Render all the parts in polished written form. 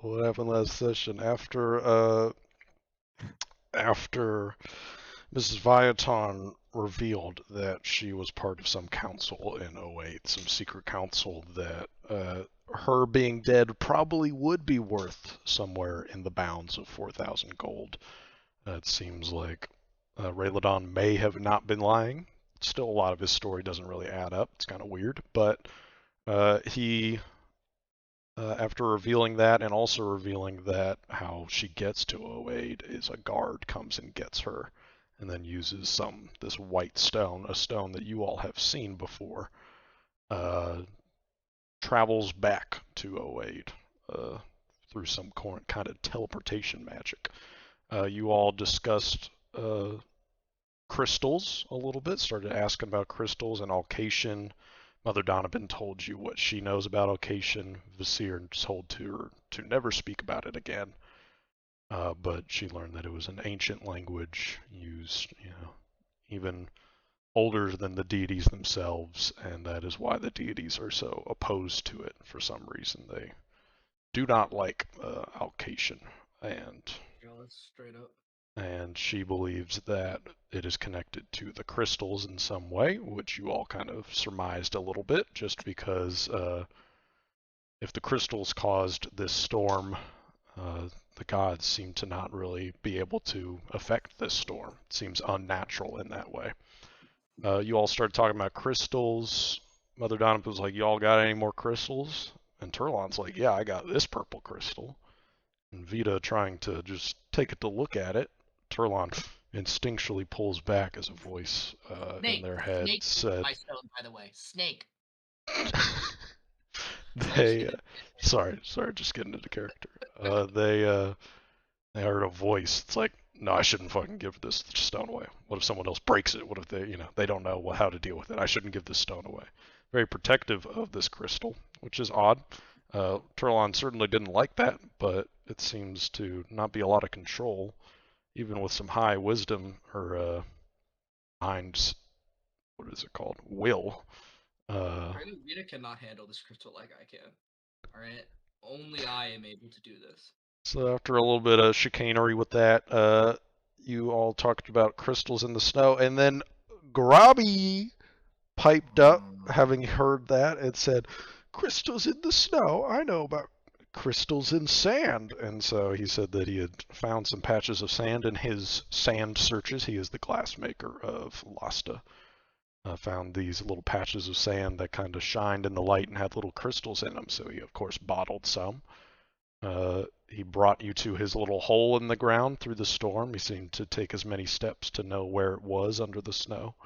what happened last session? After Mrs. Viaton revealed that she was part of some council in '08, some secret council that her being dead probably would be worth somewhere in the bounds of 4,000 gold. It seems like Rayladon may have not been lying. Still, a lot of his story doesn't really add up. It's kind of weird, but he after revealing that and also revealing that how she gets to '08 is a guard comes and gets her and then uses this white stone, a stone that you all have seen before, uh, travels back to '08 through some kind of teleportation magic. You all discussed crystals a little bit, started asking about crystals and Alcation. Mother Donovan told you what she knows about Alcation. Visir told her to never speak about it again. But she learned that it was an ancient language used, even older than the deities themselves, and that is why the deities are so opposed to it for some reason. They do not like Alcation, and Straight up. she believes that it is connected to the crystals in some way, which you all kind of surmised a little bit, just because if the crystals caused this storm, the gods seem to not really be able to affect this storm. It seems unnatural in that way. You all started talking about crystals. Mother Donovan was like, "Y'all got any more crystals?" And Turlon's like, "Yeah, I got this purple crystal." And Vita trying to just take it to look at it. Turlon instinctually pulls back as a voice in their head Snake said, my stone, by the way. Snake. "They, sorry, just getting into character. They heard a voice. It's like, no, I shouldn't fucking give this stone away. What if someone else breaks it? What if they don't know how to deal with it? I shouldn't give this stone away." Very protective of this crystal, which is odd. Turlon certainly didn't like that, but it seems to not be a lot of control, even with some high wisdom or mind, what is it called? Will. Apparently, Vita cannot handle this crystal like I can. Alright? Only I am able to do this. So after a little bit of chicanery with that, you all talked about crystals in the snow, and then Grobby piped up, having heard that, and said, "Crystals in the snow? I know about crystals in sand." And so he said that he had found some patches of sand in his sand searches. He is the glassmaker of Lasta. Found these little patches of sand that kind of shined in the light and had little crystals in them. So he, of course, bottled some. He brought you to his little hole in the ground through the storm. He seemed to take as many steps to know where it was under the snow.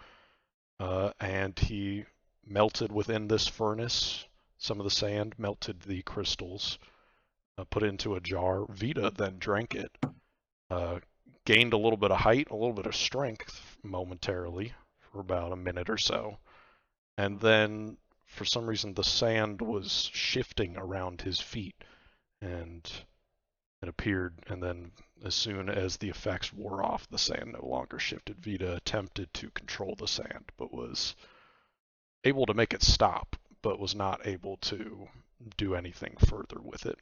And he melted within this furnace some of the sand, melted the crystals, put it into a jar. Vita then drank it, gained a little bit of height, a little bit of strength momentarily for about a minute or so. And then, for some reason, the sand was shifting around his feet. And it appeared, and then as soon as the effects wore off, the sand no longer shifted. Vita attempted to control the sand, but was able to make it stop, but was not able to do anything further with it.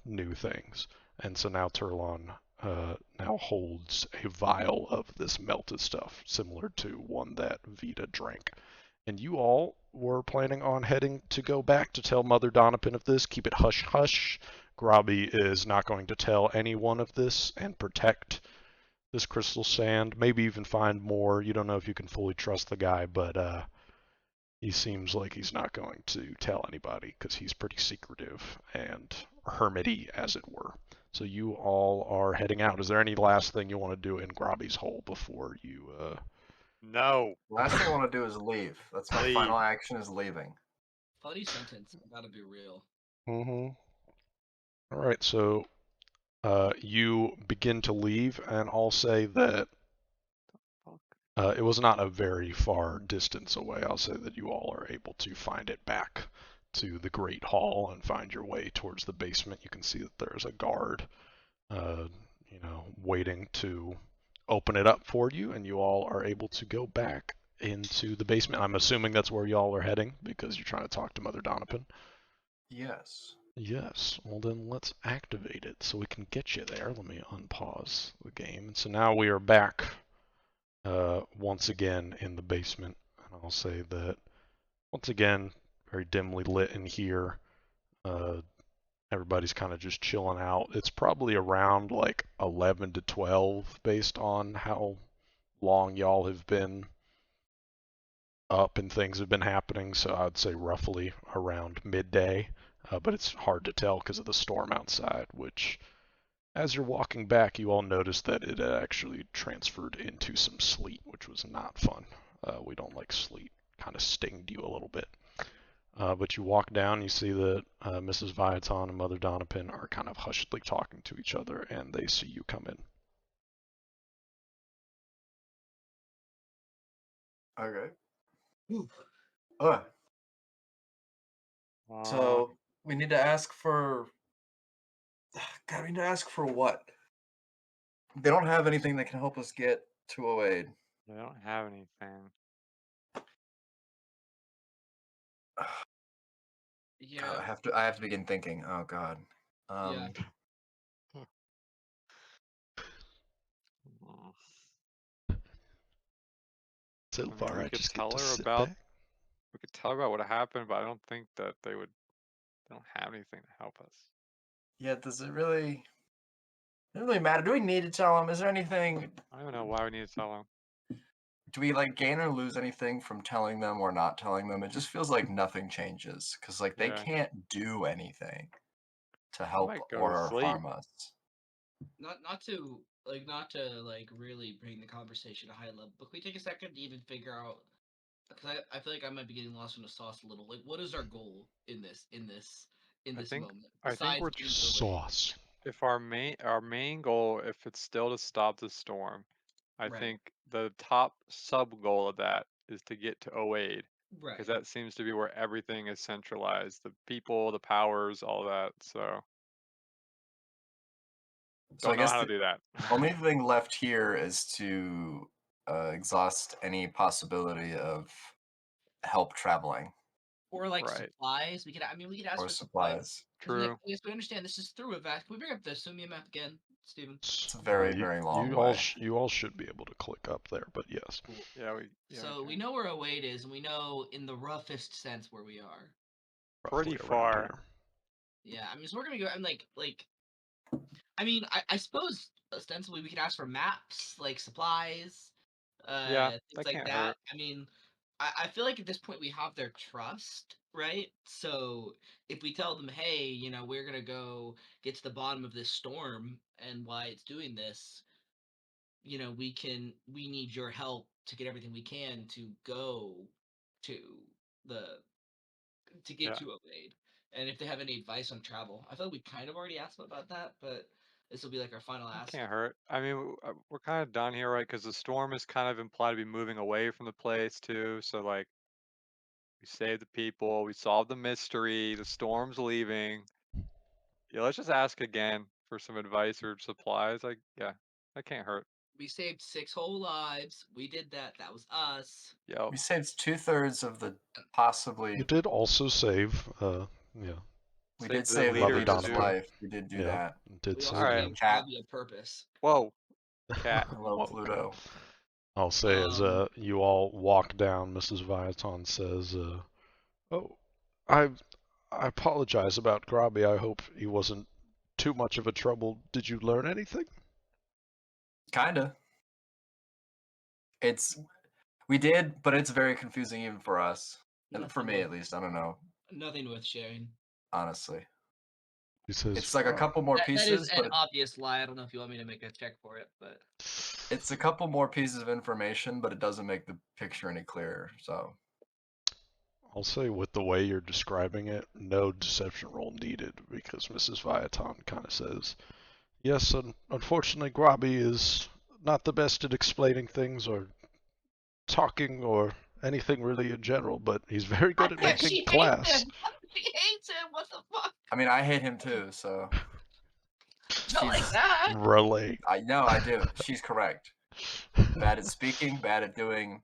New things. And so now Turlon now holds a vial of this melted stuff, similar to one that Vita drank. And you all were planning on heading to go back to tell Mother Donovan of this. Keep it hush hush. Grobby is not going to tell anyone of this and protect this crystal sand. Maybe even find more. You don't know if you can fully trust the guy, but he seems like he's not going to tell anybody because he's pretty secretive and hermity, as it were. So you all are heading out. Is there any last thing you want to do in Grobby's hole before you? No. Last thing I want to do is leave. That's my Leave. final action is leaving. Funny sentence. I gotta be real. Mm-hmm. All right, so you begin to leave, and I'll say that it was not a very far distance away. I'll say that you all are able to find it back to the Great Hall and find your way towards the basement. You can see that there's a guard, waiting to open it up for you, and you all are able to go back into the basement. I'm assuming that's where y'all are heading because you're trying to talk to Mother Donovan. Yes. Yes, well then let's activate it so we can get you there. Let me unpause the game. And so now we are back once again in the basement. And I'll say that once again, very dimly lit in here. Everybody's kind of just chilling out. It's probably around like 11 to 12 based on how long y'all have been up and things have been happening. So I'd say roughly around midday. But it's hard to tell because of the storm outside, which as you're walking back, you all notice that it actually transferred into some sleet, which was not fun. We don't like sleet. Kind of stinged you a little bit. But you walk down, you see that Mrs. Viaton and Mother Donipin are kind of hushedly talking to each other, and they see you come in. Okay. Ooh. So we need to ask for. God, we need to ask for what? They don't have anything that can help us get to Oaid. They don't have anything. Yeah. God, I have to begin thinking. Oh God. Yeah. So I mean, far, we I could just tell get to her sit about. back. We could tell her about what happened, but I don't think that they would. They don't have anything to help us. Yeah. Does it really? Doesn't really matter. Do we need to tell them? Is there anything? I don't know why we need to tell them. Do we like gain or lose anything from telling them or not telling them? It just feels like nothing changes because like they Yeah. can't do anything to help might go to or sleep. harm us. Not to really bring the conversation to a high level, but can we take a second to even figure out, because I feel like I might be getting lost in the sauce a little. Like, what is our goal in this moment? I think we're Besides getting away? Sauce. If our main goal, if it's still to stop the storm, I Right. think the top sub goal of that is to get to Oaid. Right. Because that seems to be where everything is centralized. The people, the powers, all that. So So I don't know guess how the to do that. only thing left here is to exhaust any possibility of help traveling Or like Right. supplies. We could ask or for supplies. supplies. True. Yes, we understand this is through a Can we bring up the Sumia map again, Steven? It's a very, very long way. You all should be able to click up there, but yes. Cool. Yeah, So we can. know where Oaid is, and we know in the roughest sense where we are. Pretty Roughly around far. here. Yeah, I mean, so we're gonna go. I'm I suppose ostensibly we could ask for maps, like supplies, Yeah, things that like can't that. hurt. I mean, I feel like at this point we have their trust, right? So if we tell them, hey, we're gonna go get to the bottom of this storm and why it's doing this, we need your help to get everything we can to go to the to get Yeah. to Oaid. And if they have any advice on travel, I feel like we kind of already asked them about that, but this will be like our final That ask. can't hurt. I mean, we're kind of done here, right? Because the storm is kind of implied to be moving away from the place too. So like, we saved the people, we solved the mystery, the storm's leaving. Yeah, let's just ask again for some advice or supplies. Yeah, that can't hurt. We saved 6 whole lives. We did that. That was us. Yep. We saved 2/3 of the possibly. You did also save, yeah. We Save did the save leader Lolita's too. life. We did do Yeah, that. did We save also Alright. him. gave Cat. Bobby a purpose. Whoa, cat. Hello, Whoa. Pluto. I'll say as you all walk down, Mrs. Viaton says, "Oh, I apologize about Grobby. I hope he wasn't too much of a trouble. Did you learn anything?" Kinda. We did, but it's very confusing even for us. And for me at least, I don't know. Nothing worth sharing. Honestly. He says, It's like a couple more That is pieces, an but obvious lie. I don't know if you want me to make a check for it, but it's a couple more pieces of information, but it doesn't make the picture any clearer. So I'll say with the way you're describing it, no deception roll needed, because Mrs. Viaton kind of says, yes, unfortunately, Grobby is not the best at explaining things or talking or anything really in general, but he's very good at making class. She hates him. What the fuck? I mean, I hate him too. So Not like that. Relate. I know I do. She's correct. Bad at speaking, bad at doing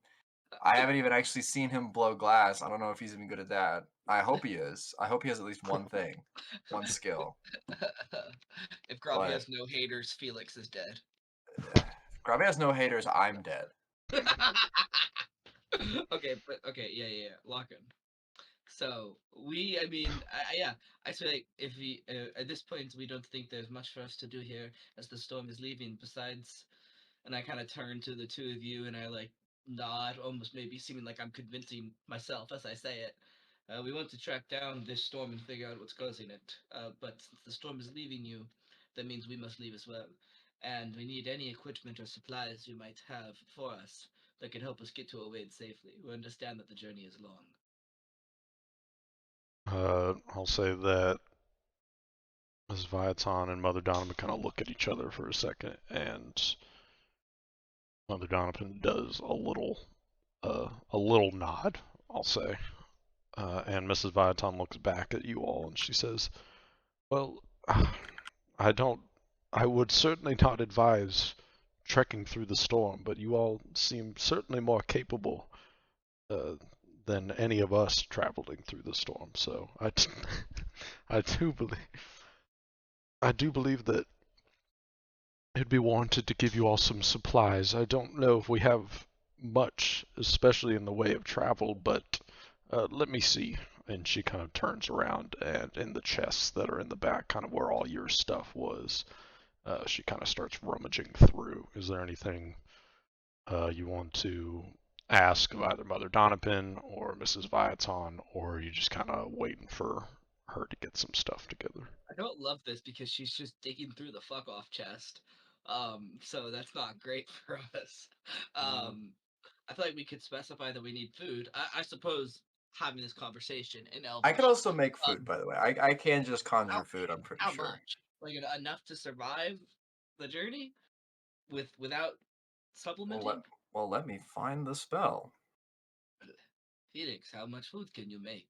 I haven't even actually seen him blow glass. I don't know if he's even good at that. I hope he is. I hope he has at least one thing, one skill. If Grubby But has no haters, Felix is dead. Grubby has no haters. I'm dead. Okay, yeah. Lock in. So I feel like if we at this point we don't think there's much for us to do here as the storm is leaving. Besides, and I kind of turn to the two of you and I like nod, almost maybe seeming like I'm convincing myself as I say it. We want to track down this storm and figure out what's causing it. But since the storm is leaving you, that means we must leave as well. And we need any equipment or supplies you might have for us that can help us get to Awade safely. We understand that the journey is long. I'll say that Mrs. Viaton and Mother Donovan kind of look at each other for a second, and Mother Donovan does a little nod, I'll say. And Mrs. Viaton looks back at you all and she says, "Well, I would certainly not advise trekking through the storm, but you all seem certainly more capable than any of us traveling through the storm. So I do believe that it'd be warranted to give you all some supplies. I don't know if we have much, especially in the way of travel, but let me see." And she kind of turns around, and in the chests that are in the back, kind of where all your stuff was, she kind of starts rummaging through. Is there anything you want to ask of either Mother Donovan or Mrs. Viaton, or are you just kind of waiting for her to get some stuff together? I don't love this because she's just digging through the fuck off chest. So that's not great for us. I feel like we could specify that we need food. I suppose having this conversation in Elvish. I could also make food, um, by the way. I can just how, conjure food. I'm pretty how sure. much? Like enough to survive the journey without supplementing? Let me find the spell. Felix, how much food can you make?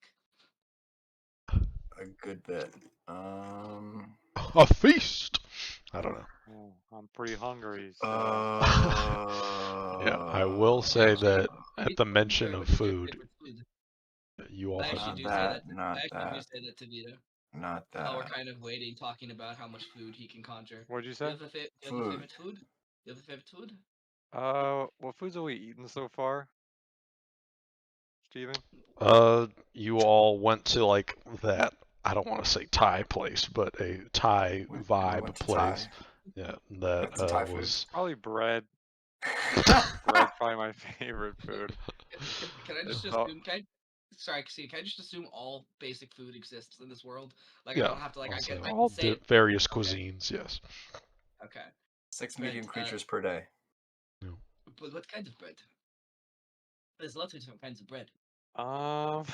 A good bit. A feast! I don't know. Oh, I'm pretty hungry, so Yeah, I will say that at the mention Sure, of what is your food, favorite food? you all I actually have do say that. not I actually do that, say that to Vito. not While we're that. kind of waiting, talking about how much food he can conjure. what'd you Do you say? have do you have a Food. favorite food? Do you have a favorite food? What foods have we eaten so far, Steven? you all went to like that, I don't want to say Thai place, but a Thai We vibe went to place. Thai. Yeah, That's the Thai that food. was Probably bread. Bread's probably my favorite food. Can I just It's all, assume? Can I just assume all basic food exists in this world? Like I yeah. don't have to like I'll I say can all say it. various Okay. cuisines. Yes. Okay. 6 Bread. medium creatures per day. Yeah. But what kind of bread? There's lots of different kinds of bread. um,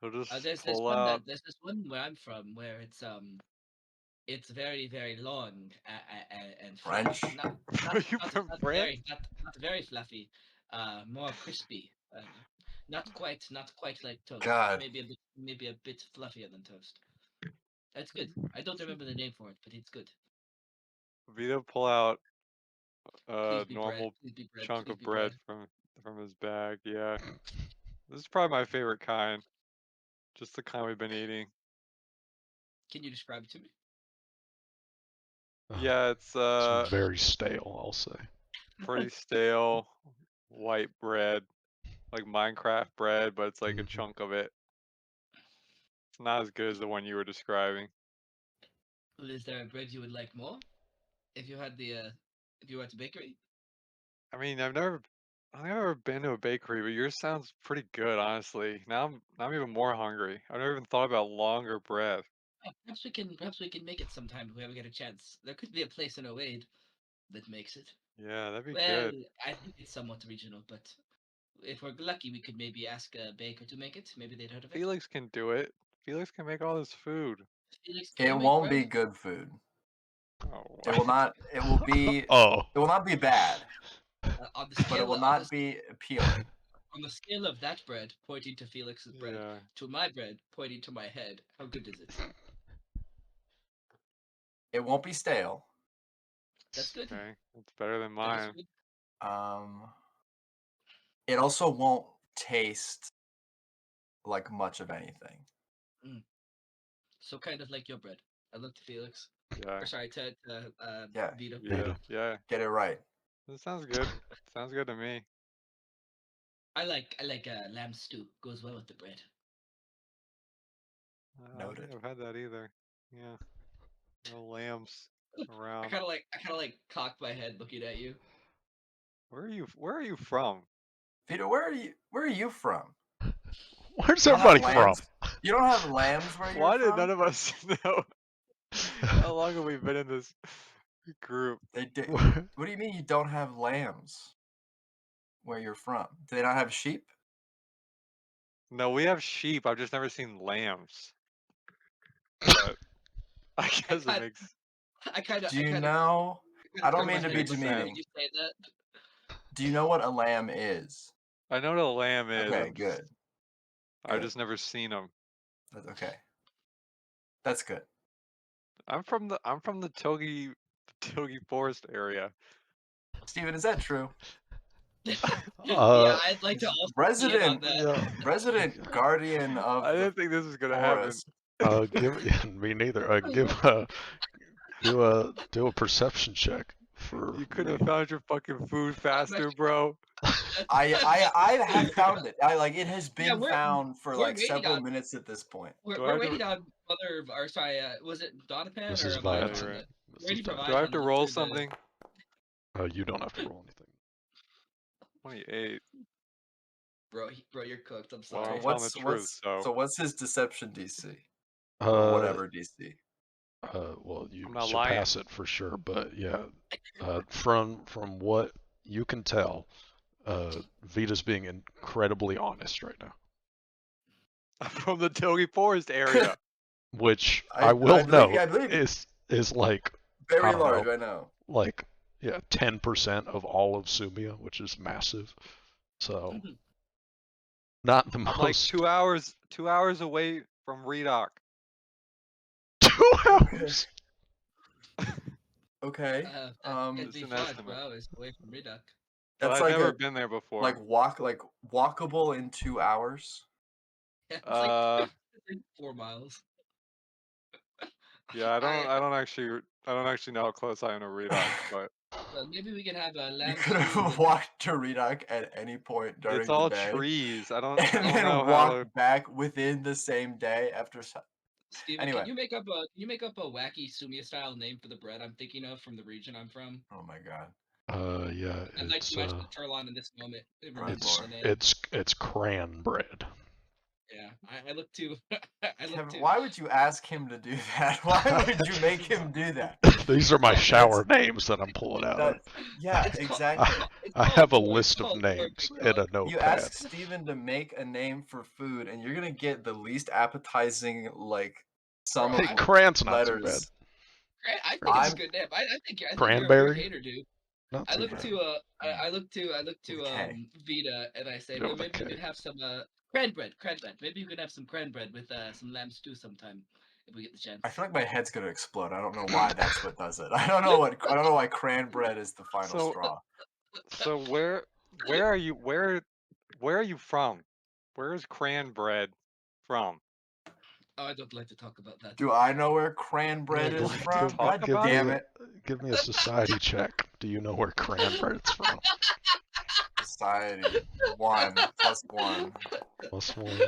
we'll just pull out. There's this one where I'm from where it's very very long and French. fluffy. Are you from France? Not very fluffy. More crispy. Not quite like toast. God. Maybe a bit fluffier than toast. That's good. I don't remember the name for it, but it's good. Vito pull out Please a be bread. normal Please be bread. chunk Please of be bread bread. from his bag. Yeah, this is probably my favorite kind. Just the kind we've been eating. Can you describe it to me? Yeah, it's It's very stale, I'll say. pretty stale white bread, like Minecraft bread, but it's like a Mhm. chunk of it. It's not as good as the one you were describing. Well, is there a bread you would like more? If you had if you went to bakery? I mean, I've never been to a bakery, but yours sounds pretty good, honestly. Now I'm even more hungry. I've never even thought about longer bread. Perhaps we can make it sometime if we ever get a chance. There could be a place in Oade that makes it. Yeah, that'd be Well, good. I think it's somewhat regional, but if we're lucky, we could maybe ask a baker to make it. Maybe they'd heard of it. Felix can do it. Felix can make all this food. Felix It can make won't bread. be good food. Oh, It will not. It will be. Oh. It will not be bad, On the but it scale will of not be appealing. on the scale of that bread pointing to Felix's bread yeah. to my bread pointing to my head, how good is it? It won't be stale. That's good. Okay, it's better than That is mine. good. Um, it also won't taste like much of anything. So kind of like your bread. I look to Felix. Yeah. Or sorry, to Yeah. Vito. Vita. Yeah. Get it right. That sounds good. Sounds good to me. I like lamb stew. Goes well with the bread. I don't think Noted. I've had that either. Yeah. No lambs I around. kind of like cocked my head looking at you. Where are you from? Peter, where are you from? Where's You don't have everybody from? lambs? You don't have lambs where you're Why did from? none of us know? How long have we been in this group? What do you mean you don't have lambs where you're from? Do they not have sheep? No, we have sheep. I've just never seen lambs. But I guess it makes. I kind of. Do you know? I don't mean to be makes demeaning. When you say that. Do you know what a lamb is? I know what a lamb is. Okay, good. I've just never seen them. Okay, that's good. I'm from the Togi Forest area. Steven, is that true? Yeah, I'd like to also be in on Resident, that. resident guardian of I the didn't think this was gonna happen. forest. Me neither. Do a perception check for. You couldn't have found your fucking food faster, bro. I have found it. It has been we're- found for we're like waiting several on- minutes at this point. We're waiting on Mother, or sorry, was it Donovan This or is Vine? Vine. Right. Ready for Vine Do I have on to the- roll the- something? You don't have to roll anything. 28. Bro, you're cooked. I'm Well, sorry. I'm telling the truth, so what's his deception DC? Or Uh, whatever DC. Well, you I'm not surpass it for sure, but yeah, from what you can tell, Vita's being incredibly honest right now, I'm from the Togi Forest area. which I will believe- note I believe you. is like Very I don't large, know. I know. like 10% of all of Sumia, which is massive. So not the I'm most. like 2 hours away from Redock. 2 hours. Okay. It'd be Just an 5 estimate. hours away from Reduck. But That's I've like never a been there before. walkable in 2 hours. It's Uh, it's like 4 miles. yeah, I don't actually know how close I am to Redock, but Maybe we can have a You lamb could stew have with- walked to Redock at any point during it's all the day. trees. I don't And then know walk how to. back within the same day after. Steven, Anyway. can you make up a wacky Sumia style name for the bread I'm thinking of from the region I'm from? Oh my god. Yeah, I'd like it's to mention Turlon in this moment. It Right, remembers Lord. the name. it's cran bread. Yeah, I look to. Kevin, why would you ask him to do that? Why would you make him do that? These are my shower names that I'm pulling out. Yeah, It's called- exactly. I called have a pork, list it's of called names pork, in a dog. You notepad. ask Steven to make a name for food, and you're gonna get the least appetizing sum Bro, of Cran's not too bad. letters. I think it's a good name. I think you're a Cranberry? weird hater, dude. Not I too look bad. to I look to Okay. Vita and I say, Go well, with a maybe we K. could have some cran bread. Maybe you could have some cran bread with some lamb stew sometime if we get the chance. I feel like my head's gonna explode. I don't know why that's what does it. I don't know why cran bread is the final So- straw. So where are you? Where are you from? Where is cran bread from? Oh, I don't like to talk about that. Do I know where cran bread Yeah, is give- from? talk God about damn it. Give me a society check. Do you know where cran bread's from? Society. 1 plus 1. Plus 1.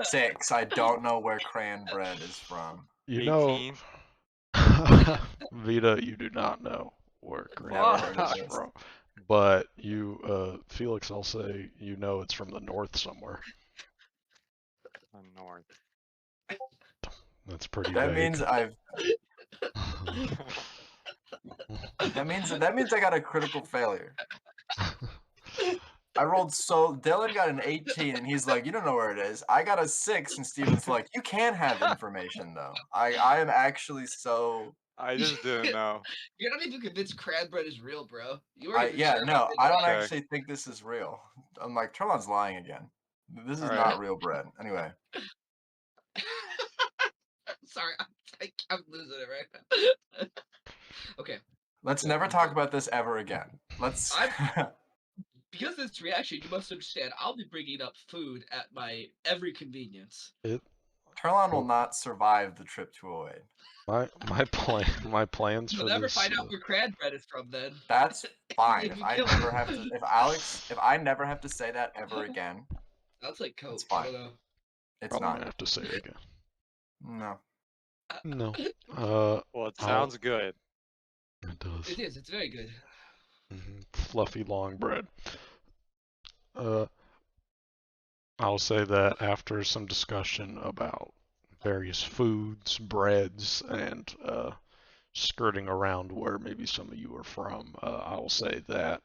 6. I don't know where cran bread is from. You know, 18. Vita, you do not know where Never cran heard bread of is this. from. But you, Felix, I'll say you know it's from the north somewhere. The north. That's pretty That vague. means that means I got a critical failure. I rolled Dylan got an 18 and he's like, you don't know where it is. I got a 6 and Steven's like, you can have information though. I am actually so I just didn't know. You're not even convinced cran bread is real, bro. You I are even sure about it. I don't Okay. actually think this is real. I'm like, Turlon's lying again. This is All right. not real bread. Anyway, Sorry, I'm losing it right now. Okay, let's never talk about this ever again. Let's Because of this reaction, you must understand I'll be bringing up food at my every convenience. Turlon will not survive the trip to Oaid. My plans You'll for never this. find out where cran bread is from then. That's fine. If If you I kill never him. have to, if I never have to say that ever again, That's like coke. That's I fine. don't know. it's Probably not. gonna have to say it again. No. No. Well, it sounds good. It does. It is. It's very good. Fluffy long bread. I'll say that after some discussion about various foods, breads, and skirting around where maybe some of you are from, I'll say that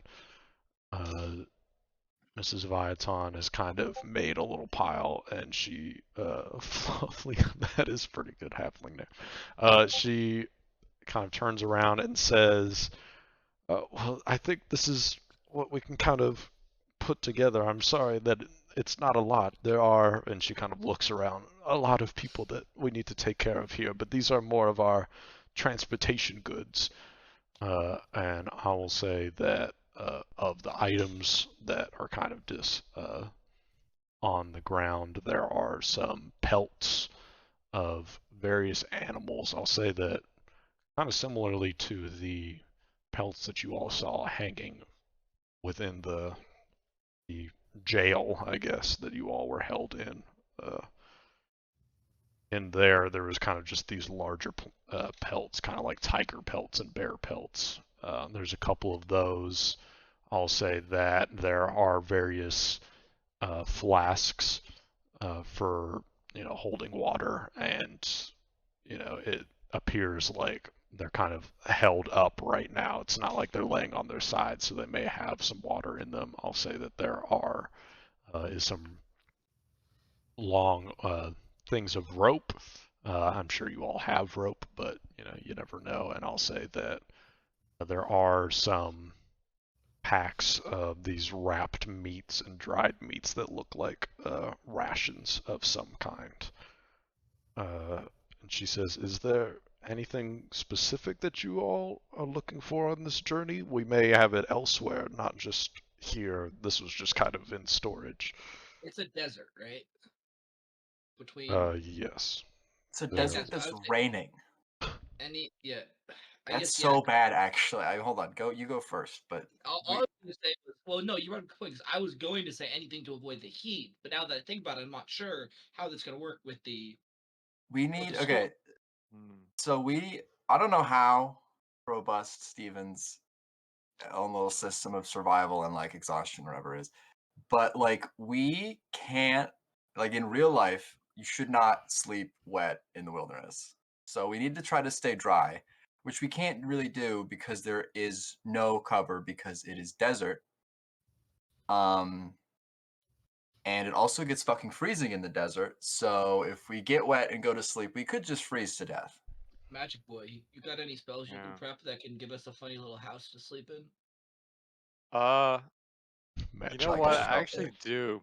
Mrs. Viaton has kind of made a little pile, and she, Fluffy, that is pretty good halfling name. She kind of turns around and says, well, I think this is what we can kind of put together. I'm sorry that it's not a lot. There are, and she kind of looks around, a lot of people that we need to take care of here, but these are more of our transportation goods. And I will say that of the items that are kind of just on the ground, there are some pelts of various animals. I'll say that kind of similarly to the pelts that you all saw hanging within the jail, I guess, that you all were held in. In there was kind of just these larger pelts, kind of like tiger pelts and bear pelts. There's a couple of those. I'll say that there are various flasks for holding water, and it appears like they're kind of held up right now. It's not like they're laying on their side, so they may have some water in them. I'll say that there is some long things of rope. I'm sure you all have rope, but you never know. And I'll say that there are some packs of these wrapped meats and dried meats that look like rations of some kind. And she says, is there anything specific that you all are looking for on this journey? We may have it elsewhere, not just here. This was just kind of in storage. It's a desert, right? Between. Yes. It's a There- desert that's raining. Yeah. I That's guess, so bad, actually. Hold on. You go first. But all I was going to say was, well, no, you were on point, because I was going to say anything to avoid the heat, but now that I think about it, I'm not sure how that's going to work with the. we need the okay. So I don't know how robust Steven's own little system of survival and like exhaustion or whatever is, but like we can't, like in real life, you should not sleep wet in the wilderness. So we need to try to stay dry, which we can't really do because there is no cover because it is desert. And it also gets fucking freezing in the desert. So if we get wet and go to sleep, we could just freeze to death. Magic Boy, you got any spells you can prep that can give us a funny little house to sleep in? You know what? I actually do.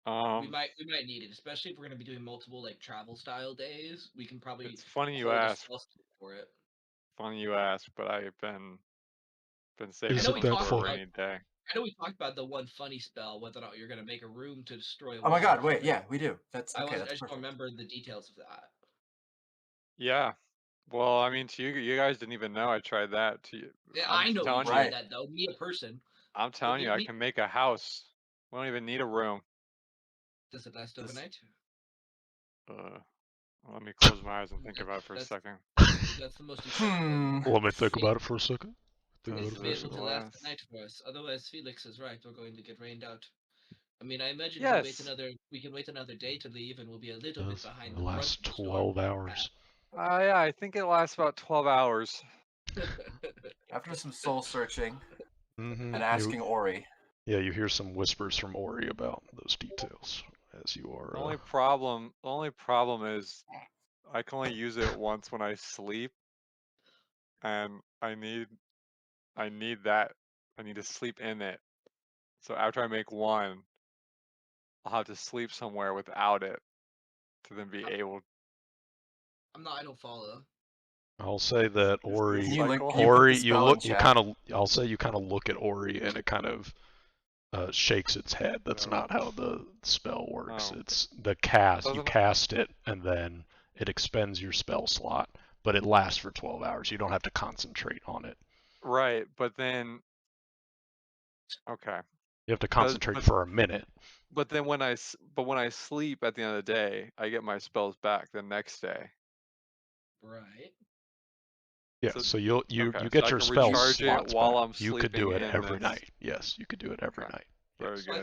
We might need it, especially if we're going to be doing multiple like travel style days. We can probably. It's funny you hold a ask. spell for it. Funny you ask, but I've been saving Is it it that for a fun? rainy day. I know we talked about the one funny spell, whether or not you're going to make a room to destroy a Oh my wall god, or wait, something. yeah, we do. That's okay. I That's just perfect. don't remember the details of that. Yeah. Well, I mean, to you guys didn't even know I tried that. To you, Yeah, I'm I know you telling tried you, that though. Me, a person. I'm telling you, I can make a house. We don't even need a room. Does it last overnight? Let me close my eyes and think about it for a second. That's the most important Let me think about it for a second. It needs to be able to last the night for us. Otherwise, Felix is right. We're going to get rained out. I mean, I imagine we can wait another day to leave, and we'll be a little bit behind the last front 12 hours. Yeah, I think it lasts about 12 hours. After some soul searching and asking Ori. Yeah, you hear some whispers from Ori about those details as you are. The only problem is I can only use it once when I sleep, and I need that. I need to sleep in it. So after I make one, I'll have to sleep somewhere without it to then be able. I don't follow. I'll say that Ori, Can you Ori, you kind of I'll say you kind of look at Ori, and it kind of shakes its head. That's No. not how the spell works. Oh. It's the cast. You Doesn't- cast it, and then it expends your spell slot, but it lasts for 12 hours. You don't have to concentrate on it. Right, but then okay. You have to concentrate but- for a minute. But then when I sleep at the end of the day, I get my spells back the next day. Right. Yeah, So- so you okay, get so I your can spell recharge it slots while back. I'm You could do it sleeping in every this- night. Yes, you could do it every Okay. night. Very Yes. good.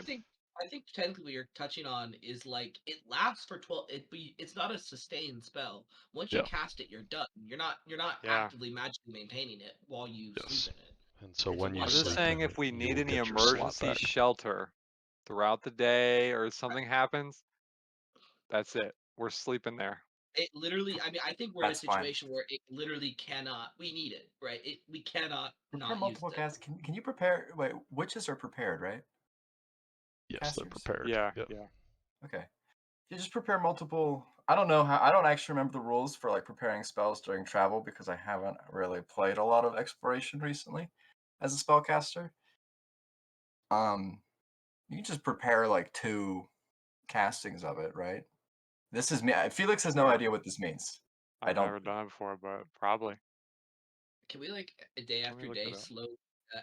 I think technically what you're touching on is like it lasts for 12. It's not a sustained spell. Once you Yeah. cast it, you're done. You're not Yeah. actively magically maintaining it while you Yes. sleep in it. And so It's a when you I'm one just sleep saying in if we it, need you'll any get your slot emergency back. shelter throughout the day or something happens, that's it. We're sleeping there. It literally. I mean, I think we're in a That's fine. situation where it literally cannot. We need it, right? We cannot Prepare not multiple use it. casts. Can you prepare? Wait, witches are prepared, right? Yes, they're Casters. prepared. Yeah, Yep. yeah. Okay. You just prepare multiple. I don't know how. I don't actually remember the rules for like preparing spells during travel because I haven't really played a lot of exploration recently as a spellcaster. You can just prepare like 2 castings of it, right? This is me. Felix has no Sure. idea what this means. I I've don't- never done it before, but probably. Can we like a day Let me after look day it up. slow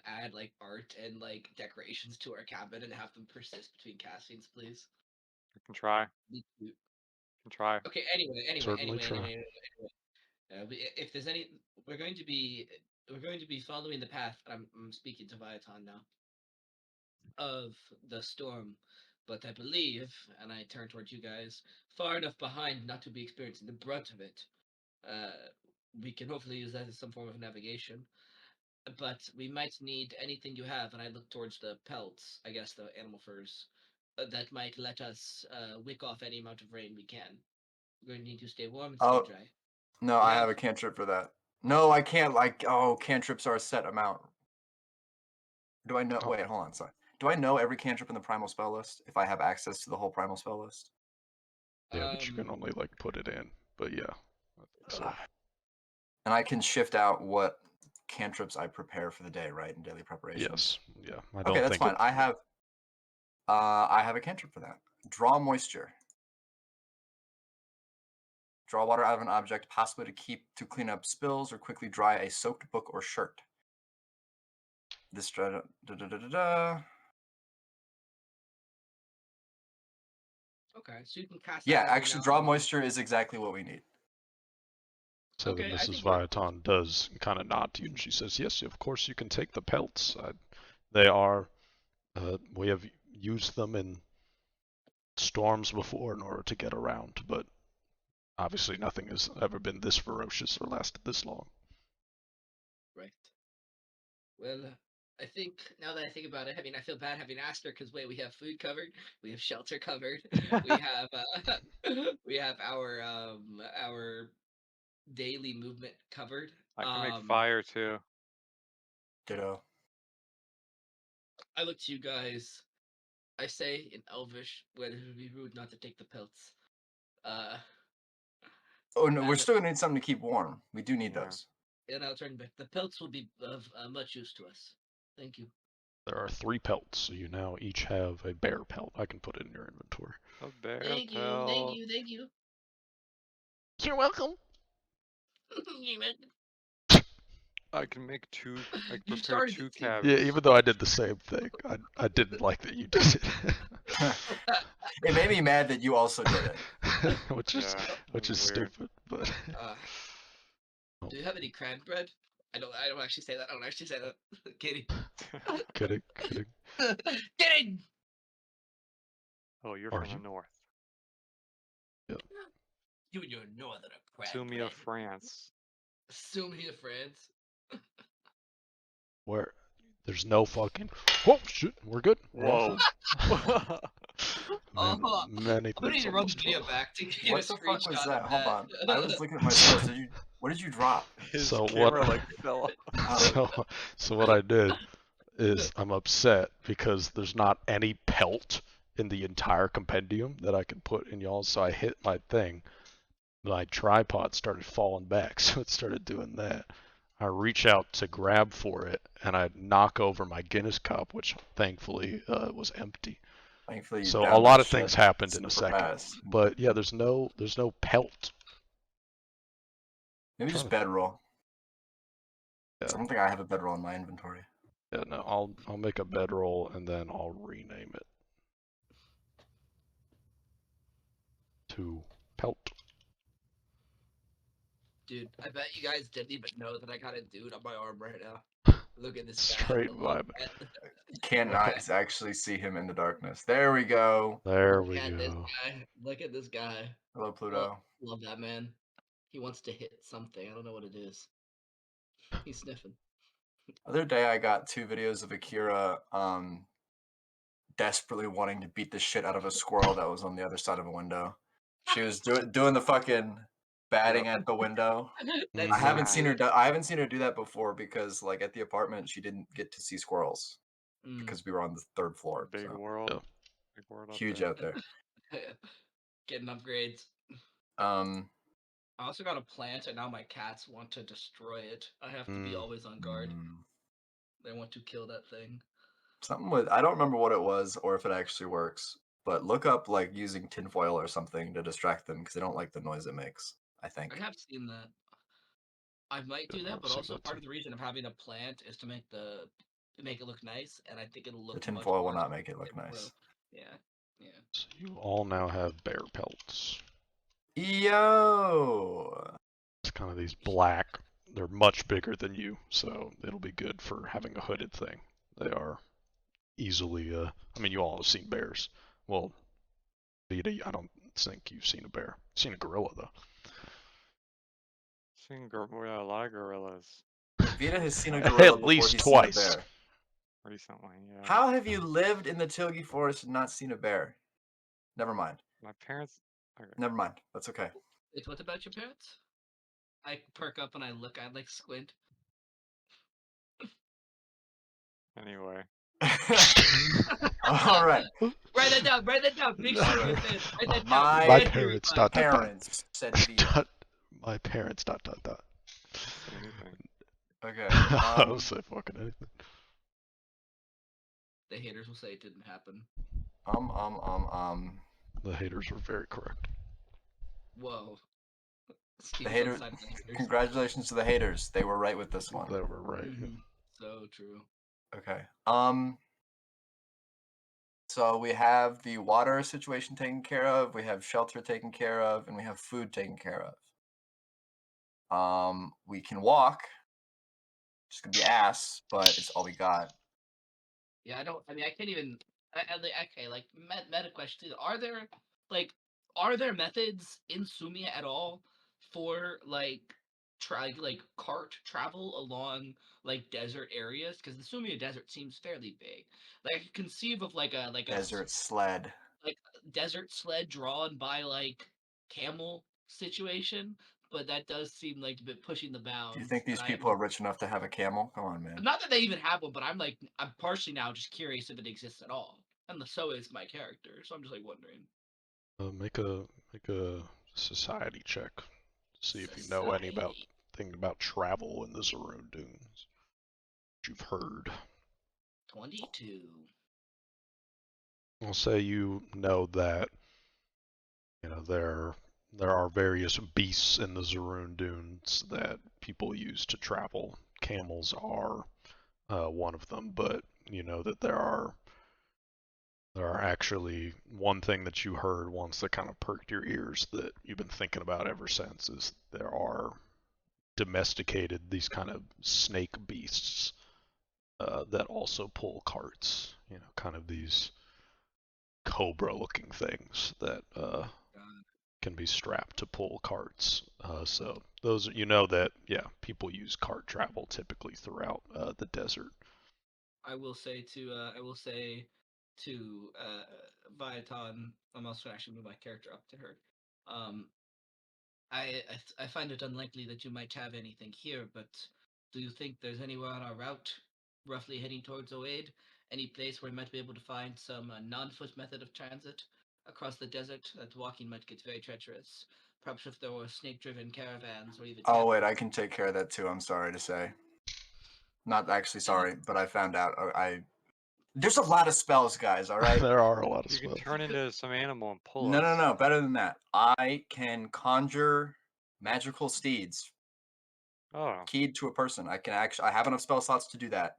add like art and like decorations to our cabin and have them persist between castings, please? I can try. Be cute. Can try. Okay. Certainly try. If there's any, we're going to be following the path. I'm speaking to Viaton now of the storm, but I believe, and I turn towards you guys, far enough behind not to be experiencing the brunt of it. We can hopefully use that as some form of navigation, but we might need anything you have. And I look towards the pelts, I guess the animal furs, that might let us wick off any amount of rain we can. We're going to need to stay warm and stay Oh, dry. No, I have a cantrip for that. No, I can't. Like, cantrips are a set amount. Do I know? Oh. Wait, hold on. Sorry. Do I know every cantrip in the primal spell list if I have access to the whole primal spell list? Yeah, but you can only like put it in. But yeah, I think so. And I can shift out what cantrips I prepare for the day, right? In daily preparations. Yes. Yeah. I don't Okay, that's think fine. it- I have a cantrip for that. Draw moisture. Draw water out of an object, possibly to clean up spills or quickly dry a soaked book or shirt. This Okay, so you can cast. Yeah, that every actually, now draw and then. moisture is exactly what we need. So Okay, then I Mrs. think we're- Viaton does kind of nod to you, and she says, "Yes, of course you can take the pelts. They are. We have used them in storms before in order to get around, but obviously nothing has ever been this ferocious or lasted this long." Right. Well, I think now that I think about it, I mean, I feel bad having asked her because wait, we have food covered, we have shelter covered, we have we have our daily movement covered. I can make fire too. Ditto. I look to you guys. I say in Elvish, where it would be rude not to take the pelts. Oh no, we're And- still gonna need something to keep warm. We do need Yeah. those. And I'll turn back. The pelts will be of much use to us. Thank you. There are 3 pelts, so you now each have a bear pelt. I can put it in your inventory. A bear Thank you. pelt. Thank you. Thank you. You're welcome. I can make 2. I can You prepare started 2 it, Steve. cabins. Yeah, even though I did the same thing, I didn't like that you did it. It made me mad that you also did it. which is Yeah, which is weird. stupid, but Do you have any cran bread? I don't actually say that. I don't actually say that. Kidding. kidding. Kidding. Oh, you're Are from you? the north. You and your northern cran Sumia, bread. France. Sumia, France. Where there's no fucking. Oh shit, we're good. We're all Whoa. full. Oh, Many I'm gonna need things to on run this the video trail. back to get What a the fuck was screenshot that? of Hold on. I was looking at my spells. What did you drop? His So camera what- like fell off. So what I did is I'm upset because there's not any pelt in the entire compendium that I can put in y'all. So I hit my thing. My tripod started falling back, so it started doing that. I reach out to grab for it, and I knock over my Guinness cup, which thankfully was empty. Thankfully, you So a downed lot that of things shit happened in a super second. fast. But yeah, there's no pelt. Maybe Trying just to- bedroll. Yeah. I don't think I have a bedroll in my inventory. Yeah, no, I'll make a bedroll and then I'll rename it to pelt. Dude, I bet you guys didn't even know that I got a dude on my arm right now. Look at this guy. Straight I love vibe. that. You cannot actually see him in the darkness. There we go. There we Look at this go. guy. Look at this guy. Hello, Pluto. Love that man. He wants to hit something. I don't know what it is. He's sniffing. Other day, I got 2 videos of Akira desperately wanting to beat the shit out of a squirrel that was on the other side of a window. She was doing the fucking batting at the window. That's I Mhm. haven't so seen her. cute. I haven't seen her do that before because, like, at the apartment, she didn't get to see squirrels Mm. because we were on the 3rd floor. Big So. world. Yeah. Big world up Huge there. out there. Getting upgrades. Um, I also got a plant, and now my cats want to destroy it. I have to be always on guard. They want to kill that thing. something with I don't remember what it was or if it actually works, but look up like using tinfoil or something to distract them because they don't like the noise it makes. I think. I have seen that. I might do Yeah, that, I've but seen also that part too. of the reason of having a plant is to make it look nice, and I think it'll The look tinfoil will much not more make it look tinfoil. nice. Yeah, yeah. So you all now have bear pelts. Yo. It's kind of these black. They're much bigger than you, so it'll be good for having a hooded thing. They are easily. I mean, you all have seen bears. Well, Vita, I don't think you've seen a bear. You've seen a gorilla though. Seen a lot of gorillas Vita has seen a gorilla At before least he's seen a twice. bear. recently. Yeah. How have you lived in the Tilgi forest and not seen a bear? Never mind. My parents. Okay. Never mind. That's okay. Wait, what about your parents? I perk up and I look. I like squint. Anyway. All right. Write that down. Write that down. Make sure of this. Write that down. My My Very parents. verified. Parents said Vita. My parents. Dot. Say anything. Okay. I don't say fucking anything. The haters will say it didn't happen. The haters were very correct. Whoa. The Steve's on haters. side of the haters. Congratulations to the haters. They were right with this one. They were right. Mhm. So true. Okay. So we have the water situation taken care of, we have shelter taken care of, and we have food taken care of. We can walk. It's gonna be ass, but it's all we got. Yeah, I mean, I can't even. Okay, like meta question. Are there methods in Sumia at all for like cart travel along like desert areas? Because the Sumia desert seems fairly big. Like I could conceive of Desert sled. like a desert sled drawn by like camel situation, but that does seem like a bit pushing the bounds. Do you think these and people are rich enough to have a camel? Come on, man. not that they even have one, but I'm partially now just curious if it exists at all. And so is my character, so I'm just like wondering. Make a society check. See if you know anything about travel in the Zaroon Dunes. What you've heard. 22. I'll say you know that there are various beasts in the Zaroon Dunes that people use to travel. Camels are one of them, but you know that there are actually one thing that you heard once that kind of perked your ears that you've been thinking about ever since is there are domesticated these kind of snake beasts that also pull carts. Kind of these cobra-looking things that can be strapped to pull carts. So those that people use cart travel typically throughout the desert. I will say to Viaton, I'm also gonna actually move my character up to her. I find it unlikely that you might have anything here, but do you think there's anywhere on our route, roughly heading towards Oaid, any place where we might be able to find some non-foot method of transit across the desert? That walking might get very treacherous. perhaps if there were snake-driven caravans or even. Oh wait, I can take care of that too. I'm sorry to say. Not actually sorry, but I found out. There's a lot of spells, guys. All right. There are a lot of You can spells. turn into some animal and pull No, us. no, no. Better than that. I can conjure magical steeds Oh, keyed to a person. I have enough spell slots to do that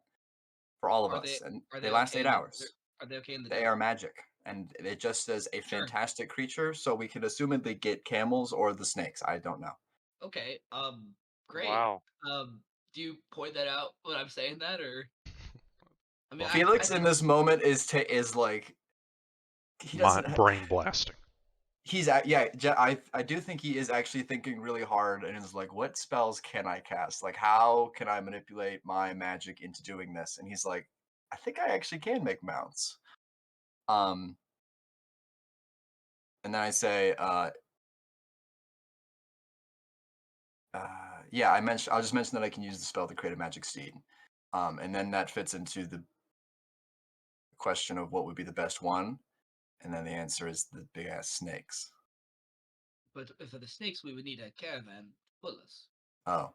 for all of Are us, and Are they they last okay 8 in hours. Are they okay in the They desert? are magic, and it just says a Sure. fantastic creature, so we can assumedly get camels or the snakes. I don't know. Okay. Great. wow. Do you point that out when I'm saying that, or? I mean, Well, I Felix in think this moment is like he doesn't. brain blasting. He's yeah. I do think he is actually thinking really hard and is like, what spells can I cast? Like, how can I manipulate my magic into doing this? And he's like, I think I actually can make mounts. And then I say, yeah, I'll just mention that I can use the spell to create a magic steed. And then that fits into the question of what would be the best one. And then the answer is the big ass snakes. But for the snakes, we would need a caravan to pull us. Oh.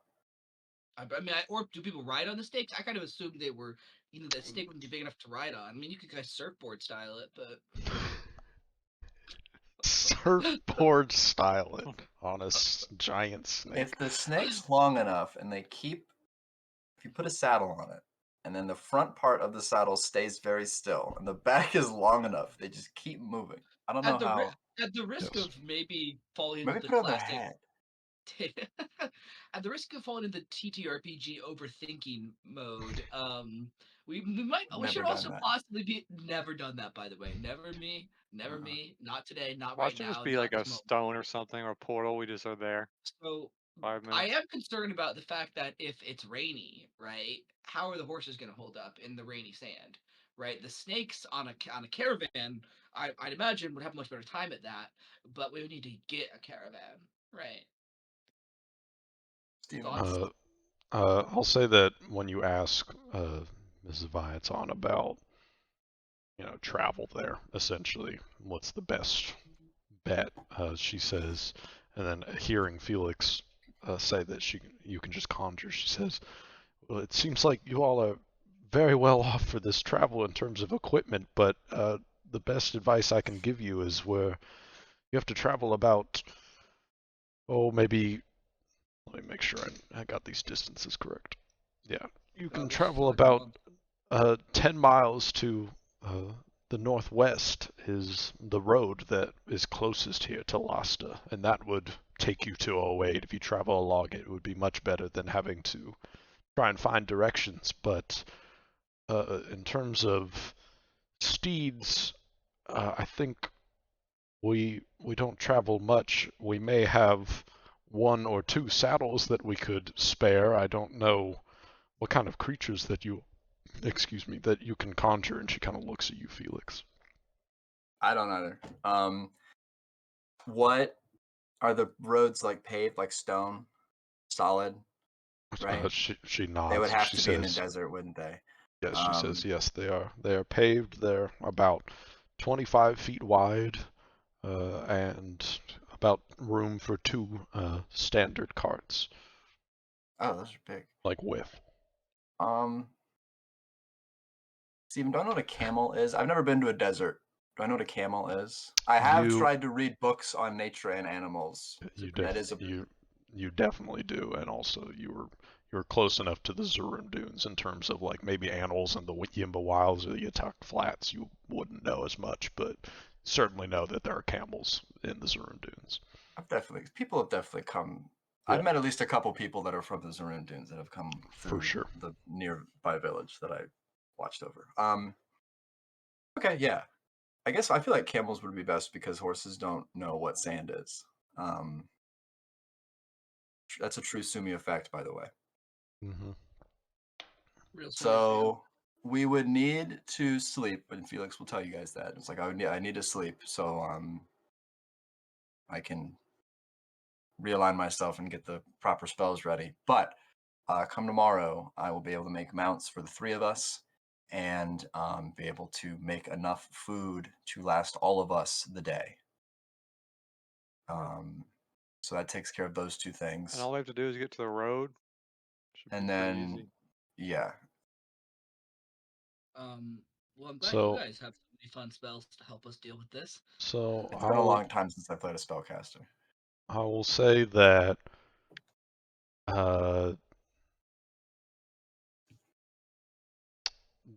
I mean, or do people ride on the snakes? I kind of assumed they were, that snake wouldn't be big enough to ride on. I mean, you could kind of surfboard style it, but. Surfboard style it on a giant snake. If the snake's long enough and if you put a saddle on it, and then the front part of the saddle stays very still, and the back is long enough, they just keep moving. I don't know how. At the risk Yes. of maybe falling into Maybe the put it on their classic. head. At the risk of falling into TTRPG overthinking mode, we Never should done also that. possibly be never done that, by the way. Never me, not today, not Why right should it now. just be not like a this moment. stone or something or a portal? We just are there. So 5 I minutes. am concerned about the fact that if it's rainy, right? How are the horses going to hold up in the rainy sand, right? The snakes on a caravan, I'd imagine would have a much better time at that, but we would need to get a caravan, right? Steven. Thoughts? I'll say that when you ask Mrs. Viaton about, travel there, essentially, what's the best bet? She says, and then hearing Felix say that you can just conjure, she says, well, it seems like you all are very well off for this travel in terms of equipment, but the best advice I can give you is where you have to travel about, maybe, let me make sure I got these distances correct. Yeah, you can This is travel like about 10 miles to the northwest is the road that is closest here to Lasta, and that would take you to 08. If you travel along it, it would be much better than having to try and find directions. But in terms of steeds, I think we don't travel much. We may have one or two saddles that we could spare. I don't know what kind of creatures that you can conjure. And she kind of looks at you, Felix. I don't either. What are the roads like paved, like stone, solid? Right. She nods. They would have she to says, be in a desert, wouldn't they? Yes, she says, yes, they are. They are paved. They're about 25 feet wide, and about room for two standard carts. Oh, those are big. Like width. Steven, do I know what a camel is? I've never been to a desert. Do I know what a camel is? I have tried to read books on nature and animals. You definitely do, and also you're close enough to the Zurum Dunes in terms of like maybe animals in the Yimba Wilds or the Yatak Flats. You wouldn't know as much, but certainly know that there are camels in the Zurum Dunes. People have definitely come. Yeah. I've met at least a couple people that are from the Zurum Dunes that have come through For sure. the nearby village that I watched over. Okay, yeah. I guess I feel like camels would be best because horses don't know what sand is. That's a true Sumia fact, by the way. Mm-hmm. So we would need to sleep, and Felix will tell you guys that. It's like I need to sleep, so I can realign myself and get the proper spells ready. But come tomorrow, I will be able to make mounts for the three of us, and be able to make enough food to last all of us the day. So that takes care of those two things. And all we have to do is get to the road. Should And be pretty then, easy. yeah. Well, I'm glad you So guys have so many fun spells to help us deal with this. so It's been a long time since I played a spellcaster. I will say that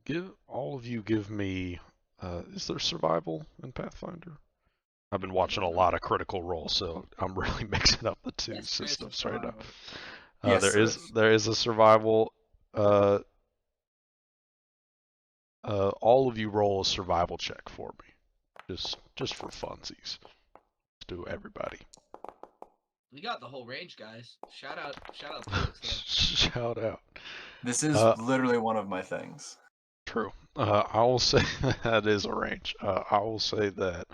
give me is there survival in Pathfinder? I've been watching a don't know. lot of Critical Role, so I'm really mixing up the two Yes, there is a systems right now. survival. Yes, there is a survival. All of you roll a survival check for me, just for funsies. Let's do everybody. We got the whole range, guys. Shout out Felix though. Shout out. This is literally one of my things. True. I will say that is a range. I will say that.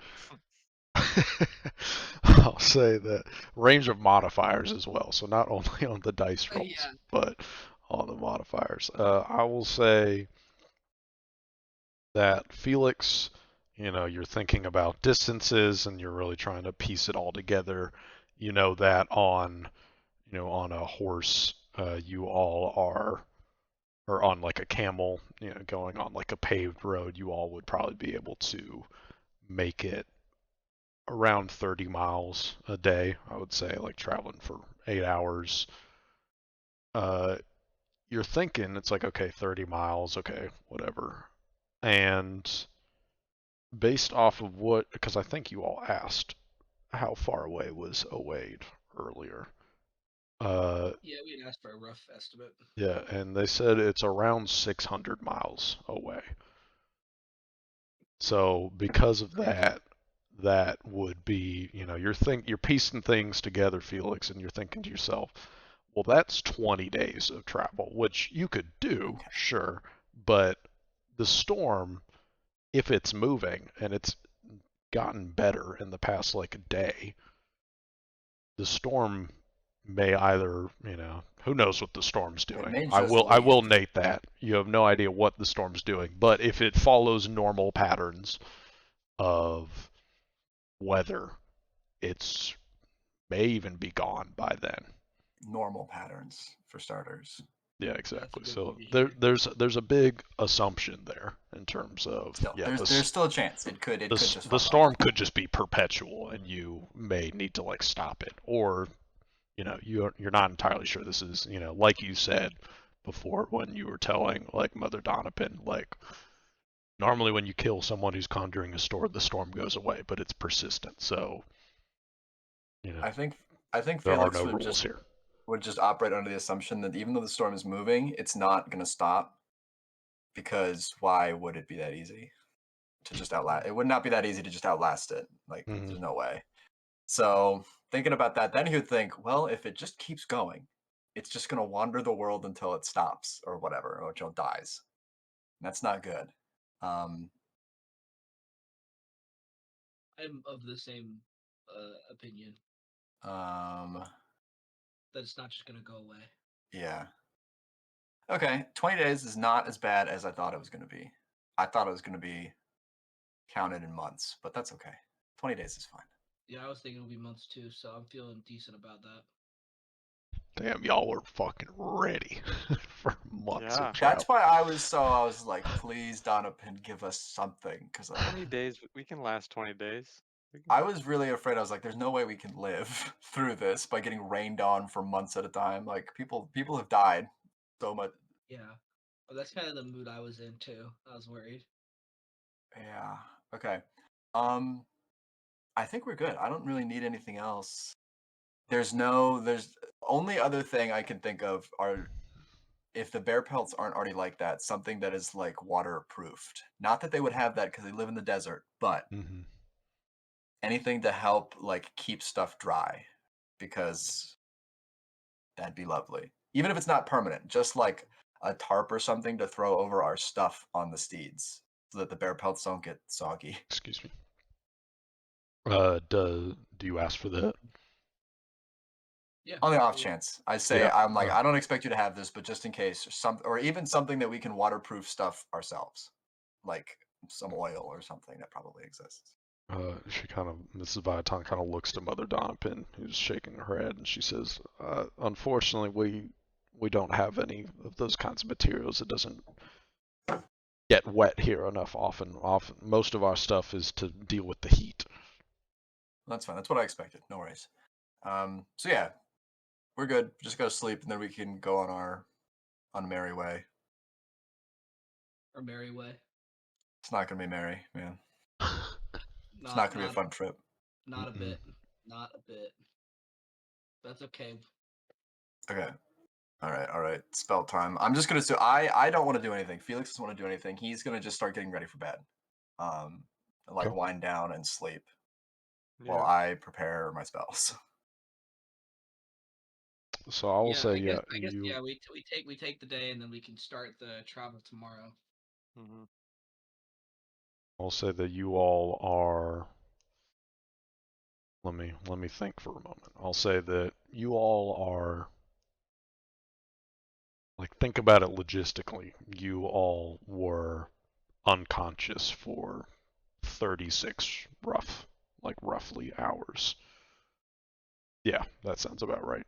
I'll say that range of modifiers as well. So not only on the dice rolls, Yeah. but on the modifiers. I will say that Felix, you're thinking about distances and you're really trying to piece it all together. You know that on a horse, you all are, or on like a camel, going on like a paved road, you all would probably be able to make it around 30 miles a day, I would say, like traveling for 8 hours. You're thinking it's like, okay, 30 miles, okay, whatever. And based off of because I think you all asked how far away was Owaid earlier. Yeah, we had asked for a rough estimate. Yeah, and they said it's around 600 miles away. So because of that, that would be, you're piecing things together, Felix, and you're thinking to yourself, well, that's 20 days of travel, which you could do, Okay. sure, but the storm, if it's moving and it's gotten better in the past like a day, the storm may either, who knows what the storm's It doing. may I just will leave. nate that. You have no idea what the storm's doing, but if it follows normal patterns of weather, it's may even be gone by then. Normal patterns, for starters. Yeah, That's a exactly. good So thing to hear. there's a big assumption there in terms of Still, yeah, there's still a chance. It could just the fuck storm off. could just be perpetual and you may need to like stop it, or you're not entirely sure this is, like you said before when you were telling like Mother Donovan, like normally when you kill someone who's conjuring a storm, the storm goes away, but it's persistent. So I think there are Felix no rules here. would just operate under the assumption that even though the storm is moving, it's not going to stop, because why would it be that easy to just outlast? It would not be that easy to just outlast it. Like, there's no way. So thinking about that, then he would think, well, if it just keeps going, it's just going to wander the world until it stops or whatever, or until it dies. And that's not good. I'm of the same opinion Um, that it's not just gonna go away. yeah. Okay, 20 days is not as bad as I thought it was going to be. I thought it was going to be counted in months, but that's okay. 20 days is fine. Yeah, I was thinking it'll be months too, so I'm feeling decent about that. Damn, y'all were fucking ready for months Yeah. of travel. That's why I was like, please, Donovan, give us something, because 20 days. We can last 20 days. I was really afraid. I was like, there's no way we can live through this by getting rained on for months at a time. Like, people have died so much. Yeah, but that's kind of the mood I was in too. I was worried. Yeah. Okay. I think we're good. I don't really need anything else. There's only other thing I can think of are, if the bear pelts aren't already like that, something that is like waterproofed. Not that they would have that because they live in the desert, but anything to help like keep stuff dry, because that'd be lovely. Even if it's not permanent, just like a tarp or something to throw over our stuff on the steeds so that the bear pelts don't get soggy. Excuse me. Do you ask for that? Yeah. On the off chance, I say, Yeah. I'm like, I don't expect you to have this, but just in case, or even something that we can waterproof stuff ourselves, like some oil or something that probably exists. Mrs. Viaton kind of looks to Mother Donovan, who's shaking her head, and she says, "Unfortunately, we don't have any of those kinds of materials. It doesn't get wet here enough often. Often, most of our stuff is to deal with the heat." That's fine. That's what I expected. No worries. So yeah, we're good. Just go to sleep, and then we can go on a merry way. Or merry way. It's not gonna be merry, man. It's Not not gonna be a fun trip. not a Mm-mm. bit. Not a bit. That's okay. Okay. All right. Spell time. I'm just gonna. So I don't want to do anything. Felix doesn't want to do anything. He's gonna just start getting ready for bed. And, like Okay. wind down and sleep while Yeah. I prepare my spells. So I will Yeah, say, I guess you. yeah, we take the day and then we can start the travel tomorrow. Mm-hmm. I'll say that you all are. Let me think for a moment. I'll say that you all are. Like, think about it logistically. You all were unconscious for 36 roughly hours. Yeah, that sounds about right.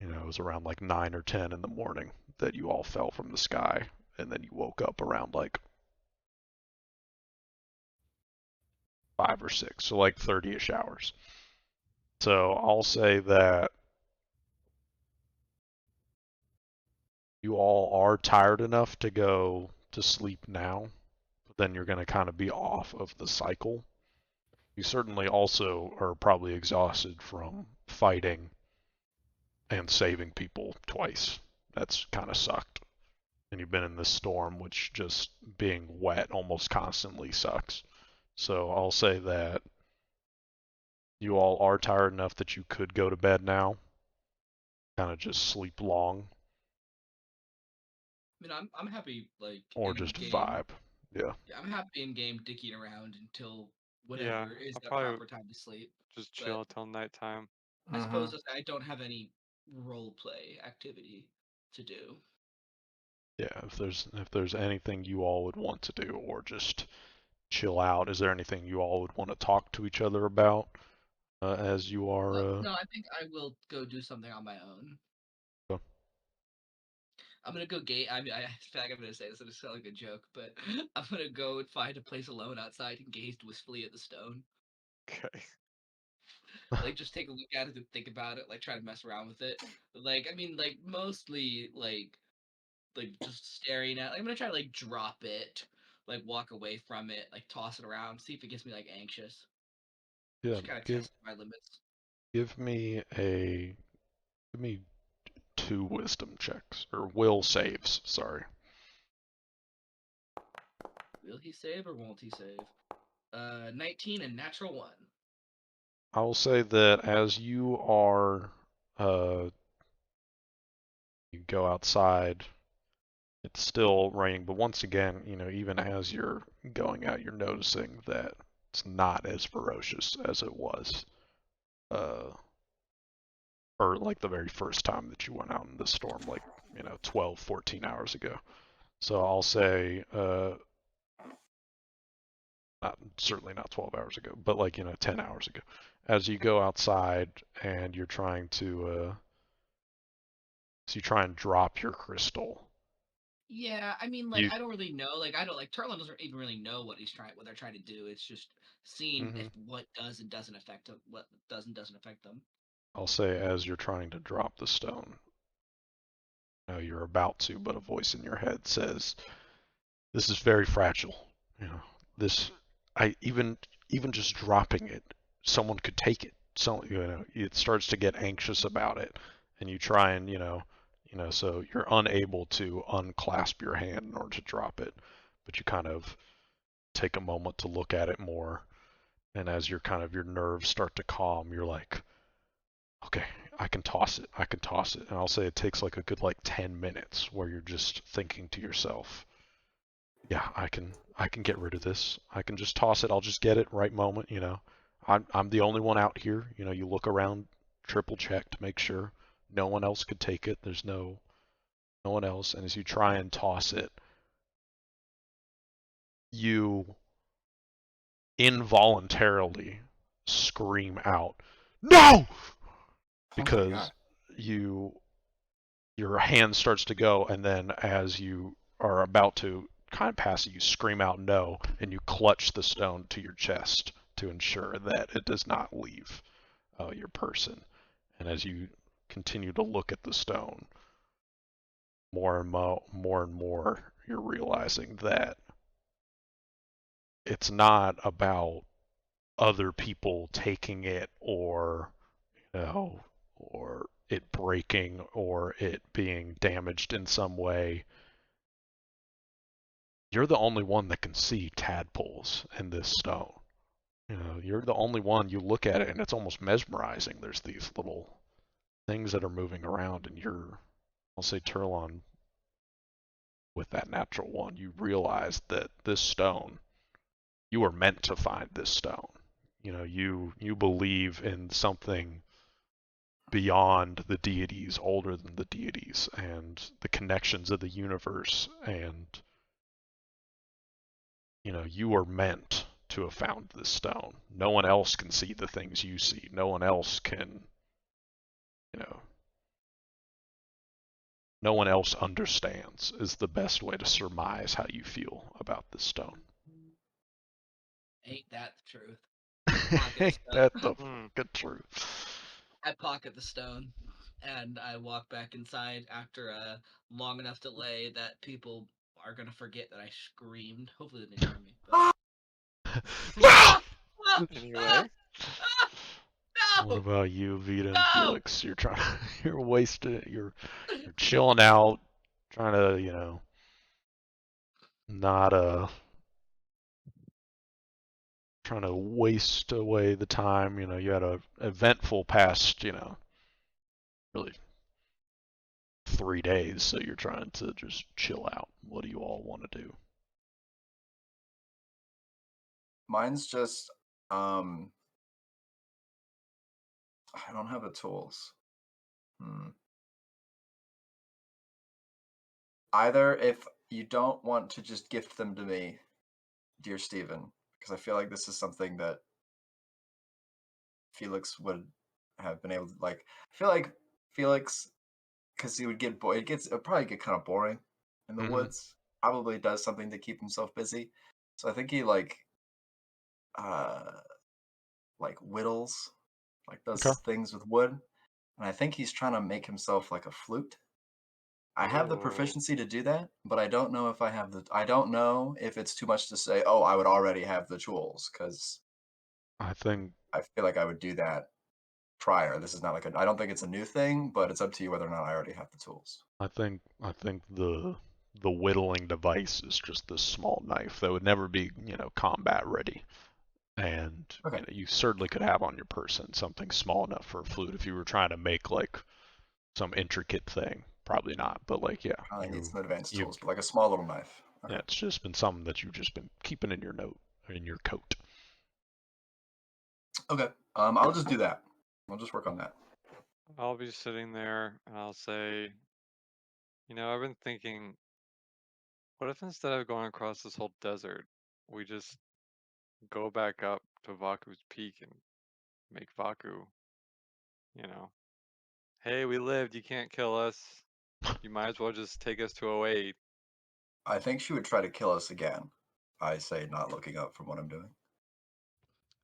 It was around like 9 or 10 in the morning that you all fell from the sky, and then you woke up around like 5 or 6, so like 30-ish hours. So I'll say that you all are tired enough to go to sleep now, but then you're going to kind of be off of the cycle. You certainly also are probably exhausted from fighting and saving people twice. That's kind of sucked. And you've been in this storm, which just being wet almost constantly sucks. So I'll say that you all are tired enough that you could go to bed now, kind of just sleep long, I mean, I'm happy like or in just game. vibe. Yeah. Yeah, I'm happy in game dicking around until Yeah. whatever is I'll the probably proper time to sleep. just But chill till nighttime. I Mm-hmm. suppose I don't have any role play activity to do. Yeah, if there's anything you all would want to do, or just chill out, is there anything you all would want to talk to each other about as you are? No, I think I will go do something on my own. Uh, I'm gonna go gate. I mean, I feel like I'm gonna say this and it's sound like a joke, but I'm gonna go and find a place alone outside and gaze wistfully at the stone. Okay. Like, just take a look at it and think about it. Like, try to mess around with it. Like, I mean, like mostly like just staring at. Like, I'm gonna try to like drop it, like walk away from it, like toss it around, see if it gets me like anxious. yeah, Just kind of give test my limits. give me a give me 2 wisdom checks or will saves. Sorry. Will he save or won't he save? 19 and natural 1. I will say that as you are, you go outside, it's still raining, but once again, even as you're going out, you're noticing that it's not as ferocious as it was, uh, or like the very first time that you went out in the storm, like, 12, 14 hours ago. So I'll say, certainly not 12 hours ago, but like, 10 hours ago. As you go outside and you're trying to, so you try and drop your crystal. Yeah, I mean, like, You, I don't really know. Like, I don't like Turlin doesn't even really know what they're trying to do. It's just seeing mhm. if what does and doesn't affect them, what does and doesn't affect them. I'll say as you're trying to drop the stone, you're about to, but a voice in your head says, "This is very fragile. You know, this, I even just dropping it, someone could take it. So, it starts to get anxious about it, and you try and, so you're unable to unclasp your hand in order to drop it, but you kind of take a moment to look at it more, and as your nerves start to calm, you're like, okay, I can toss it. I can toss it. And I'll say it takes like a good like 10 minutes where you're just thinking to yourself, yeah, I can get rid of this. I can just toss it. I'll just get it right moment. I'm the only one out here. You look around, triple check to make sure no one else could take it. There's no one else. And as you try and toss it, you involuntarily scream out, "No!" because your hand starts to go, and then as you are about to kind of pass it, you scream out "No!" and you clutch the stone to your chest to ensure that it does not leave your person. And as you continue to look at the stone, more and more, you're realizing that it's not about other people taking it, or or it breaking, or it being damaged in some way. You're the only one that can see tadpoles in this stone. You're the only one. You look at it and it's almost mesmerizing. There's these little things that are moving around, and I'll say Turlon, with that natural one, you realize that this stone, you were meant to find this stone. You believe in something beyond the deities, older than the deities, and the connections of the universe, and you were meant to have found this stone. No one else can see the things you see. No one else can, no one else understands, is the best way to surmise how you feel about this stone. Ain't that the truth? Ain't that the fucking truth? I pocket the stone, and I walk back inside after a long enough delay that people are gonna forget that I screamed. Hopefully they didn't hear me. But... Anyway. No! What about you, Vita and Felix? You're wasted. You're chilling out, trying to, not trying to waste away the time. You had a eventful past, really 3 days, so you're trying to just chill out. What do you all want to do? Mine's just I don't have the tools. Either if you don't want to just gift them to me, dear Stephen, because I feel like this is something that Felix would have been able to I feel like Felix, because he would get bored. It'll probably get kind of boring in the woods. Probably does something to keep himself busy. So I think he whittles, does things with wood, and I think he's trying to make himself like a flute. I have the proficiency to do that, but I don't know if I don't know if it's too much to say, oh, I would already have the tools, because I feel like I would do that prior. This is not I don't think it's a new thing, but it's up to you whether or not I already have the tools. I think the whittling device is just this small knife that would never be, combat ready. And you certainly could have on your person something small enough for a flute if you were trying to make some intricate thing. Probably not, but I need some advanced tools, but a small little knife. Okay. Yeah, it's just been something that you've just been keeping in your coat. Okay, I'll just do that. I'll just work on that. I'll be sitting there and I'll say, I've been thinking, what if instead of going across this whole desert, we just go back up to Vaku's peak and make Vaku, hey, we lived, you can't kill us. You might as well just take us to 08. I think she would try to kill us again. I say, not looking up from what I'm doing.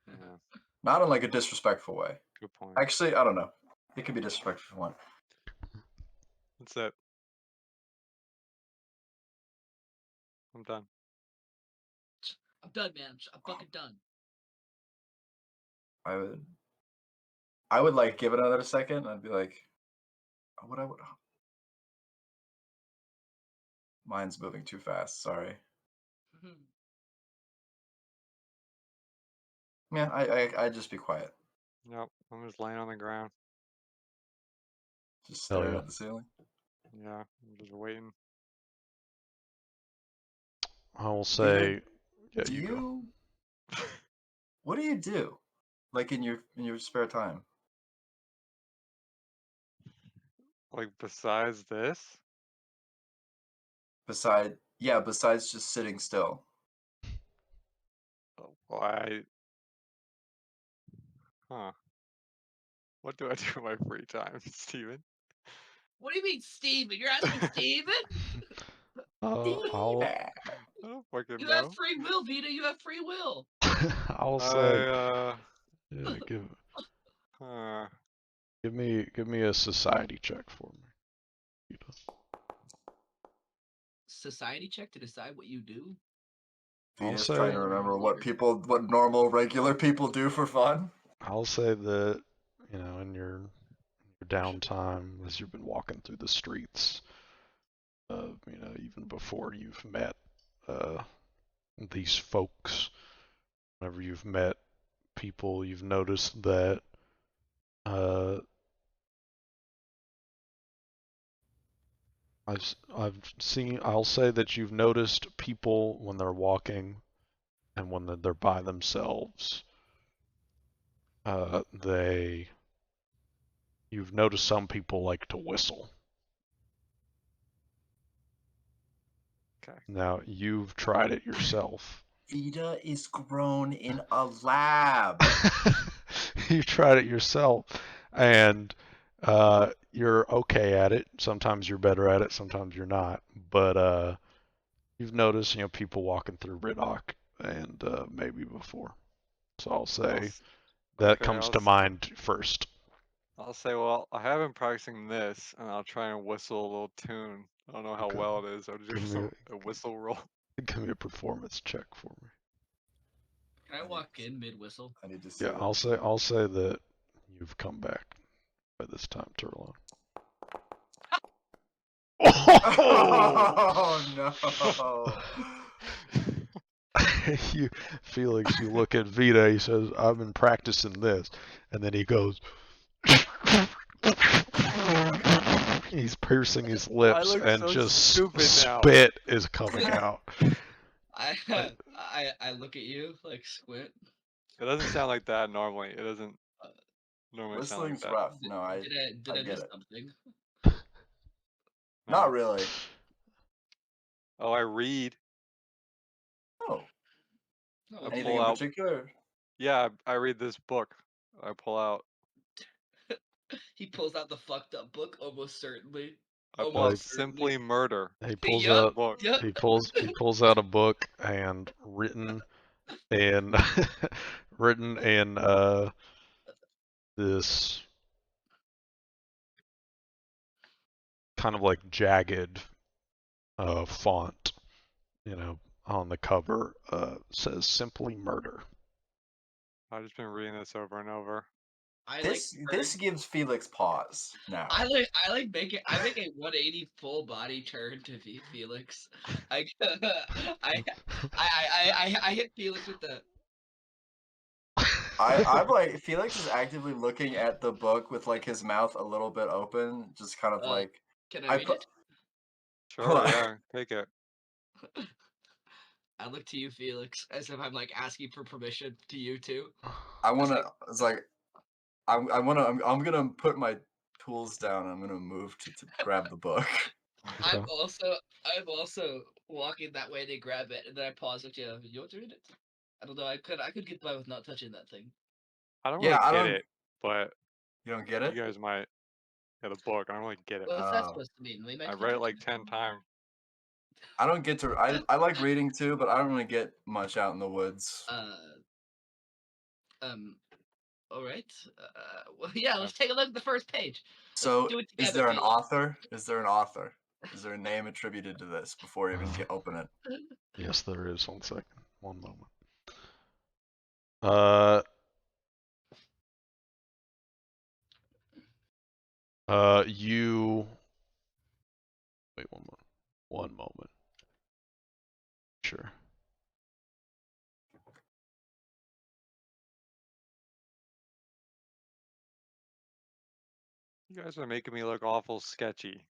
Yeah. Not in a disrespectful way. Good point. Actually, I don't know. It could be disrespectful if you want. That's it. I'm done. I'm done, man. I'm fucking done. I would give it another second. I'd be like, what I would. Mine's moving too fast. Sorry. Yeah, I'd just be quiet. Nope, I'm just laying on the ground. Just staring at the ceiling. Yeah, I'm just waiting. I will say, do you what do you do, in your spare time? Besides this? Besides just sitting still. Why? Huh. What do I do in my free time, Steven? What do you mean, Steven? You're asking Steven? I'll I don't fucking You know. have free will, Vita. You have free will. I'll say I, yeah, huh. give me a society check for me. Society check to decide what you do. I'll Vita's say trying to remember what normal, regular people do for fun. I'll say that in your downtime as you've been walking through the streets, even before you've met these folks, whenever you've met people, you've noticed that I'll say that you've noticed people when they're walking and when they're by themselves. You've noticed some people like to whistle. Okay. Now you've tried it yourself. Vita is grown in a lab. You've tried it yourself, and you're okay at it. Sometimes you're better at it, sometimes you're not. But you've noticed, people walking through Riddock and maybe before. So I'll say that comes to mind first. I'll say, well, I have been practicing this, and I'll try and whistle a little tune. I don't know how well it is. I'll just do a whistle roll. Give me a performance check for me. Can I walk in mid whistle? I need to see. Yeah, I'll say that you've come back by this time, Turlon. Oh no! Felix, you look at Vita. He says, "I've been practicing this," and then he goes. He's piercing his lips, and so just now. spit is coming out. I look at you like squint. It doesn't sound like that normally. It doesn't normally sound like Whistling's that. rough. No, I Did I get miss it. something? Not really. Oh, I read. Oh. No, Anything in particular? Yeah, I read this book. I pull out. He pulls out the fucked up book, almost certainly. I pull out Simply Murder. He pulls Yup, out. Book. yup. He pulls out a book, and written in this kind of like jagged font, on the cover, says "Simply Murder." I've just been reading this over and over. This gives Felix pause now. I make a 180 full body turn to Felix. I hit Felix with the. I'm like, Felix is actively looking at the book with like his mouth a little bit open, just kind of like. Can I read it? Sure, yeah, take it. I look to you, Felix, as if I'm like asking for permission to you too. I'm gonna put my tools down. I'm gonna move to grab the book. I'm also walking that way to grab it, and then I pause with you. You want to read it? I don't know. I could get by with not touching that thing. I don't really get it, but you don't get it. You guys might get a book. I don't really get it. What's that supposed to mean? I read it like 10 times. I don't get to. I like reading too, but I don't really get much out in the woods. All right. Well, yeah. Let's take a look at the first page. So, is there an author? Is there an author? Is there a name attributed to this before you even open it? Yes, there is. 1 second. 1 moment. You. Wait 1 moment. 1 moment. Sure. You guys are making me look awful sketchy.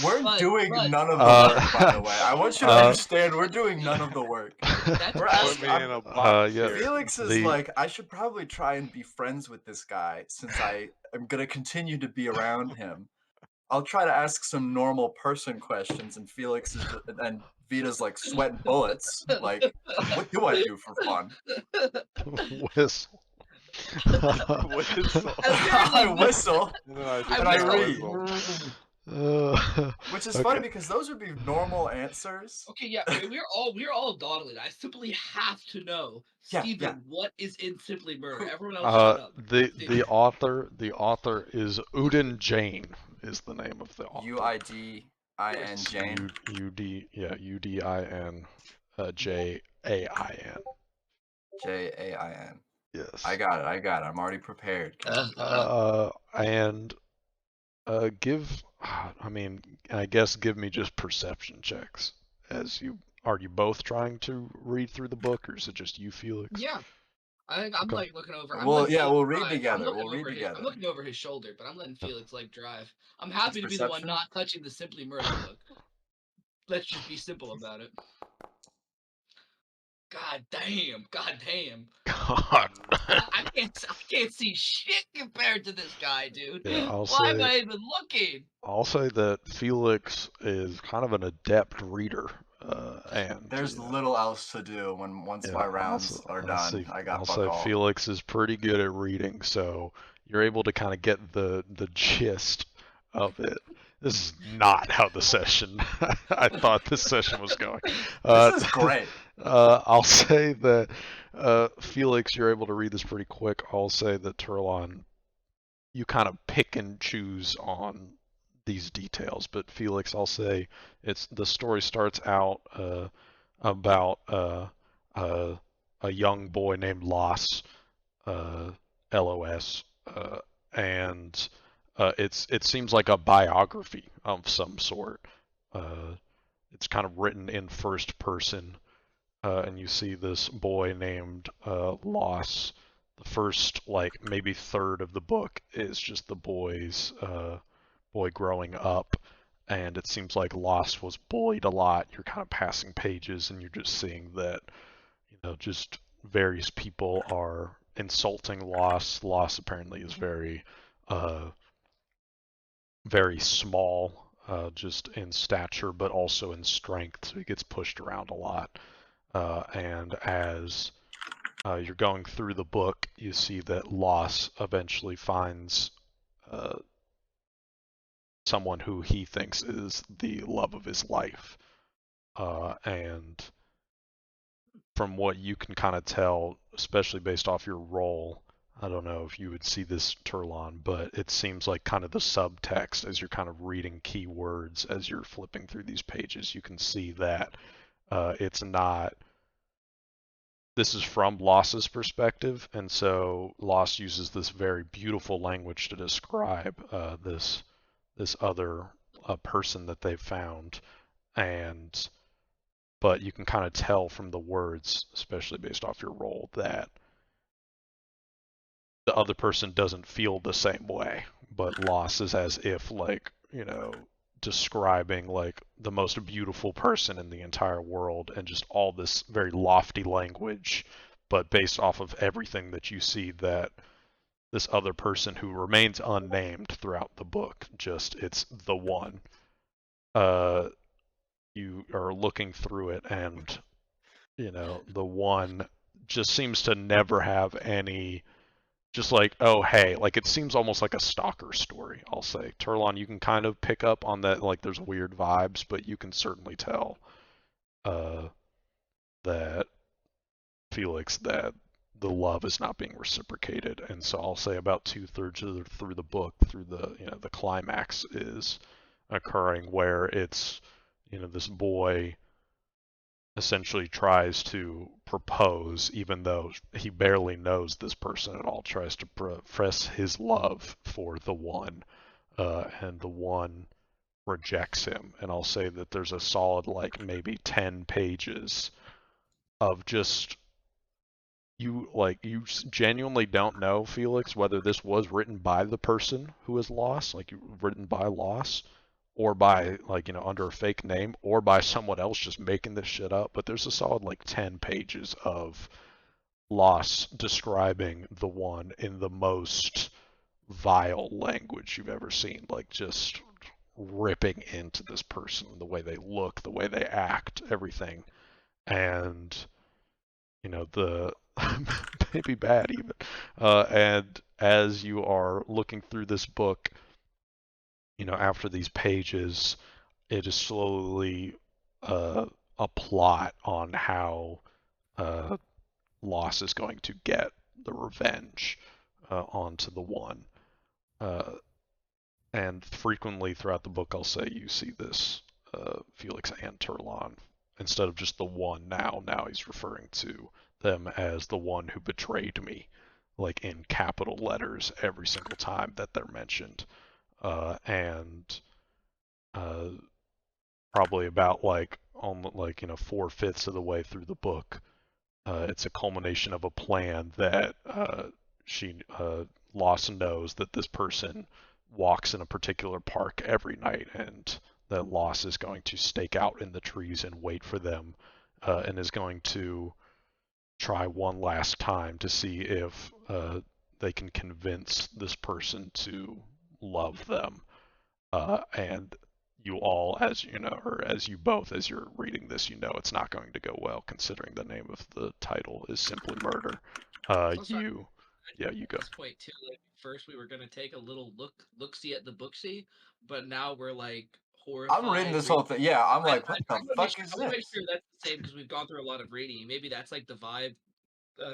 We're doing none of the work, by the way. I want you to understand we're doing none of the work. We're asking. Felix is like, I should probably try and be friends with this guy since I am gonna continue to be around him. I'll try to ask some normal person questions, and Felix is and Vita's like sweating bullets. Like, what do I do for fun? Whistle. Whistle. I whistle And then I and I just read, whistle. which is Okay. funny because those would be normal answers. Okay, yeah, we're all dawdling. I simply have to know, Yeah, Steven, yeah. what is in Simply Murder? Everyone else shut up. The author is Udin Jain is the name of the author. UIDIN Jane. UDIN JAIN. JAIN. Yes. I got it. I'm already prepared. And give, I guess give me just perception checks. Are you both trying to read through the book, or is it just you, Felix? Yeah. I think I'm Okay. like looking over. Well, letting yeah, Felix we'll read drive. together. We'll read together. I'm looking over his shoulder, but I'm letting Felix like drive. I'm happy to be the one perception? not touching the Simply Murder book. Let's just be simple about it. God damn. God. I can't see shit compared to this guy, dude. Yeah, Why am I even looking? I'll say that Felix is kind of an adept reader, and There's little else to do once yeah, my rounds are done. I got I'll fuck say all. Felix is pretty good at reading, so you're able to kind of get the gist of it. This is not how the session I thought this session was going. This is great. I'll say that Felix, you're able to read this pretty quick. I'll say that Turlon, you kind of pick and choose on these details, but Felix, I'll say the story starts out about a young boy named Los, LOS, and it seems like a biography of some sort. It's kind of written in first person, and you see this boy named Los. The first, like, maybe third of the book is just the boy growing up, and it seems like Los was bullied a lot. You're kind of passing pages, and you're just seeing that, just various people are insulting Los. Los apparently is very, very small, just in stature, but also in strength, so he gets pushed around a lot. And as you're going through the book, you see that Los eventually finds someone who he thinks is the love of his life. And from what you can kind of tell, especially based off your role, I don't know if you would see this, Turlon, but it seems like kind of the subtext as you're kind of reading key words as you're flipping through these pages, you can see that it's not. This is from Los's perspective, and so Los uses this very beautiful language to describe this other person that they've found, but you can kind of tell from the words, especially based off your role, that the other person doesn't feel the same way, but Los is as if, like, describing like the most beautiful person in the entire world, and just all this very lofty language, but based off of everything that you see, that this other person who remains unnamed throughout the book, just it's the one. You are looking through it, and the one just seems to never have any, just like, oh hey, like it seems almost like a stalker story, I'll say. Turlon, you can kind of pick up on that, like there's weird vibes, but you can certainly tell that Felix, that the love is not being reciprocated. And so I'll say about 2/3 through the book, through the the climax is occurring, where it's this boy essentially tries to propose, even though he barely knows this person at all, tries to profess his love for the one, and the one rejects him. And I'll say that there's a solid, like, maybe 10 pages of just, you genuinely don't know, Felix, whether this was written by the person who is lost, like written by Los, or by, like, under a fake name, or by someone else just making this shit up. But there's a solid, like, 10 pages of Los describing the one in the most vile language you've ever seen. Like, just ripping into this person, the way they look, the way they act, everything. And, the maybe bad even. And as you are looking through this book, after these pages, it is slowly a plot on how Loss is going to get the revenge onto the one. And frequently throughout the book, I'll say you see this Felix and Turlon instead of just the one now. Now he's referring to them as the one who betrayed me, like in capital letters every single time that they're mentioned. And probably about almost 4/5 of the way through the book, it's a culmination of a plan that Lawson knows that this person walks in a particular park every night, and that Loss is going to stake out in the trees and wait for them, and is going to try one last time to see if they can convince this person to love them. And you all, as you know, or as you both, as you're reading this, it's not going to go well, considering the name of the title is simply murder. You go. At this point too, like first we were gonna take a little look-see at the booksy, but now we're like horrified. I'm reading this whole thing. Yeah, I'm like, what the fuck is I want to make this? sure that's the same because we've gone through a lot of reading. Maybe that's like the vibe.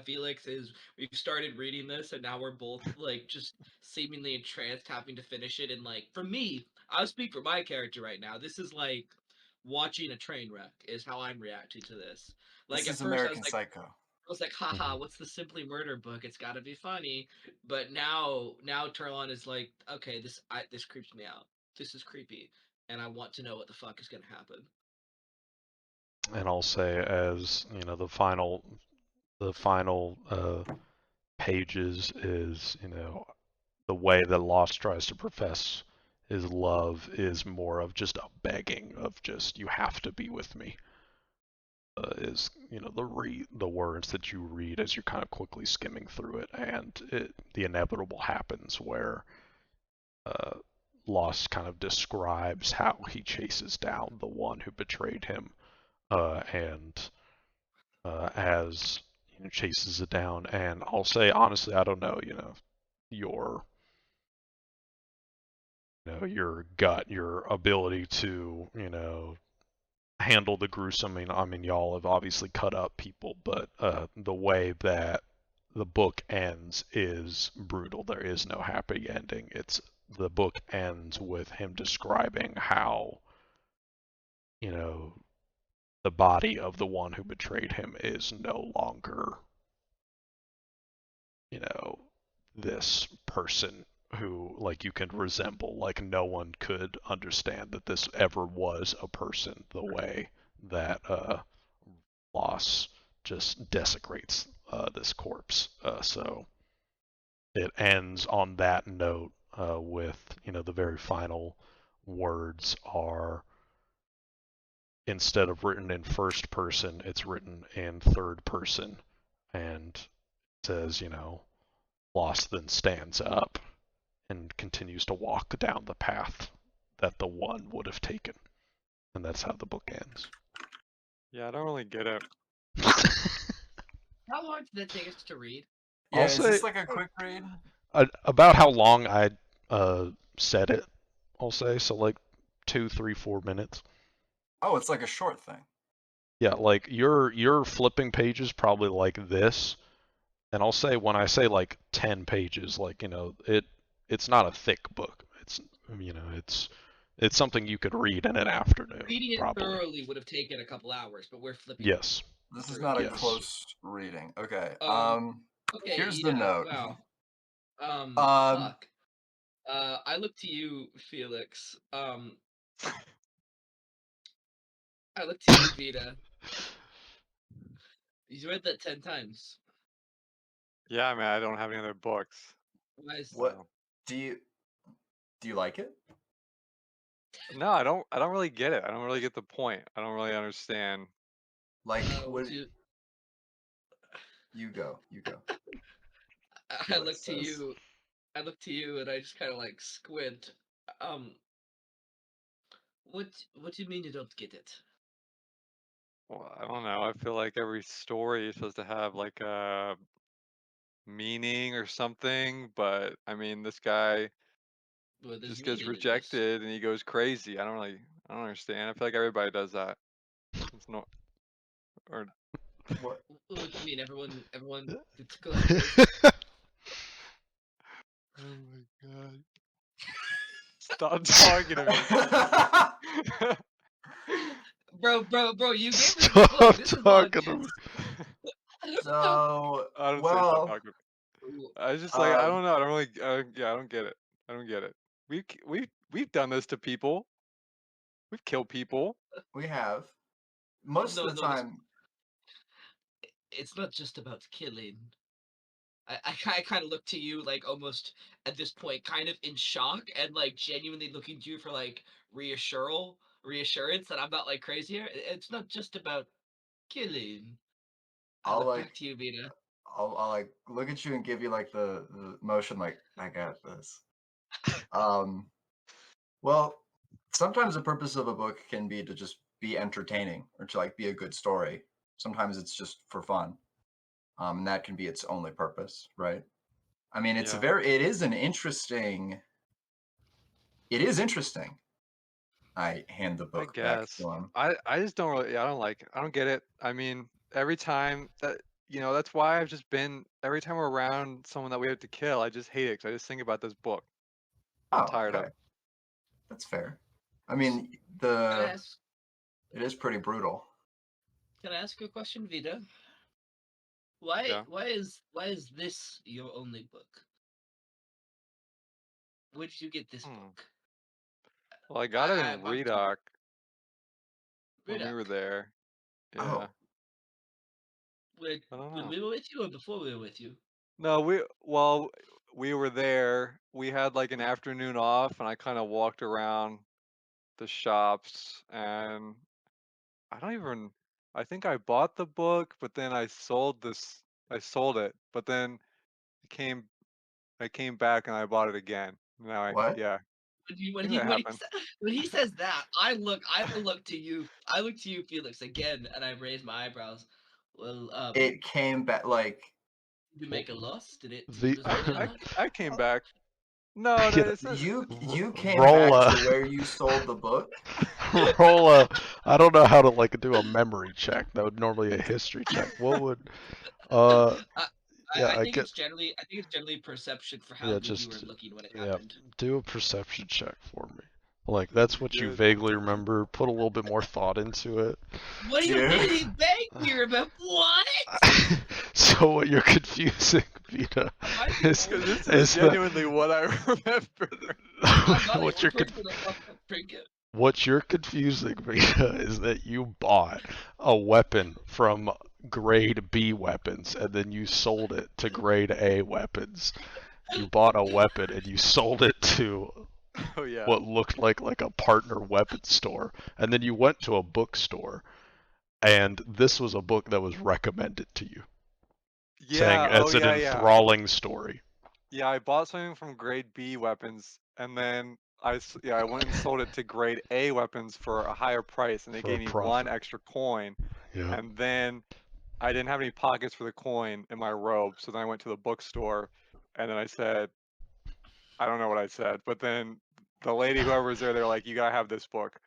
Felix is we've started reading this and now we're both like just seemingly entranced, having to finish it. And like for me, I'll speak for my character right now. This is like watching a train wreck is how I'm reacting to this. Like This at is first American Psycho. I was like, haha, what's the Simply Murder book? It's got to be funny. But now Turlon is like, okay, this creeps me out. This is creepy, and I want to know what the fuck is gonna happen. And I'll say, as the final pages is, the way that Lost tries to profess his love is more of just a begging of just, you have to be with me. Is the words that you read as you're kind of quickly skimming through it, and the inevitable happens where Lost kind of describes how he chases down the one who betrayed him, and as chases it down. And I'll say honestly, I don't know, your your gut, your ability to handle the gruesome. I mean, y'all have obviously cut up people, but the way that the book ends is brutal. There is no happy ending. The book ends with him describing how the body of the one who betrayed him is no longer this person who you can resemble. Like, no one could understand that this ever was a person the way that Loss just desecrates this corpse. So it ends on that note with the very final words are, instead of written in first person, it's written in third person, and says, Lost then stands up and continues to walk down the path that the one would have taken. And that's how the book ends. Yeah, I don't really get it. How long did it take us to read? Yeah, I'll is say this like a quick read? about how long I said it, I'll say. So 2, 3, 4 minutes. Oh, it's like a short thing. Yeah, you're flipping pages probably like this. And I'll say, when I say 10 pages, it's not a thick book. It's something you could read in an afternoon. Reading it probably. thoroughly would have taken a couple hours, but we're flipping. Yes. This is not a Yes. close reading. Okay. Okay. Here's the note. Wow. Fuck. I look to you, Felix. I look to you, Vita. You read that 10 times. Yeah, I mean, I don't have any other books. Why is What do you like it? No, I don't really get it. I don't really get the point. I don't really understand. Like, what? you You go. I look to you. I look to you, and I just kind of squint. What do you mean you don't get it? Well, I don't know. I feel like every story is supposed to have like a meaning or something, but I mean, this guy Well, there's just gets meaning in this. rejected and he goes crazy. I don't understand. I feel like everybody does that. It's not, or What? What do you mean? Everyone goes crazy. oh my god! Stop talking to me. Bro, you gave us this book. Stop This is on. talking to me. So, I don't say stop well, talking to me. I was just like, I um, don't know. I don't really. Yeah, I don't get it. I don't get it. We've done this to people. We've killed people. we have most No, of the no, time. it's not just about killing. I kind of look to you like almost at this point, kind of in shock and like genuinely looking to you for like reassurance that I'm not like crazy here. It's not just about killing. I I'll look like back to you, Vita. I'll like look at you and give you like the motion like I got this. Um, well, sometimes the purpose of a book can be to just be entertaining or to like be a good story. Sometimes it's just for fun. And that can be its only purpose, right? I mean, Yeah, it is interesting. I hand the I book back guess. to him. I just don't really. I don't like it. I don't get it. I mean, every time that that's why I've just been every time we're around someone that we have to kill, I just hate it because I just think about this book. I'm Oh, tired of okay. it. That's fair. I mean, Can I ask? it is pretty brutal. Can I ask you a question, Vita? Yeah. Why is this your only book? Where did you get this Hmm. book? Well, I got it in I'm Redoc when we were Ridak. there. Yeah. Oh, When I don't when know. we were with you or before we were with you? No, we were there. We had like an afternoon off, and I kind of walked around the shops, and I don't even. I think I bought the book, but then I sold this. I sold it, but then it came. I came back and I bought it again. Now what? yeah, I think that happened. When he says that, I look to you. I look to you, Felix, again, and I raise my eyebrows. Well, It came back like did you Well, make a loss? Did you the lose money on that? I came back. No, no, you know, it's not. you came roll back a to where you sold the book. roll a. I don't know how to like do a memory check. That would normally a history check. What would uh I, yeah I I think get it's generally perception for how yeah good you were just looking when it yeah happened. do a perception check for me. Like that's You what you did. vaguely remember. Put a little bit more thought into it. What do you Dude. mean he begged you about what? So what you're confusing, Vita, Am I the is Because only this is is the genuinely what I remember. I'm not the what only you're person that fucked up trinket. what you're confusing, Vita, is that you bought a weapon from grade B weapons and then you sold it to grade A weapons. You bought a weapon and you sold it to Oh yeah. what looked like a partner weapon store, and then you went to a bookstore, and this was a book that was recommended to you, saying Yeah. Oh it's an yeah. Yeah. enthralling story. Yeah. I bought something from grade B weapons, and then I went and sold it to grade A weapons for a higher price, and they For a gave me one profit. extra coin, Yeah. and then I didn't have any pockets for the coin in my robe, so then I went to the bookstore, and then I said, I don't know what I said, but then the lady, whoever was there, they're like, "You gotta have this book,"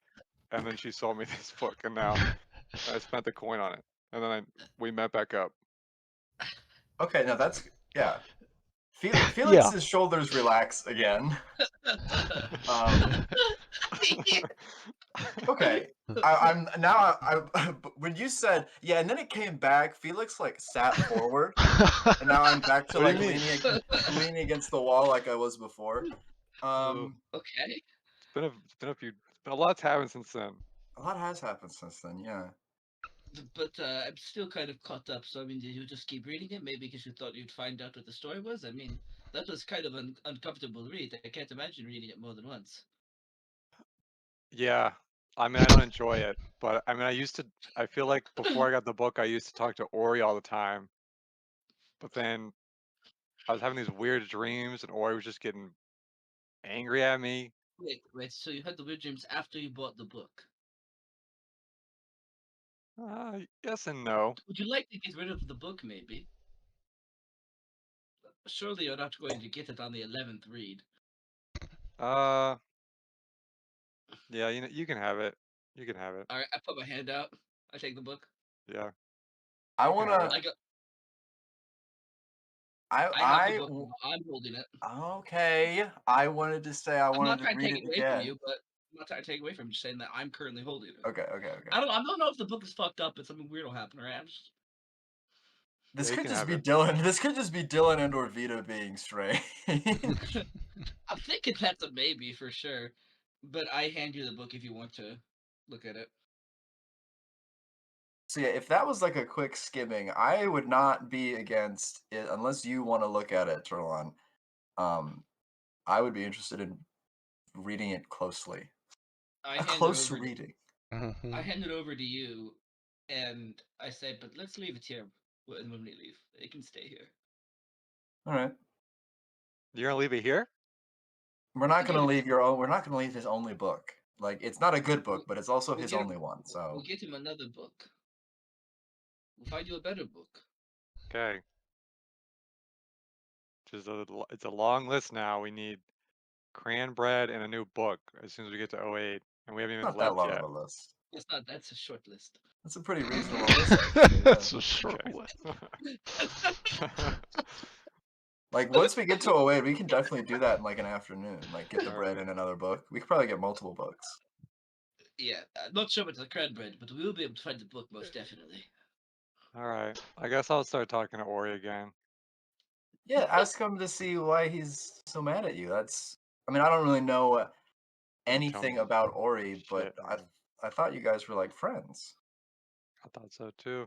and then she sold me this book, and now I spent the coin on it, and then we met back up. Okay, now that's yeah. Yeah. Felix's shoulders relax again. Okay. I'm now. When you said yeah, and then it came back. Felix like sat forward, and now I'm back to What do you like mean? leaning against the wall like I was before. Oh, Okay. it's been a few, it's been a lot's happened since then. A lot has happened since then. Yeah. But I'm still kind of caught up. So I mean, did you just keep reading it? Maybe because you thought you'd find out what the story was. I mean, that was kind of an uncomfortable read. I can't imagine reading it more than once. Yeah, I mean, I don't enjoy it, but I mean, I used to. I feel like before I got the book, I used to talk to Ori all the time, but then I was having these weird dreams, and Ori was just getting angry at me. Wait. So you had the weird dreams after you bought the book. Yes and no. Would you like to get rid of the book, maybe? Surely you're not going to get it on the 11th read. Yeah, you can have it. You can have it. All right, I put my hand out. I take the book. Yeah. I You can have wanna. I go. I I have the I book. w- I'm holding it. okay. I wanted to say I I'm not wanted to trying to read take it it away from again. you, but I'm not trying to take it away from you. Just saying that I'm currently holding it. Okay. Okay. I don't know if the book is fucked up and something weird will happen, right? Yeah, This you could can just have be it. Dylan. This could just be Dylan and or Vita being strange. I'm thinking that's a maybe for sure. But I hand you the book if you want to look at it. So yeah, if that was like a quick skimming, I would not be against it unless you want to look at it, Turlon. I would be interested in reading it closely. I A hand it close over. reading. Mhm. I hand it over to you, and I say, "But let's leave it here when we leave. It can stay here." All right. You're gonna leave it here? We're not I'll gonna give it. leave your own. We're not gonna leave his only book. Like it's not a good book, We'll, but it's also we'll his get him. only one. We'll So get him another book. We'll find you a better book. Okay. It's a long list now. We need cran bread and a new book as soon as we get to 08, and we haven't even not that left long of yet. a list. That's not. That's a short list. That's a pretty reasonable list, actually. Yeah. That's a short Okay. list. Like once we get to 08, we can definitely do that in like an afternoon. Like get the bread Alright. and another book. We could probably get multiple books. Yeah, not sure about the cred bread, but we will be able to find the book most definitely. Alright. I guess I'll start talking to Ori again. Yeah, ask him to see why he's so mad at you. I mean, I don't really know Don't tell anything me about Ori, but shit, man. I thought you guys were like friends. I thought so too.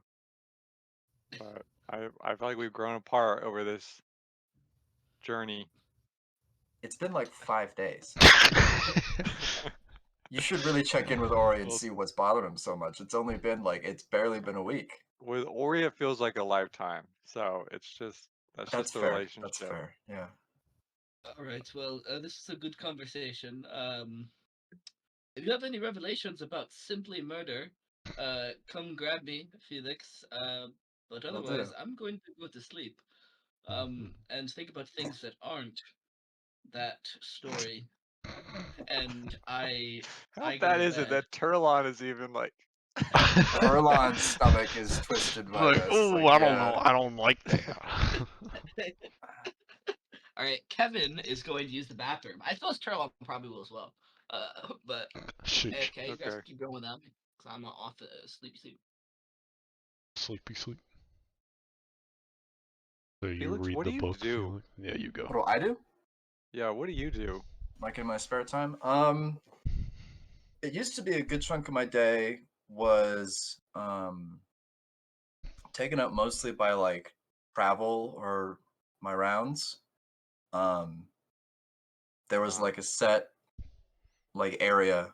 But I feel like we've grown apart over this journey. It's been like 5 days. You should really check in with Ori and Well, see what's bothering him so much. It's barely been a week. with Ori, it feels like a lifetime. So that's That's just the fair. That's relationship. fair. Yeah. All right. Well, this is a good conversation. If you have any revelations about simply murder, come grab me, Felix. But Will do. otherwise, I'm going to go to sleep. And think about things that aren't that story. And How I go bad to is it bed. that Turlon is even like Erlon's stomach is twisted by Like, this. oh, Like, I don't yeah. know. I don't like that. All right, Kevin is going to use the bathroom. I suppose Turlock probably will as well. But Sheesh. okay, you guys Okay. keep going without me because I'm off the sleep. Sleepy sleep. So you Felix, read what the do you book, do? Felix? Yeah, you go. What do I do? Yeah, what do you do? Like in my spare time? It used to be a good chunk of my day was taken up mostly by like travel or my rounds. Um, there was Uh, like a set like area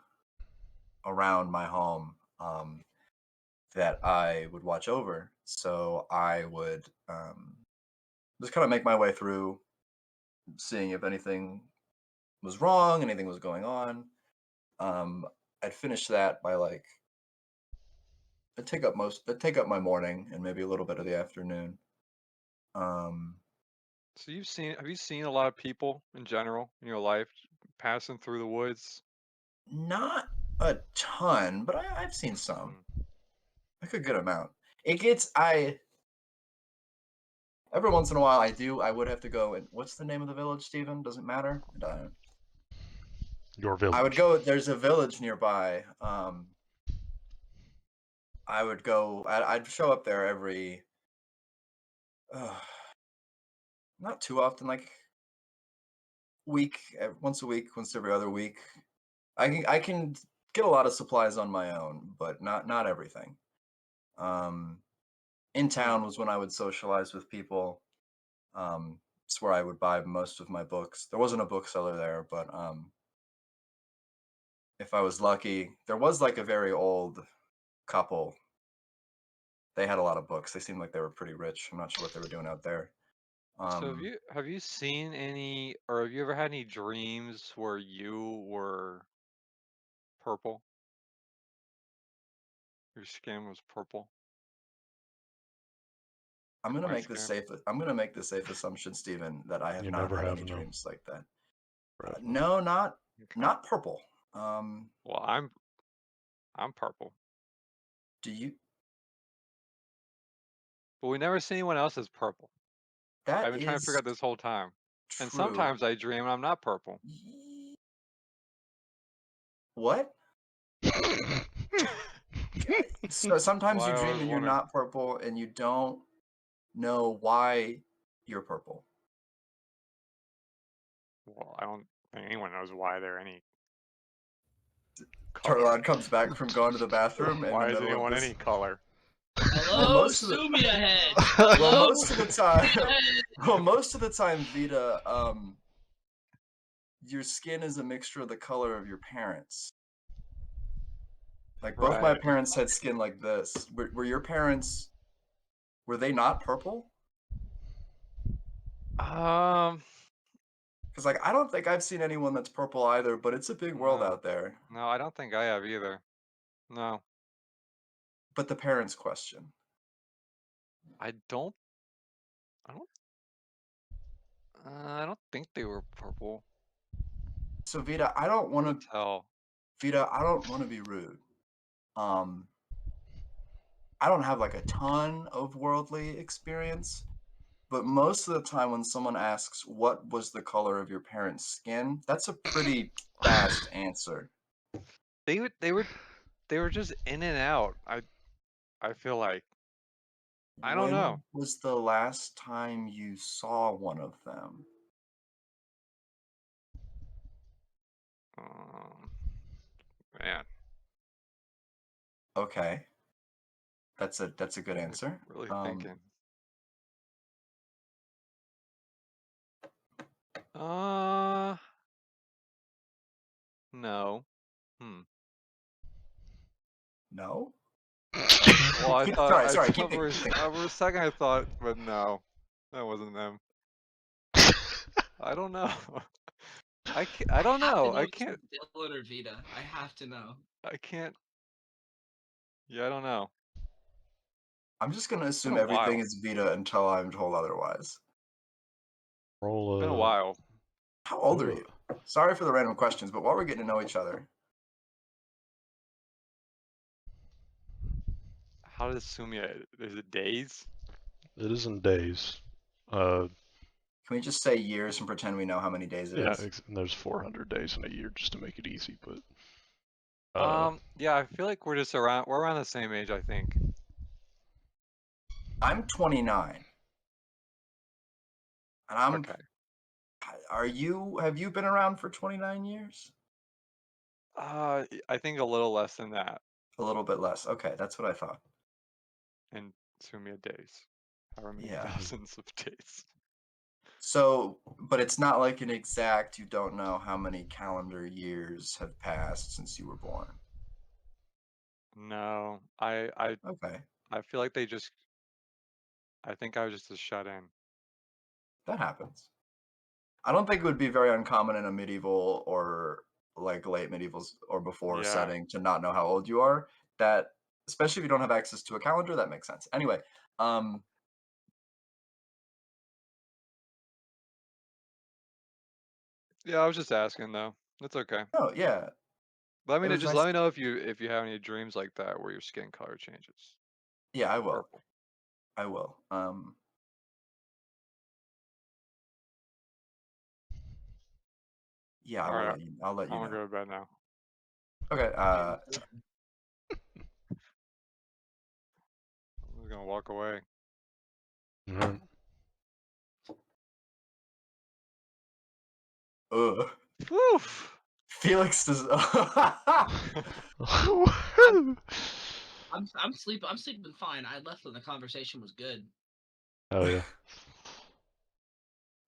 around my home that I would watch over. So I would just kind of make my way through, seeing if anything was wrong, anything was going on. Um, I'd finish that by like it'd take up my morning and maybe a little bit of the afternoon. Um, so have you seen a lot of people in general in your life passing through the woods? Not a ton, but I've seen some, Mm. like a good amount. It gets I Every once in a while I would have to go and what's the name of the village, Stephen? Doesn't matter. Your I would village. go. There's a village nearby. I would go. I'd show up there every, uh, not too often, like once a week, once every other week. I can get a lot of supplies on my own, but not everything. Um, in Hmm. town was when I would socialize with people. It's where I would buy most of my books. There wasn't a bookseller there, but if I was lucky, there was like a very old couple. They had a lot of books. They seemed like they were pretty rich. I'm not sure what they were doing out there. So have you seen any, or have you ever had any dreams where you were purple? Your skin was purple. I'm gonna White make the skin. safe assumption, Steven, that I have You not never had have, any no. dreams like that. Right. No, not Okay. purple. Well, I'm purple, Do you? but we never see anyone else as purple. I've That been trying to figure is out this whole time. And true. sometimes I dream and I'm not purple. What? So sometimes Why you I dream was and you're wondering. not purple, and you don't know why you're purple. Well, I don't think anyone knows why they're any color. Turlon comes back from going to the bathroom in the Why is middle of anyone this. any color? Hello, most of the- Sumia head. Well, Hello, most of the time, Sumia head. most of the time, Vita, your skin is a mixture of the color of your parents. Like both my Right. parents had skin like this. Were your parents? Were they not purple? Because like I don't think I've seen anyone that's purple either. But it's a big world No. out there. No, I don't think I have either. No. But the parents question. I don't think they were purple. So Vita, I don't want to. Tell. Vita, I don't want to be rude. I don't have like a ton of worldly experience, but most of the time when someone asks what was the color of your parents' skin, that's a pretty fast answer. They were just in and out. I feel like. I don't know. When was the last time you saw one of them? Man, Okay. That's a good answer. really thinking. No. No? Well, I Sorry, keep for thinking. a second I thought, but no, that wasn't them. I don't know. I don't know. I can't. Dylan or Vita. I have to know. I can't. Yeah, I don't know. I'm just gonna assume been a everything while. is Vita until I'm told otherwise. Roll Been a while. How old are you? Sorry for the random questions, but while we're getting to know each other. How does Sumia? Is it days? It is in days. Can we just say years and pretend we know how many days it is? And there's 400 days in a year just to make it easy, but yeah, I feel like we're around the same age, I think. I'm 29. And I'm Okay. Have you been around for 29 years? I think a little less than that. A little bit less. Okay, that's what I thought. And Sumia days. However many Yeah. thousands of days. So, but it's not like an exact, you don't know how many calendar years have passed since you were born. No, Okay. I feel like I think I was just a shut in. That happens. I don't think it would be very uncommon in a medieval or like late medievals or before setting to not know how old you are. That, especially if you don't have access to a calendar, that makes sense. Anyway, yeah, I was just asking though. That's okay. oh yeah. Let me know, It was just nice. let me know if you have any dreams like that where your skin color changes. Yeah, I will. Purple. I will. Yeah, I will Alright, let you. I'll let you I'm gonna know. go to bed now. Okay. I'm just gonna walk away. Ugh. Woof. Felix does. I'm sleeping fine. I left when the conversation was good. Oh yeah.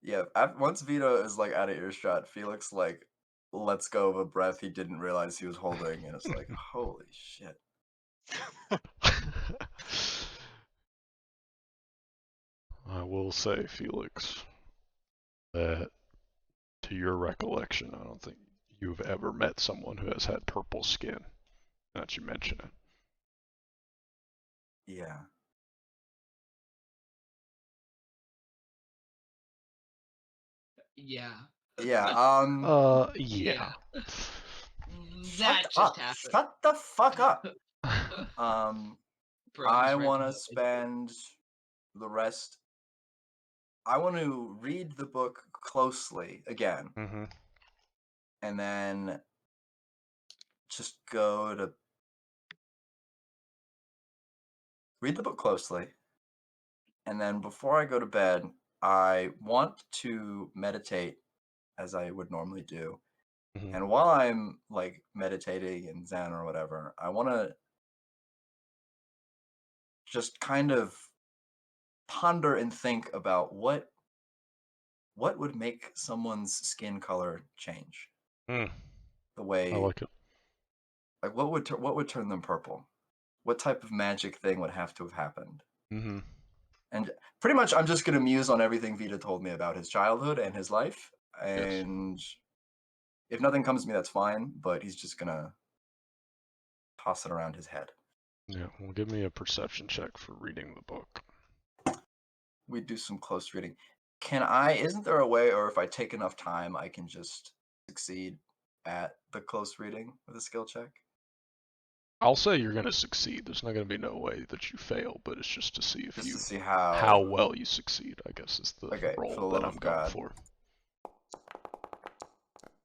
Yeah. Once Vito is like out of earshot, Felix like lets go of a breath he didn't realize he was holding, and it's like, holy shit. I will say, Felix, that to your recollection, I don't think you've ever met someone who has had purple skin. That you mention it. Yeah. Yeah. Yeah. Yeah. That Shut just up. happened. Shut the fuck up. Bro, I he's want to right. spend the rest. I want to read the book closely again, Mm-hmm. and then just go to read the book closely, and then before I go to bed, I want to meditate as I would normally do. Mm-hmm. And while I'm like meditating in Zen or whatever, I want to just kind of ponder and think about what would make someone's skin color change. Mm, The I way, like it. like what would turn them purple? What type of magic thing would have to have happened? Mm-hmm. And pretty much I'm just going to muse on everything Vita told me about his childhood and his life. Yes. And if nothing comes to me, that's fine. But he's just going to toss it around his head. Yeah. Well, give me a perception check for reading the book. We do some close reading. Isn't there a way, or if I take enough time, I can just succeed at the close reading with a skill check? I'll say you're going to succeed. There's not going to be no way that you fail, but it's just to see if Just you to see how how. well you succeed, I guess, is the Okay, for the role love that I'm of going God. for.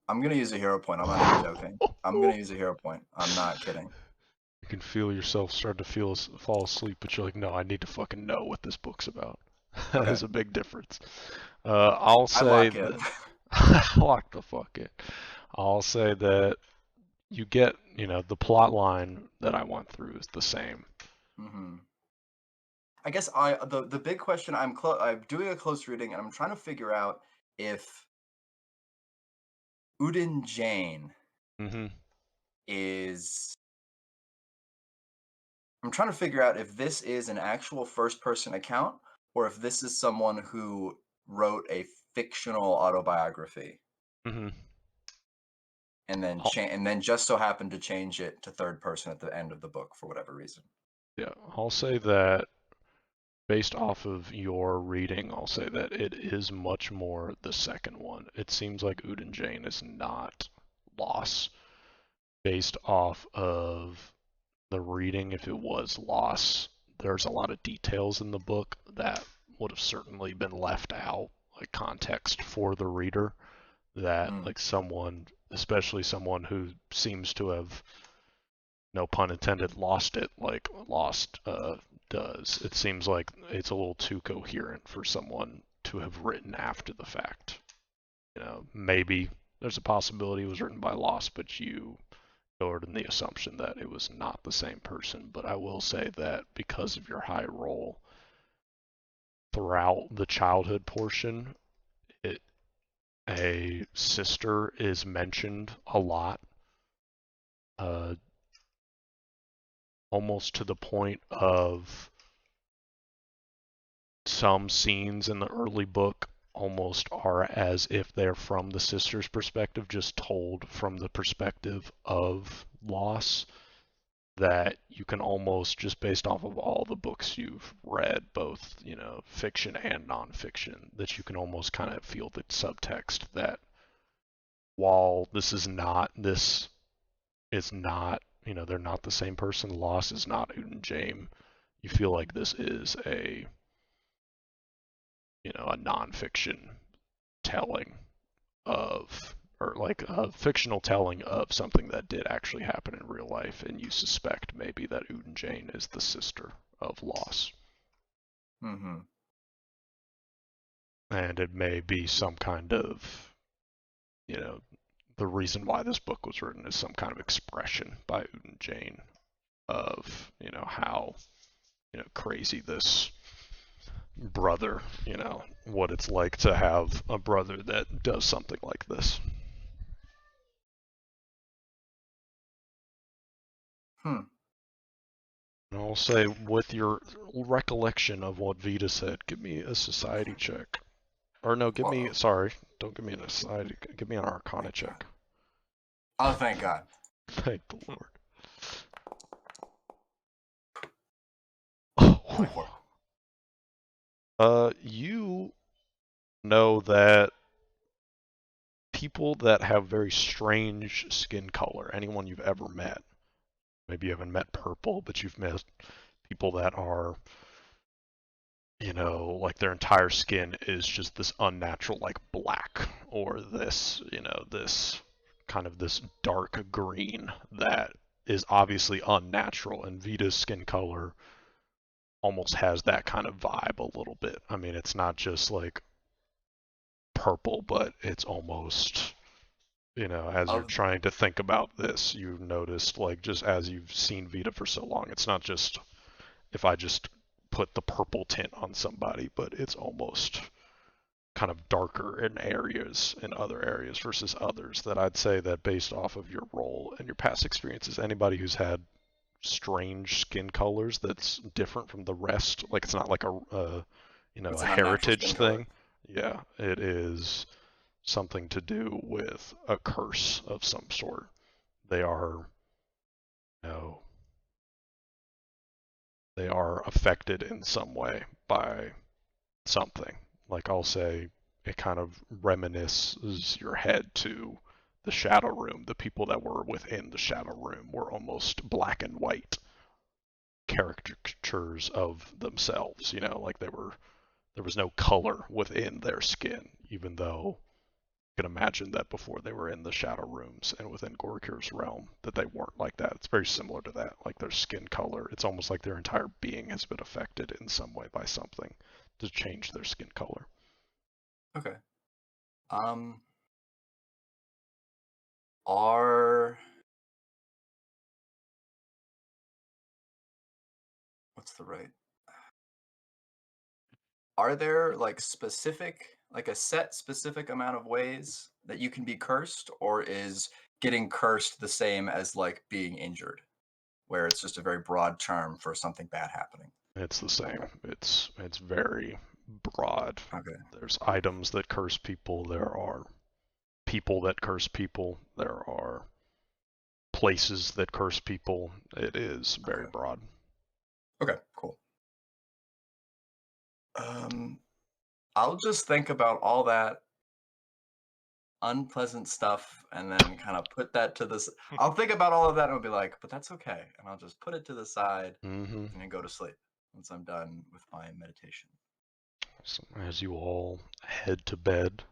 I'm going to use a hero point. I'm not even joking. I'm going to use a hero point. I'm not kidding. You can feel yourself start to fall asleep, but you're like, no, I need to fucking know what this book's about. That Okay. is a big difference. I'll I say lock in. that lock the fuck in. I'll say that you get, the plot line that I went through is the same. Mm-hmm. I guess the big question, I'm doing a close reading and I'm trying to figure out if Udin Jane Mm-hmm. is. I'm trying to figure out if this is an actual first-person account or if this is someone who wrote a fictional autobiography Mm-hmm. and then just so happened to change it to third person at the end of the book for whatever reason. Yeah, I'll say that based off of your reading, I'll say that it is much more the second one. It seems like Udin Jane is not loss based off of the reading. If it was loss, there's a lot of details in the book that would have certainly been left out, like context for the reader, that like someone, especially someone who seems to have, no pun intended, lost it like Lost does. It seems like it's a little too coherent for someone to have written after the fact. Maybe there's a possibility it was written by Lost, but you go in the assumption that it was not the same person. But I will say that because of your high roll throughout the childhood portion, a sister is mentioned a lot, almost to the point of some scenes in the early book almost are as if they're from the sister's perspective, just told from the perspective of loss, that you can almost, just based off of all the books you've read, both, fiction and nonfiction, that you can almost kind of feel the subtext that while this is not, they're not the same person, Loss is not Udin Jame, you feel like this is a nonfiction telling of, or like a fictional telling of something that did actually happen in real life, and you suspect maybe that Udin Jane is the sister of Loss. Mm-hmm. And it may be some kind of, the reason why this book was written is some kind of expression by Udin Jane of, how, crazy this brother, what it's like to have a brother that does something like this. And I'll say, with your recollection of what Vita said, give me a society check. Or no, give me, Whoa. sorry, don't give me a society, give me an arcana Thank check. God. Oh, thank God. Thank the Lord. 24. You know that people that have very strange skin color, anyone you've ever met, maybe you haven't met purple, but you've met people that are, like their entire skin is just this unnatural, like black, or this, this kind of this dark green that is obviously unnatural. And Vita's skin color almost has that kind of vibe a little bit. I mean, it's not just like purple, but it's almost, as you're Of trying to think about this, you've noticed, like, just as you've seen Vita for so long, it's not just if I just put the purple tint on somebody, but it's almost kind of darker in other areas versus others. That I'd say that based off of your role and your past experiences, anybody who's had strange skin colors that's different from the rest, like it's not like a it's a an unnatural heritage skin color. thing. Yeah, it is something to do with a curse of some sort. They are, they are affected in some way by something. Like I'll say, it kind of reminisces your head to the Shadow Room. The people that were within the Shadow Room were almost black and white caricatures of themselves. Like there was no color within their skin, even though you can imagine that before they were in the Shadow Rooms and within Gorkir's realm, that they weren't like that. It's very similar to that. Like their skin color, it's almost like their entire being has been affected in some way by something to change their skin color. Okay. Are what's the right? Are there like a set specific amount of ways that you can be cursed, or is getting cursed the same as like being injured, where it's just a very broad term for something bad happening? It's the same. It's very broad. Okay. There's items that curse people. There are people that curse people. There are places that curse people. It is very Okay. broad. Okay, cool. I'll just think about all that unpleasant stuff and then kind of put that to this. I'll think about all of that and I'll be like, but that's okay. And I'll just put it to the side Mm-hmm. and then go to sleep once I'm done with my meditation. So as you all head to bed,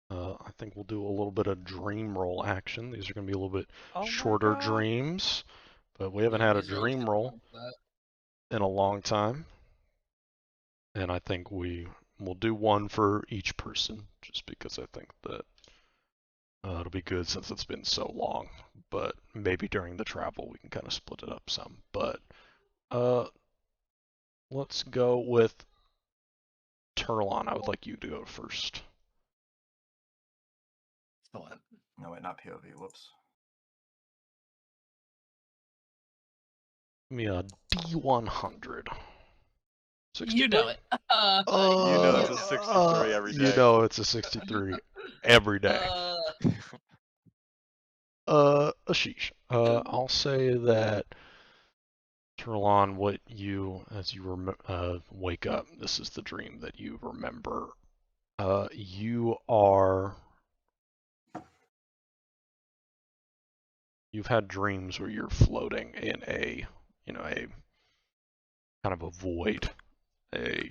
I think we'll do a little bit of dream roll action. These are going to be a little bit shorter dreams, but we haven't had a Usually dream roll that. in a long time. And I think we will do one for each person, just because I think that it'll be good since it's been so long. But maybe during the travel we can kind of split it up some. But let's go with Turlon. I would like you to go first. Excellent. No, wait, not POV. Whoops. Give me a D100. 63? You know it. You know it's a 63 every You day. know it's a 63 every day. Ashish. I'll say that Turlon, as you wake up, this is the dream that you remember. You've had dreams where you're floating in a kind of a void, a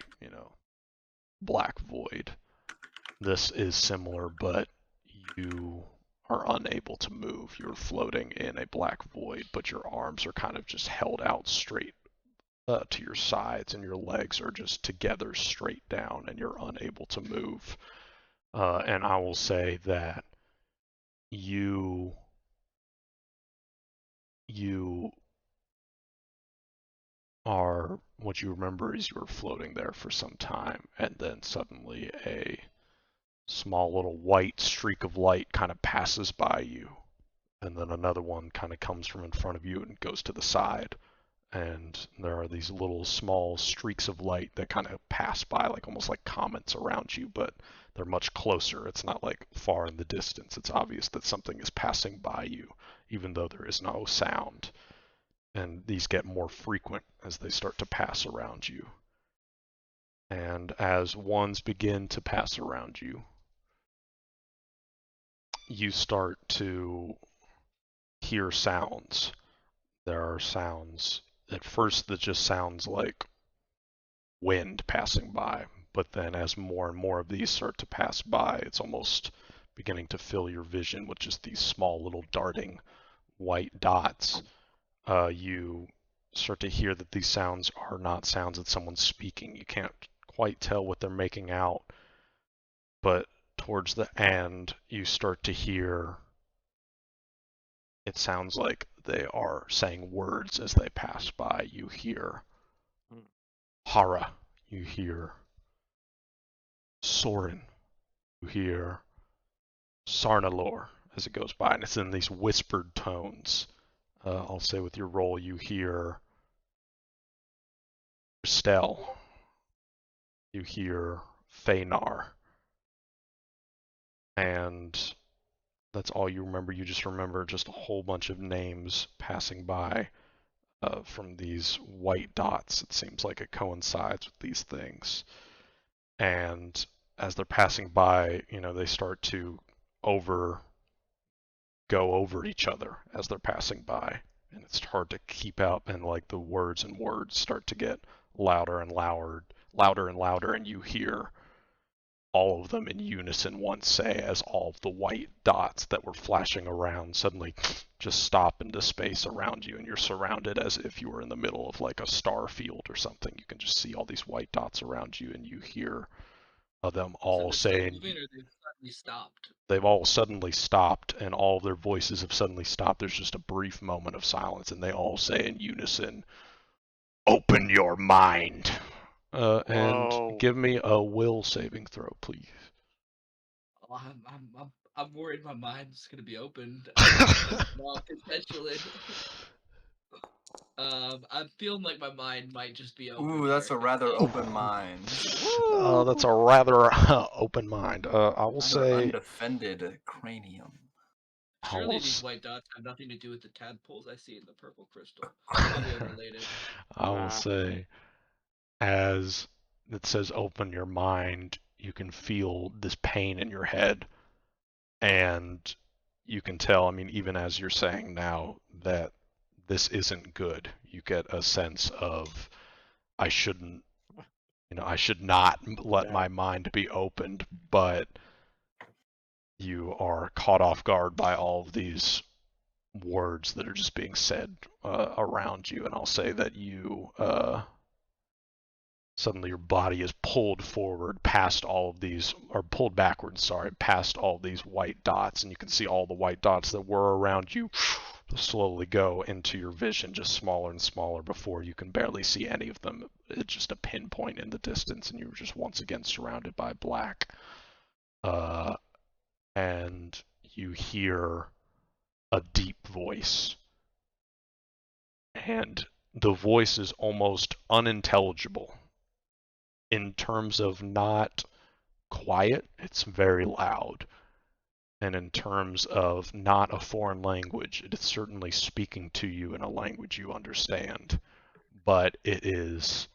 black void. This is similar, but you are unable to move. You're floating in a black void, but your arms are kind of just held out straight to your sides, and your legs are just together straight down, and you're unable to move. And I will say that you are, what you remember is you were floating there for some time, and then suddenly a small little white streak of light kind of passes by you, and then another one kind of comes from in front of you and goes to the side, and there are these little small streaks of light that kind of pass by, like almost like comets around you, but they're much closer. It's not like far in the distance. It's obvious that something is passing by you, even though there is no sound. And these get more frequent as they start to pass around you. And as ones begin to pass around you, you start to hear sounds. There are sounds at first that just sounds like wind passing by, but then as more and more of these start to pass by, it's almost beginning to fill your vision with just these small little darting white dots. You start to hear that these sounds are not sounds that someone's speaking. You can't quite tell what they're making out, but towards the end, you start to hear, it sounds like they are saying words as they pass by. You hear Hara, you hear Soren, you hear Sarnalor as it goes by, and it's in these whispered tones. I'll say with your roll, you hear Stel, you hear Fenar, and that's all you remember. You just remember just a whole bunch of names passing by from these white dots. It seems like it coincides with these things. And as they're passing by, they start to go over each other as they're passing by. And it's hard to keep out, and like the words start to get louder and louder, and you hear all of them in unison once say, as all of the white dots that were flashing around suddenly just stop into space around you, and you're surrounded as if you were in the middle of like a star field or something. You can just see all these white dots around you, and you hear them all saying, moving, or they've suddenly stopped? They've all suddenly stopped, and all of their voices have suddenly stopped. There's just a brief moment of silence, and they all say in unison, "Open your mind." And give me a will saving throw, please. Oh, I'm worried my mind's gonna be opened. No, potentially. I'm feeling like my mind might just be open. Ooh, that's a here. rather open mind. That's a rather open mind. I will say. Undefended cranium. Surely these white dots have nothing to do with the tadpoles I see in the purple crystal. Probably unrelated. I will say, as it says open your mind, you can feel this pain in your head, and you can tell, even as you're saying now, that this isn't good. You get a sense of, I should not let my mind be opened, but you are caught off guard by all of these words that are just being said around you, and I'll say that you suddenly your body is pulled forward past all of these, or pulled backwards, past all these white dots, and you can see all the white dots that were around you slowly go into your vision, just smaller and smaller, before you can barely see any of them. It's just a pinpoint in the distance, and you're just once again surrounded by black. And you hear a deep voice, and the voice is almost unintelligible. In terms of not quiet, it's very loud. And in terms of not a foreign language, it is certainly speaking to you in a language you understand. But it is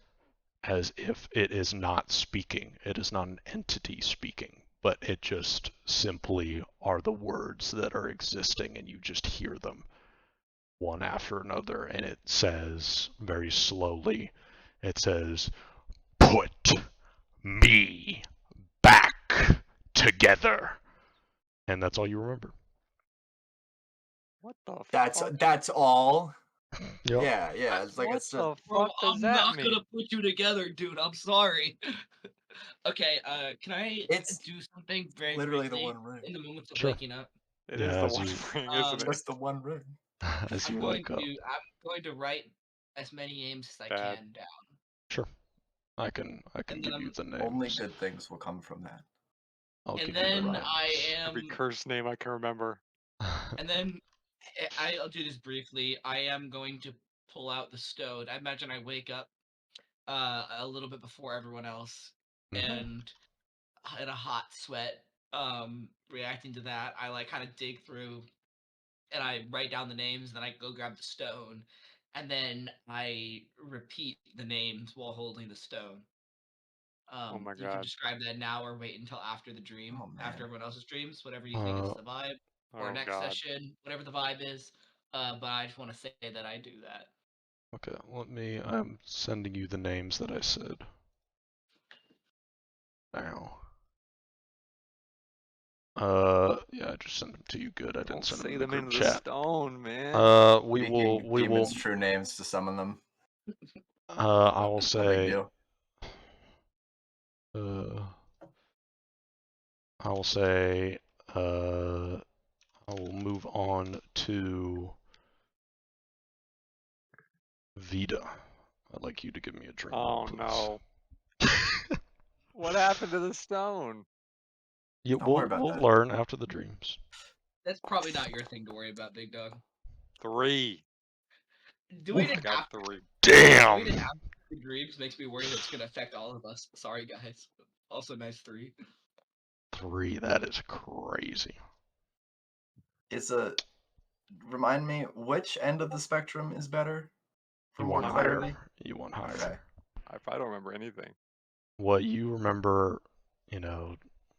as if it is not speaking. It is not an entity speaking, but it just simply are the words that are existing, and you just hear them one after another. And it says very slowly, it says, "Put me back together." And that's all you remember. What the fuck? That's all. Yep. Yeah. It's like What it's the Bro, fuck does I'm that not mean? gonna put you together, dude. I'm sorry. Okay, can I It's do something very literally the briefly one ring. in the moments of Sure. waking up? It Yeah, is the as one you- ring, isn't it? Just the one ring. as you I'm wake up. going to write as many names as I Bad. can down. Sure. I can And give then you the names. Only good things will come from that. I'll And give you the then names. I am Every cursed name I can remember. and then I'll do this briefly. I am going to pull out the stone. I imagine I wake up a little bit before everyone else, and in a hot sweat, reacting to that, I like kind of dig through and I write down the names, then I go grab the stone, and then I repeat the names while holding the stone. Oh my You can god. describe that now or wait until after the dream, Oh, after man. whatever else dreams, whatever you think is Uh, the vibe, or Oh next god. session, whatever the vibe is. But I just want to say that I do that. okay, I'm sending you the names that I said. Now. Yeah, I just sent them to you. Good, I didn't Don't send them say in the them group into the chat. stone, man. We Speaking will, demons' true names to summon them. I will No big say, deal. I will say, I will move on to Vita. I'd like you to give me a dream roll, Oh please. no. What happened to the stone? Yeah, Don't worry about we'll that. learn after the dreams. That's probably not your thing to worry about, Big Dog. 3. Doing I it got after 3. Damn! doing it after the dreams makes me worry that it's gonna affect all of us. Sorry, guys. Also, nice 3. 3, that is crazy. Remind me, which end of the spectrum is better for You more want clarity? higher. You want higher. Okay. I don't remember anything. What you remember,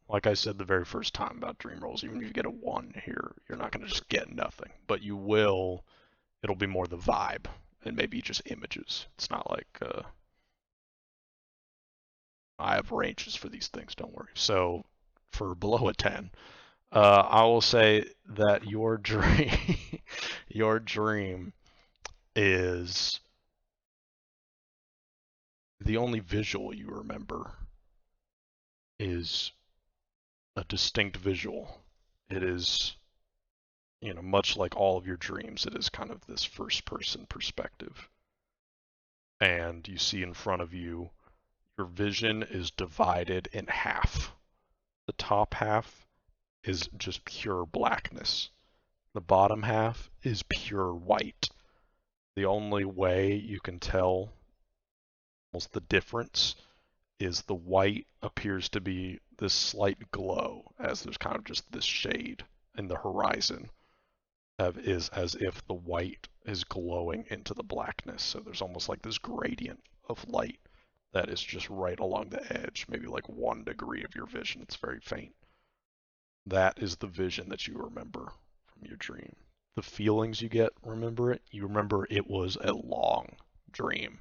like I said the very first time about dream rolls, even if you get a 1 here, you're not going to just get nothing. But you will, it'll be more the vibe, and maybe just images. It's not like, I have ranges for these things, don't worry. So, for below a 10, I will say that your dream is the only visual you remember is a distinct visual. It is, much like all of your dreams, it is kind of this first person perspective. And you see in front of you, your vision is divided in half. The top half is just pure blackness. The bottom half is pure white. The only way you can tell almost the difference is the white appears to be this slight glow, as there's kind of just this shade in the horizon, is as if the white is glowing into the blackness. So there's almost like this gradient of light that is just right along the edge, maybe like 1 degree of your vision. It's very faint. That is the vision that you remember from your dream. The feelings you get, remember it? You remember it was a long dream.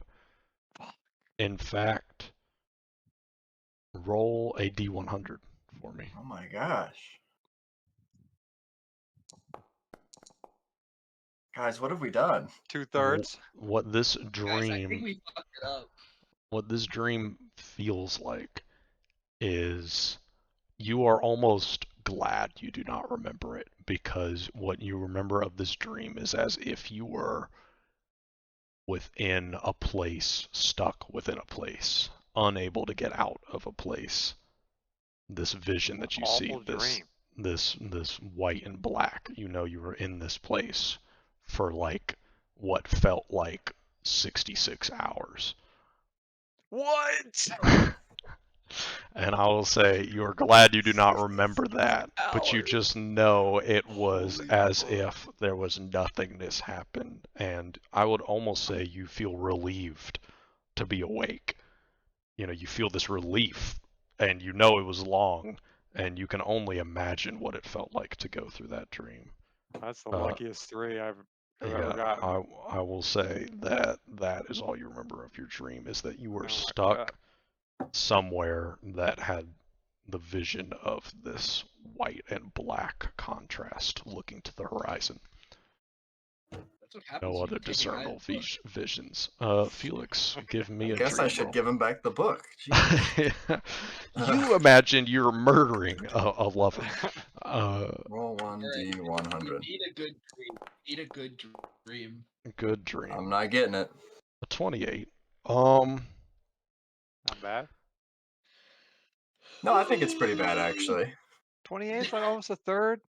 In fact, roll a d100 for me. Oh my gosh. Guys, what have we done? 2/3. What this Guys, I think dream, we fucked it up. what this dream feels like is you are almost glad you do not remember it, because what you remember of this dream is as if you were within a place, stuck within a place, unable to get out of a place. This vision that you see, Awful dream. this white and black, you were in this place for like what felt like 66 hours. What? And I will say you're glad you do not remember that, but you just know it was Holy as fuck. if there was nothingness happened. And I would almost say you feel relieved to be awake. You feel this relief, and you know it was long, and you can only imagine what it felt like to go through that dream. That's the luckiest 3 I've ever Yeah, gotten. I will say that is all you remember of your dream, is that you were Oh my stuck god. somewhere that had the vision of this white and black contrast looking to the horizon. That's what happens No when other you take a guy's discernible book. visions. Felix, give me I a guess dream I should roll. give him back the book. Jesus. You imagine you're murdering a lover. Roll 1d100. You need a good dream. You need a good dream. Good dream. I'm not getting it. A 28. Not bad. No, I think it's pretty bad actually. 28 is like almost a third.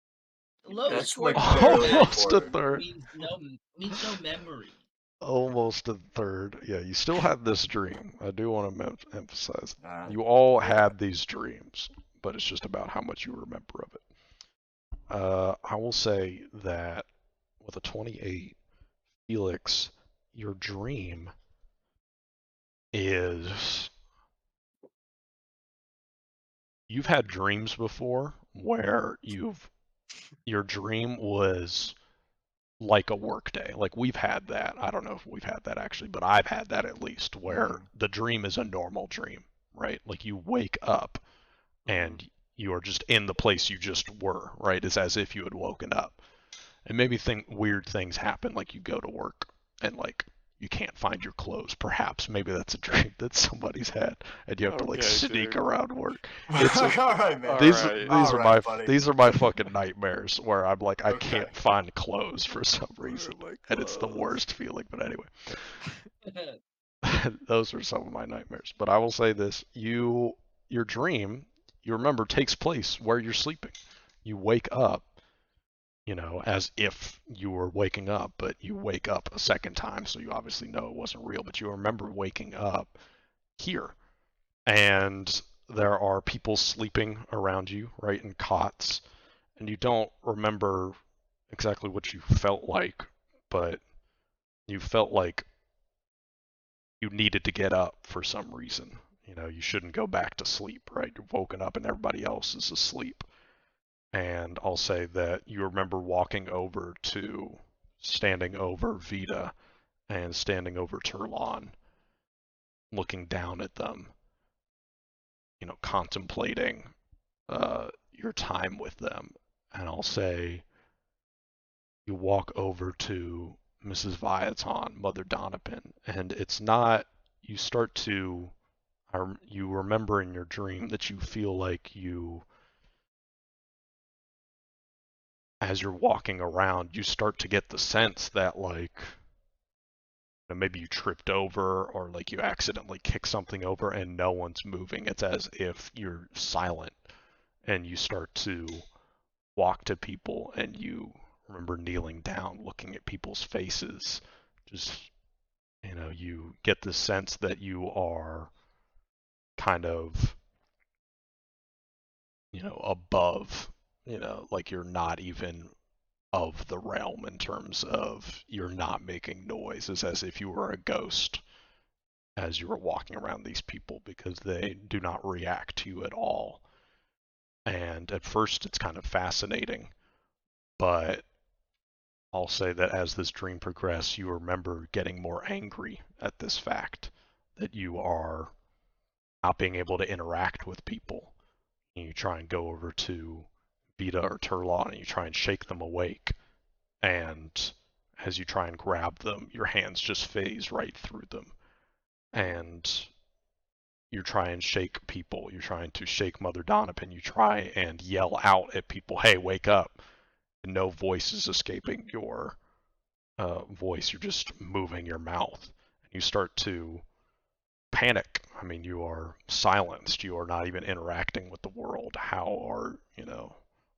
Low That's score like for barely a Almost a quarter. third. means no memory. Almost a third. Yeah, you still had this dream. I do want to emphasize. You Yeah. all had these dreams, but it's just about how much you remember of it. I will say that with a 28, Felix, your dream is you've had dreams before where your dream was like a work day. Like we've had that. I don't know if we've had that actually, but I've had that at least where the dream is a normal dream, right? Like you wake up and you are just in the place you just were, right? It's as if you had woken up. And maybe weird things happen, like you go to work and like you can't find your clothes. Perhaps maybe that's a dream that somebody's had, and you have to like Okay, sneak dude. around work. It's All right, man. these Alright. these are Alright, buddy. these are my fucking nightmares where I'm like I Okay. can't find clothes for some Where are reason, my and it's the clothes? worst feeling. But anyway, those are some of my nightmares. But I will say this: your dream, you remember, takes place where you're sleeping. You wake up, as if you were waking up, but you wake up a second time, so you obviously know it wasn't real, but you remember waking up here. And there are people sleeping around you, right, in cots, and you don't remember exactly what you felt like, but you felt like you needed to get up for some reason. You shouldn't go back to sleep, right? You're woken up and everybody else is asleep. And I'll say that you remember standing over Vita and standing over Turlon, looking down at them, contemplating your time with them. And I'll say you walk over to Mrs. Viaton, Mother Donovan, and it's not, you start to, you remember in your dream that you feel like as you're walking around, you start to get the sense that like maybe you tripped over or like you accidentally kick something over and no one's moving. It's as if you're silent and you start to walk to people and you remember kneeling down, looking at people's faces. Just, you get the sense that you are kind of, above, like you're not even of the realm in terms of you're not making noise. It's as if you were a ghost as you were walking around these people because they do not react to you at all. And at first it's kind of fascinating, but I'll say that as this dream progresses, you remember getting more angry at this fact that you are not being able to interact with people. And you try and go over to Vita or Turlon and you try and shake them awake. And as you try and grab them, your hands just phase right through them. And you try and shake people. You're trying to shake Mother Donovan. You try and yell out at people, hey, wake up. And no voice is escaping your voice. You're just moving your mouth. And you start to panic. I mean, you are silenced. You are not even interacting with the world.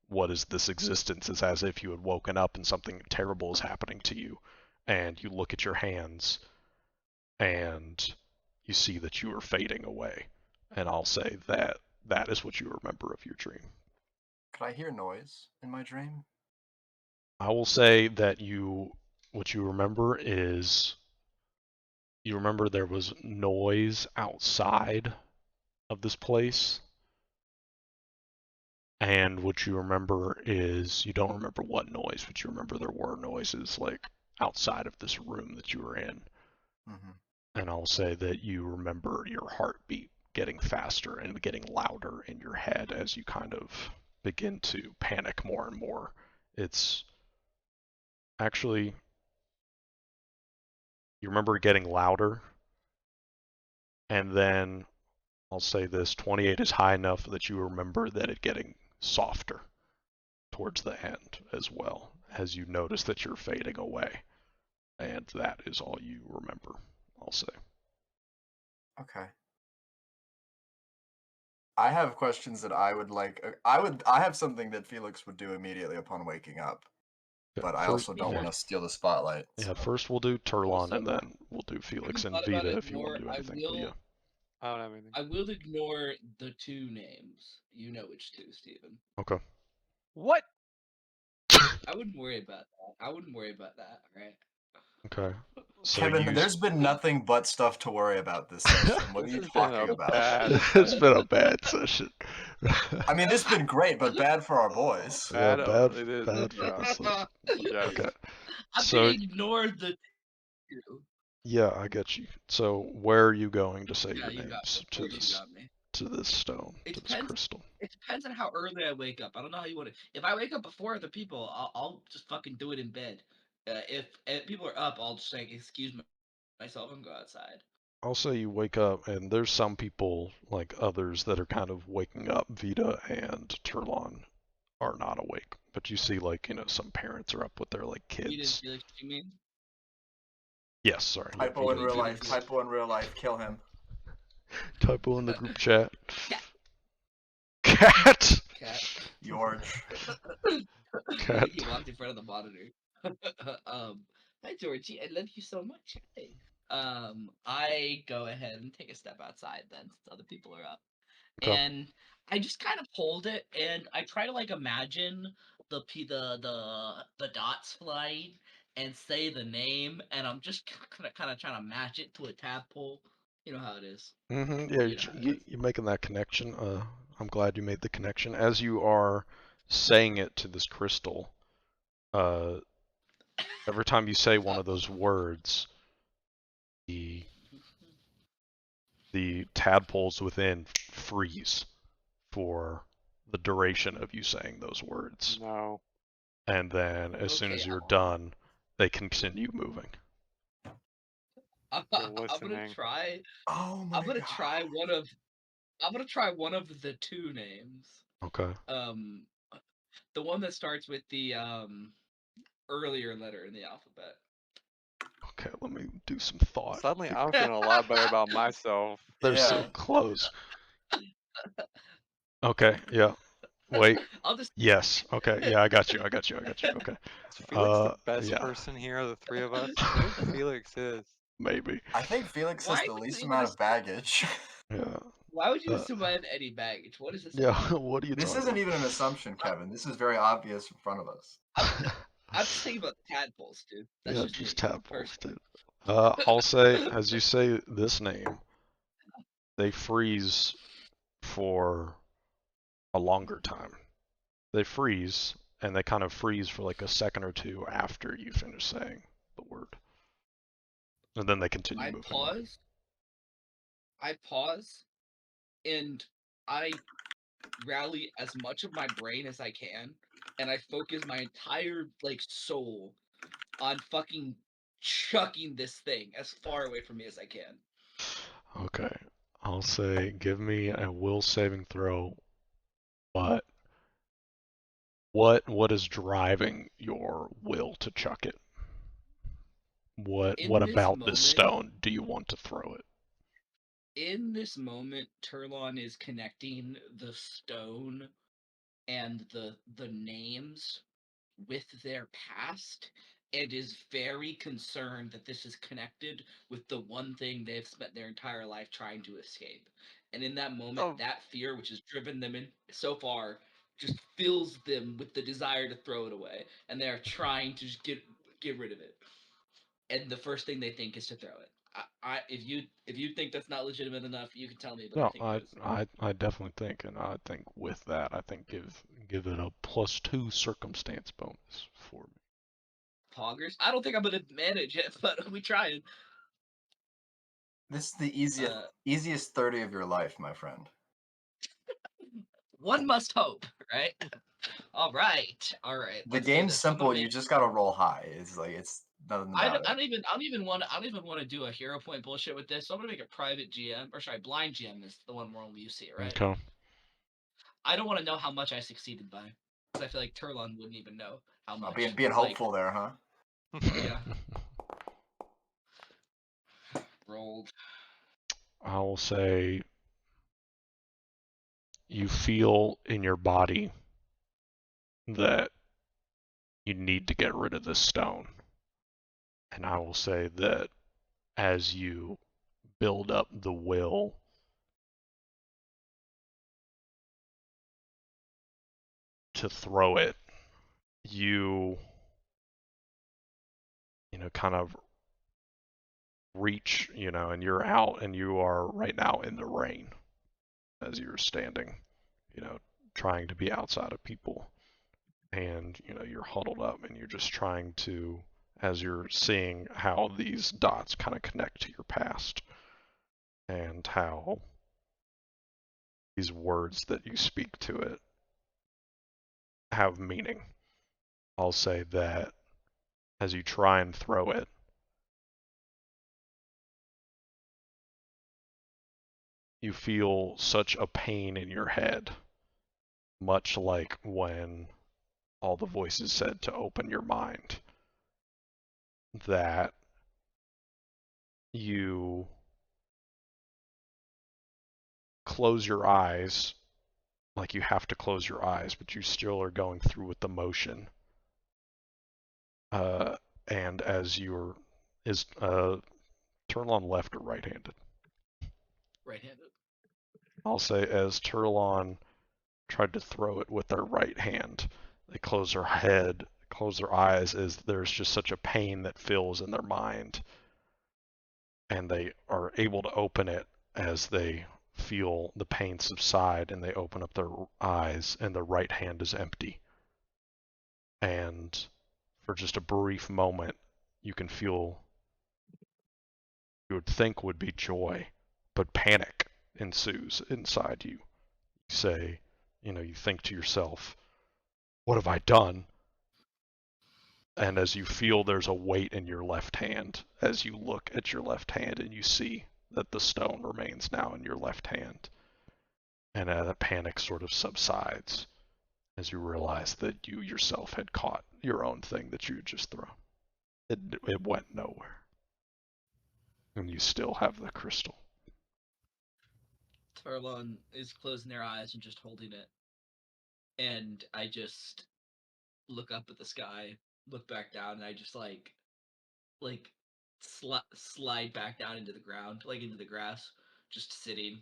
What is this existence? It's as if you had woken up and something terrible is happening to you. And you look at your hands and you see that you are fading away. And I'll say that that is what you remember of your dream. Could I hear noise in my dream? I will say that what you remember is you remember there was noise outside of this place. And what you remember is you don't remember what noise, but you remember there were noises like outside of this room that you were in. Mm-hmm. And I'll say that you remember your heartbeat getting faster and getting louder in your head as you kind of begin to panic more and more. It's actually, you remember getting louder, and then I'll say this 28 is high enough that you remember that it getting softer towards the end as well, as you notice that you're fading away. And that is all you remember, I'll say. Okay. I have questions that I would like. I have something that Felix would do immediately upon waking up. but I First, also don't yeah, want to steal the spotlight. yeah. So. First we'll do Turlon, and So, then we'll do Felix and thought about Vita it if you want more. to do I anything. But will. yeah, I don't have anything. I will ignore the two names. You know which two, Steven. okay. What? I wouldn't worry about that. I wouldn't worry about that, right? Okay. So Kevin, you. there's been nothing but stuff to worry about this session. What are This you has been talking a about? bad It's been a bad session. I mean, this has been great, but bad for our boys. Yeah, bad. It is. bad for Yeah. us. Yes. Okay. I'm So gonna ignore the two. yeah, I get you. So where are you going to say Yeah, your you got. names Of course, you got me. to this stone, It to this depends. crystal? It depends on how early I wake up. I don't know how you want to. If I wake up before other people, I'll just fucking do it in bed. If people are up, I'll just like excuse myself and go outside. I'll say you wake up, and there's some people, like others, that are kind of waking up. Vita and Turlon are not awake, but you see, like, some parents are up with their, like, You didn't kids. feel like you mean? Yes, sorry. Yeah, Typo in Vita, real Vita, life. Vita. Typo in real life. Kill him. Typo in the group chat. Cat. Cat! Cat. George. Cat. He walked in front of the monitor. Hi Georgie, I love you so much. Hi. I go ahead and take a step outside then, since other people are up. Okay. And I just kind of hold it, and I try to like imagine the dots flying and say the name, and I'm just kind of trying to match it to a tadpole. You know how it is. Yeah, You know how it is. you're making that connection. I'm glad you made the connection. As you are saying it to this crystal, uh, every time you say one of those words, the tadpoles within freeze for the duration of you saying those words. No. And then as soon Okay, as you're done, they continue moving. I'm gonna listening. try. Oh my I'm gonna god. try one of. I'm gonna try one of the two names. Okay. The one that starts with the earlier letter in the alphabet. Okay, let me do some thought. Suddenly, I'm feeling a lot better about myself. They're so Yeah. close. Okay, yeah. Wait. I'll just. Yes. Okay. Yeah, I got you. Okay. Is Felix the best Yeah, person here of the three of us? I think Felix is. maybe. I think Felix has Why the would least you amount assume? of baggage. Yeah. Why would you Uh, assume I have any baggage? What is this yeah. about? What are you This talking isn't even an assumption, Kevin. This is very obvious in front of us. about? I'm just thinking about the tadpoles, dude. That's Yeah, just just me, tadpoles, personally. dude. I'll say, as you say this name, they freeze for a longer time. They freeze, and they kind of freeze for like a second or two after you finish saying the word. And then they continue I moving on. pause, and I rally as much of my brain as I can, and I focus my entire like soul on fucking chucking this thing as far away from me as I can. Okay. I'll say, give me a will saving throw, but what is driving your will to chuck it? What In this about this moment, stone do you want to throw it? Turlon is connecting the stone and the names with their past, and is very concerned that this is connected with the one thing they've spent their entire life trying to escape. And in that moment, Oh, that fear, which has driven them in so far, just fills them with the desire to throw it away, and they are trying to just get rid of it. And the first thing they think is to throw it. If you think that's not legitimate enough, you can tell me, but I No, think it is. I definitely think, and I think with that, I think give it a +2 circumstance bonus for me. Poggers. I don't think I'm gonna manage it, but we trying. This is the easiest 30 of your life, my friend. One must hope, right? All right. The Let's do game's this. I'm gonna simple. You make. just gotta roll high. It's nothing about it. I don't even want to do a hero point bullshit with this. So I'm gonna make a private GM, or sorry, blind GM is the one where only you see it, right? Okay. I don't want to know how much I succeeded by, because I feel like Turlon wouldn't even know how much. Being Like, hopeful there, huh? yeah. Rolled. I will say you feel in your body that you need to get rid of this stone. And I will say that as you build up the will to throw it, you kind of reach, and you're out, and you are right now in the rain as you're standing, trying to be outside of people. And, you're huddled up and you're just trying to, as you're seeing how these dots kind of connect to your past and how these words that you speak to it have meaning. I'll say that as you try and throw it, you feel such a pain in your head, much like when all the voices said to open your mind, that you close your eyes, like you have to close your eyes, but you still are going through with the motion. And as you're, Turlon left or right-handed? Right-handed. I'll say as Turlon tried to throw it with their right hand, they close their head, close their eyes, as there's just such a pain that fills in their mind. And they are able to open it as they feel the pain subside, and they open up their eyes, and their right hand is empty. And for just a brief moment, you can feel, you would think would be joy, but panic ensues inside you. You say, you think to yourself, what have I done? And as you feel there's a weight in your left hand, as you look at your left hand and you see that the stone remains now in your left hand, and that panic sort of subsides as you realize that you yourself had caught your own thing that you had just thrown. It went nowhere. And you still have the crystal. Turlon is closing their eyes and just holding it. And I just look up at the sky, look back down, and I just like slide back down into the ground, like into the grass, just sitting.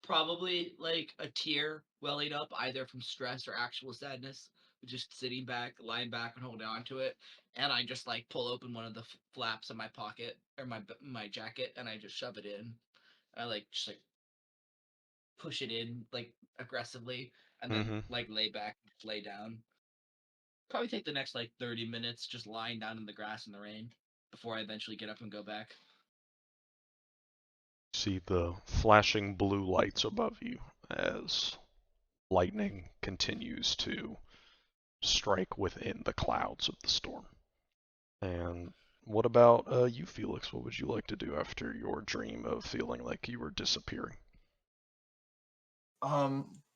Probably like a tear welling up, either from stress or actual sadness. Just sitting back, lying back, and holding on to it. And I just like pull open one of the flaps of my pocket or my jacket, and I just shove it in. I like just like push it in like aggressively, and then like lay back, lay down. Probably take the next like 30 minutes just lying down in the grass in the rain before I eventually get up and go back. See the flashing blue lights above you as lightning continues to strike within the clouds of the storm. And what about you, Felix? What would you like to do after your dream of feeling like you were disappearing?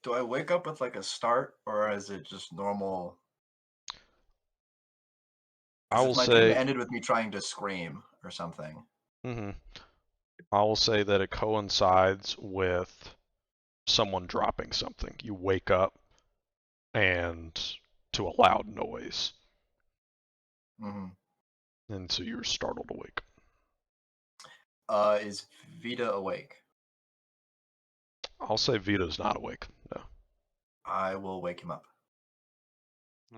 Do I wake up with like a start, or is it just normal? I Because will if my dream say, ended with me trying to scream or something. I will say that it coincides with someone dropping something. You wake up and to a loud noise. And so you're startled awake. Is Vita awake? I'll say Vito's not awake. No. I will wake him up.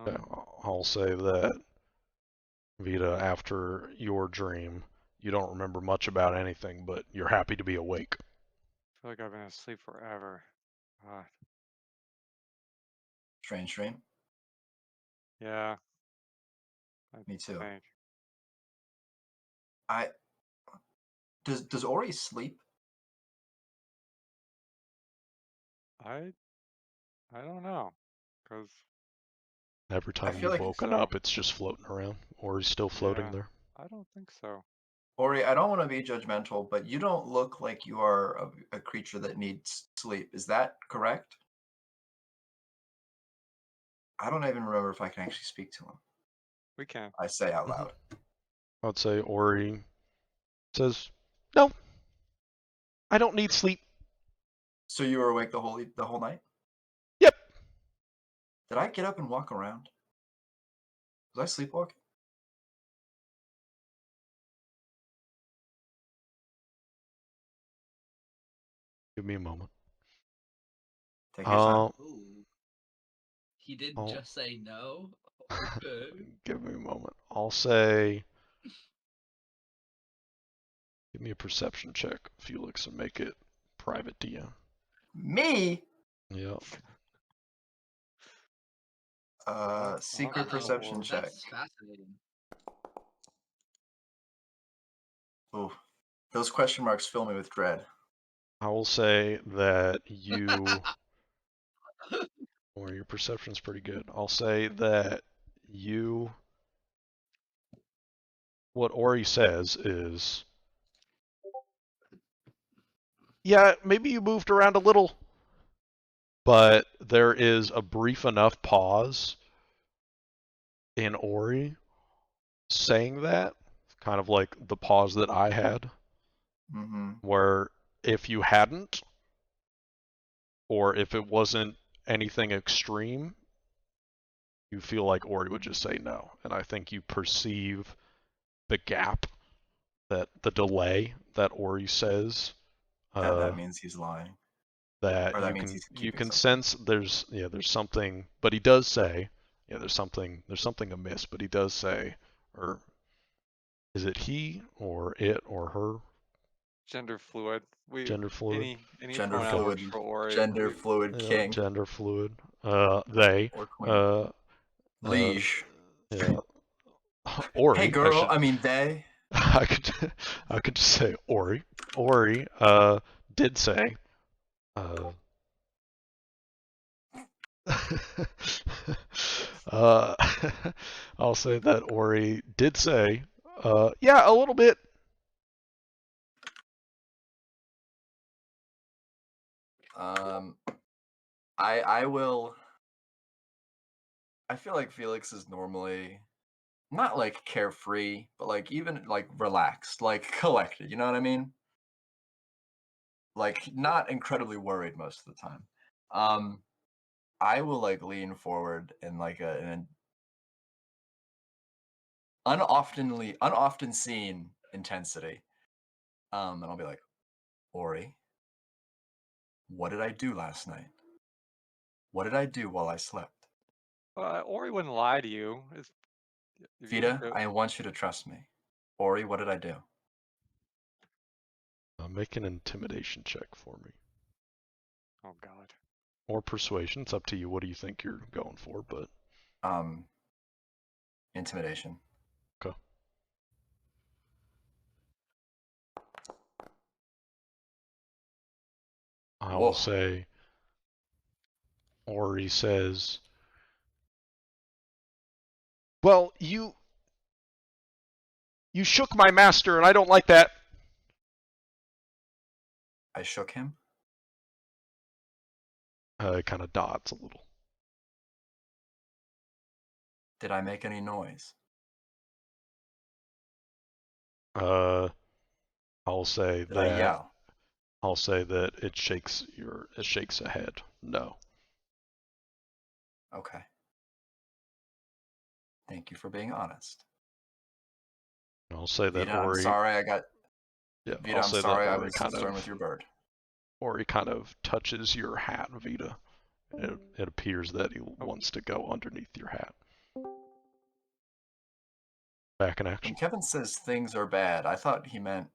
Yeah, I'll say that Vita, after your dream, you don't remember much about anything, but you're happy to be awake. I feel like I've been asleep forever. God. Strange dream. Yeah. Me too. Think. Does Ori sleep? I don't know, cause Every time feel you've like woken so. up, it's just floating around, or he's still floating Yeah, there. I don't think so. Ori, I don't want to be judgmental, but you don't look like you are a creature that needs sleep. Is that correct? I don't even remember if I can actually speak to him. We can. I say out loud. I'd say Ori says, "No, I don't need sleep." So you were awake the whole night? Yep. Did I get up and walk around? Was I sleepwalking? Give me a moment. Take your time. Ooh. He didn't Oh. just say no. Okay. Give me a moment. I'll say. Give me a perception check, Felix, and make it private DM. Me? Yep. Secret Uh-oh. perception check. That's fascinating. Ooh, those question marks fill me with dread. I will say that you. Or your perception's pretty good. I'll say that you. What Ori says is. Yeah, maybe you moved around a little, but there is a brief enough pause in Ori saying that, kind of like the pause that I had, where if you hadn't, or if it wasn't anything extreme, you feel like Ori would just say no. And I think you perceive the gap, that the delay that Ori says. That means he's lying. That Or that you means can he's you keeping can something. sense there's something, but he does say there's something amiss, but he does say, or is it he or it or her? Gender fluid. Gender fluid. Any Gender pronoun fluid. works for Ori. Gender fluid king. Gender fluid. They. Or queen. Liege. Yeah. Ori. Hey girl, I mean they. I could just say Ori. Ori did say I'll say that Ori did say yeah, a little bit. I will. I feel like Felix is normally not like carefree, but like even like relaxed, like collected. You know what I mean? Like not incredibly worried most of the time. I will like lean forward in like an unoften seen intensity. And I'll be like, Ori, what did I do last night? What did I do while I slept? Ori wouldn't lie to you. Vita, I want you to trust me. Ori, what did I do? Make an intimidation check for me. Oh God. Or persuasion. It's up to you. What do you think you're going for? But Intimidation. okay. I will say, Ori says, well, you shook my master, and I don't like that. I shook him. It kind of dots a little. Did I make any noise? I'll say Did I yell? I'll say that it shakes a head. No. Okay. Thank you for being honest. I'll say that Vita, Ori. I'm sorry I got. Yeah, Vita, I'll I'm say sorry that I Ori was kind concerned of. with your bird. Ori kind of touches your hat, Vita. It appears that he wants to go underneath your hat. Back in action. When Kevin says things are bad, I thought he meant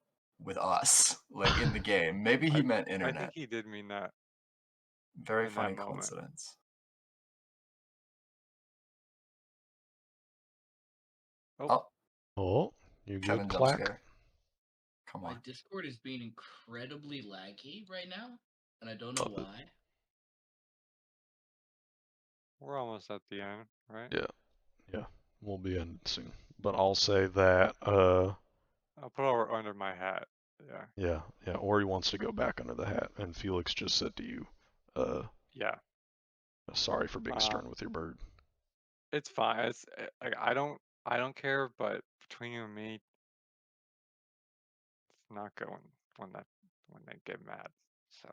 with us, like in the game. Maybe he meant internet. I think he did mean that. Very funny coincidence. Oh, you get Kevin jump clack. scare. Come on. My Discord is being incredibly laggy right now, and I don't know why. We're almost at the end, right? Yeah. We'll be in soon. But I'll say that I'll put it under my hat. Yeah. Ori wants to go back under the hat, and Felix just said to you, yeah. Sorry for being stern with your bird. It's fine. It's like I don't care, but between you and me, it's not good when they get mad. So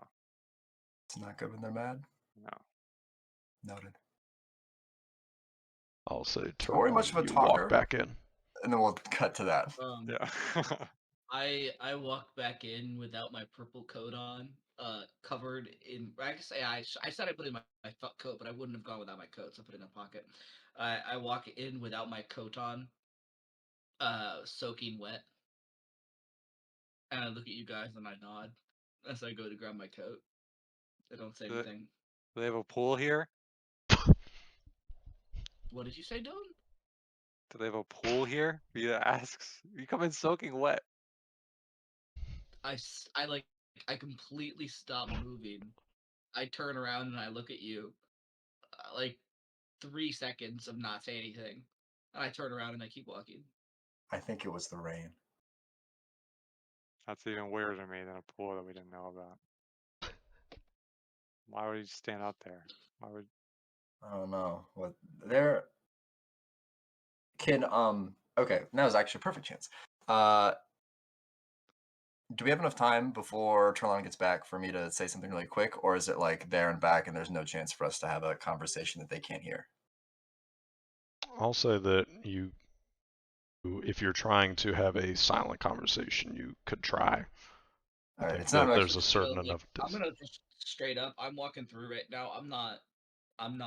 it's not good when they're mad. No. Noted. I'll say So are we turn much on. of a You walk talker? back in. And then we'll cut to that. Yeah. I walk back in without my purple coat on, covered in. I guess I said I put in my coat, but I wouldn't have gone without my coat, so I put it in a pocket. I walk in without my coat on, soaking wet, and I look at you guys and I nod as I go to grab my coat. I don't say anything. Do they have a pool here? What did you say, Dylan? Do they have a pool here? Vita asks. You come in soaking wet. I completely stop moving. I turn around and I look at you. Like 3 seconds of not saying anything. And I turn around and I keep walking. I think it was the rain. That's even weirder to me than a pool that we didn't know about. Why would you stand out there? Why would? I don't know. What there can okay, that was actually a perfect chance. Do we have enough time before Trelon gets back for me to say something really quick, or is it like there and back and there's no chance for us to have a conversation that they can't hear? I'll say that if you're trying to have a silent conversation, you could try. I All right, think it's not that there's actually a certain Like, enough I'm distance. gonna just straight up. I'm walking through right now. I'm not on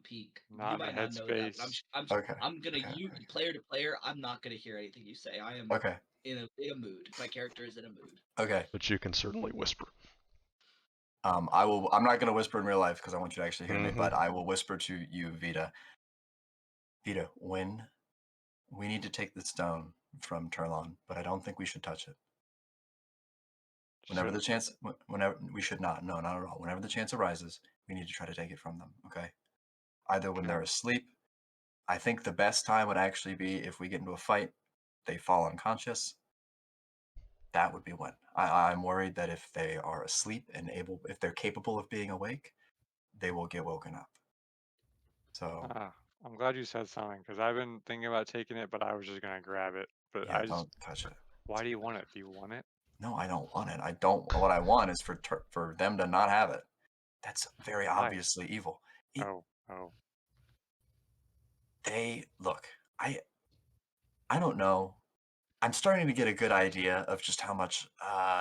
peak. Not You in the might not know that, but headspace. Okay. I'm gonna Okay. player to player. I'm not gonna hear anything you say. I am Okay. in a mood. My character is in a mood. Okay. But you can certainly whisper. I'm not gonna whisper in real life because I want you to actually hear me, but I will whisper to you, Vita. Vita, when we need to take the stone from Turlon, but I don't think we should touch it. Whenever the chance, whenever we should not. No, not at all. Whenever the chance arises, we need to try to take it from them. Okay. Either when they're asleep. I think the best time would actually be if we get into a fight, they fall unconscious. That would be when. I'm worried that if they are asleep and if they're capable of being awake, they will get woken up. So I'm glad you said something because I've been thinking about taking it, but I was just gonna grab it. But yeah, don't touch it. Why do you want it? Do you want it? No, I don't want it. I don't. What I want is for them to not have it. That's very Why? obviously evil. Oh. They look. I don't know. I'm starting to get a good idea of just how much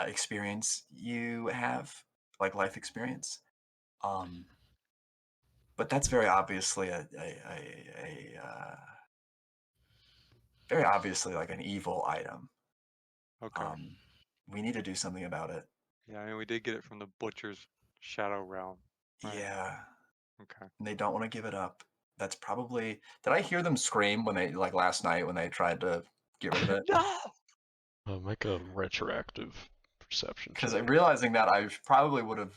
experience you have, like life experience. But that's very obviously very obviously like an evil item. Okay. We need to do something about it. Yeah, I mean we did get it from the butcher's shadow realm. Right? Yeah. Okay. And they don't want to give it up. That's probably. Did I hear them scream when they like last night when they tried to get rid of it? No. Make a retroactive perception Because check. realizing that I probably would have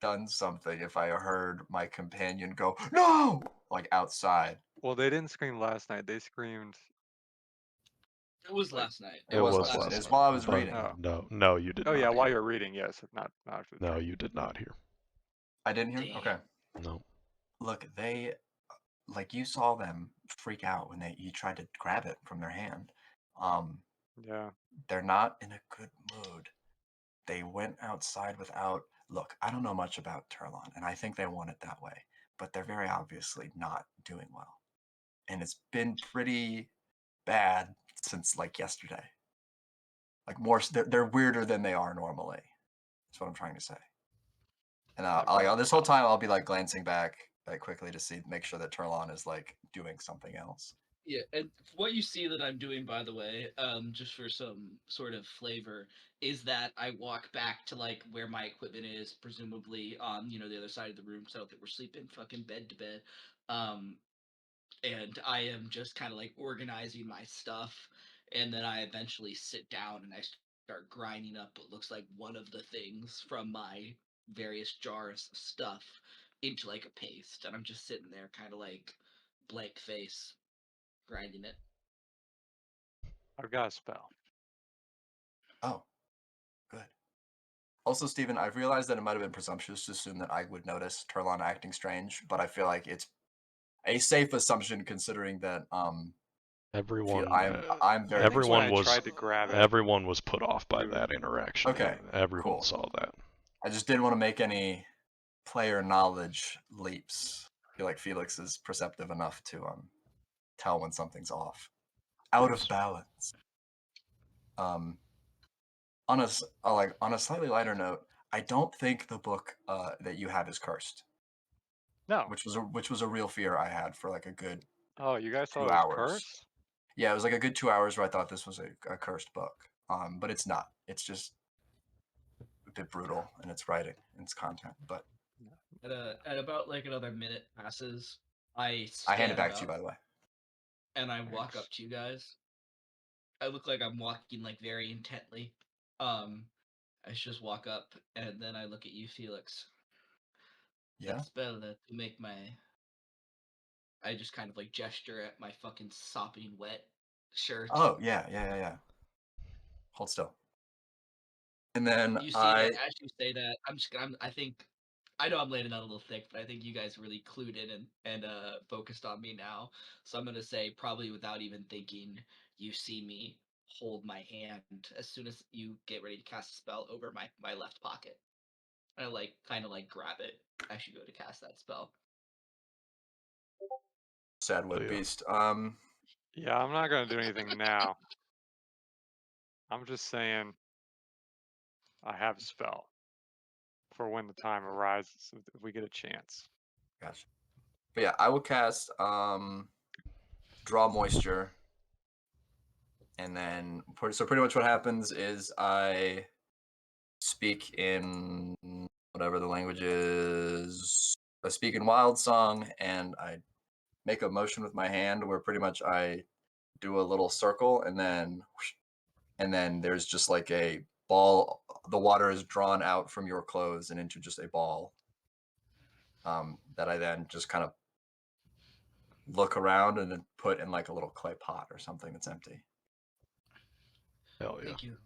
done something if I heard my companion go no like outside. Well, they didn't scream last night. They screamed. It was last night. It was last night. It's while I was but reading. No, you did Oh not. yeah, while hear. you're reading, yes, not after. No, you did not hear. I didn't hear. Damn. Okay. No. Look, they like you saw them freak out when you tried to grab it from their hand. Yeah. They're not in a good mood. They went outside without. Look, I don't know much about Turlon, and I think they want it that way, but they're very obviously not doing well, and it's been pretty bad since like yesterday. Like more, they're weirder than they are normally. That's what I'm trying to say. And this whole time I'll be like glancing back like quickly to make sure that Turlon is like doing something else. Yeah, and what you see that I'm doing, by the way, just for some sort of flavor, is that I walk back to like where my equipment is, presumably on the other side of the room, so I don't think we're sleeping fucking bed to bed. And I am just kind of like organizing my stuff, and then I eventually sit down and I start grinding up what looks like one of the things from my various jars of stuff into like a paste, and I'm just sitting there kind of like blank face grinding it. I've got a spell. Oh, good. Also, Stephen, I've realized that it might have been presumptuous to assume that I would notice Turlon acting strange, but I feel like it's a safe assumption considering that Everyone. I'm very. Everyone was. Tried to grab it. Everyone was put off by that interaction. Okay. Everyone cool. saw that. I just didn't want to make any player knowledge leaps feel like Felix is perceptive enough to tell when something's off, out Yes. of balance. On a slightly lighter note, I don't think the book that you have is cursed, No. which was a real fear I had for like a good Oh, you guys thought 2 it was hours. cursed? Yeah, it was like a good 2 hours where I thought this was a cursed book. But it's not. It's just a bit brutal in its writing and its content. But At about like another minute passes, I I hand it stand back to you, up by the way. and I walk Thanks. up to you guys. I look like I'm walking like very intently. I just walk up and then I look at you, Felix. Yeah. That spell to make my. I just kind of like gesture at my fucking sopping wet shirt. Oh yeah. Hold still. And then You see that as you say that, I know I'm laying it out a little thick, but I think you guys really clued in and focused on me now. So I'm gonna say, probably without even thinking, you see me hold my hand as soon as you get ready to cast a spell over my left pocket. I like kind of like grab it as you go to cast that spell. Sadwood yeah. Beast. Yeah, I'm not gonna do anything now. I'm just saying I have a spell for when the time arises if we get a chance. Gotcha. But yeah, I will cast Draw Moisture. And then, so pretty much what happens is I speak in whatever the language is. I speak in Wild Song, and I make a motion with my hand where pretty much I do a little circle, and then there's just like a ball. The water is drawn out from your clothes and into just a ball that I then just kind of look around and then put in like a little clay pot or something that's empty. Hell yeah. Thank you.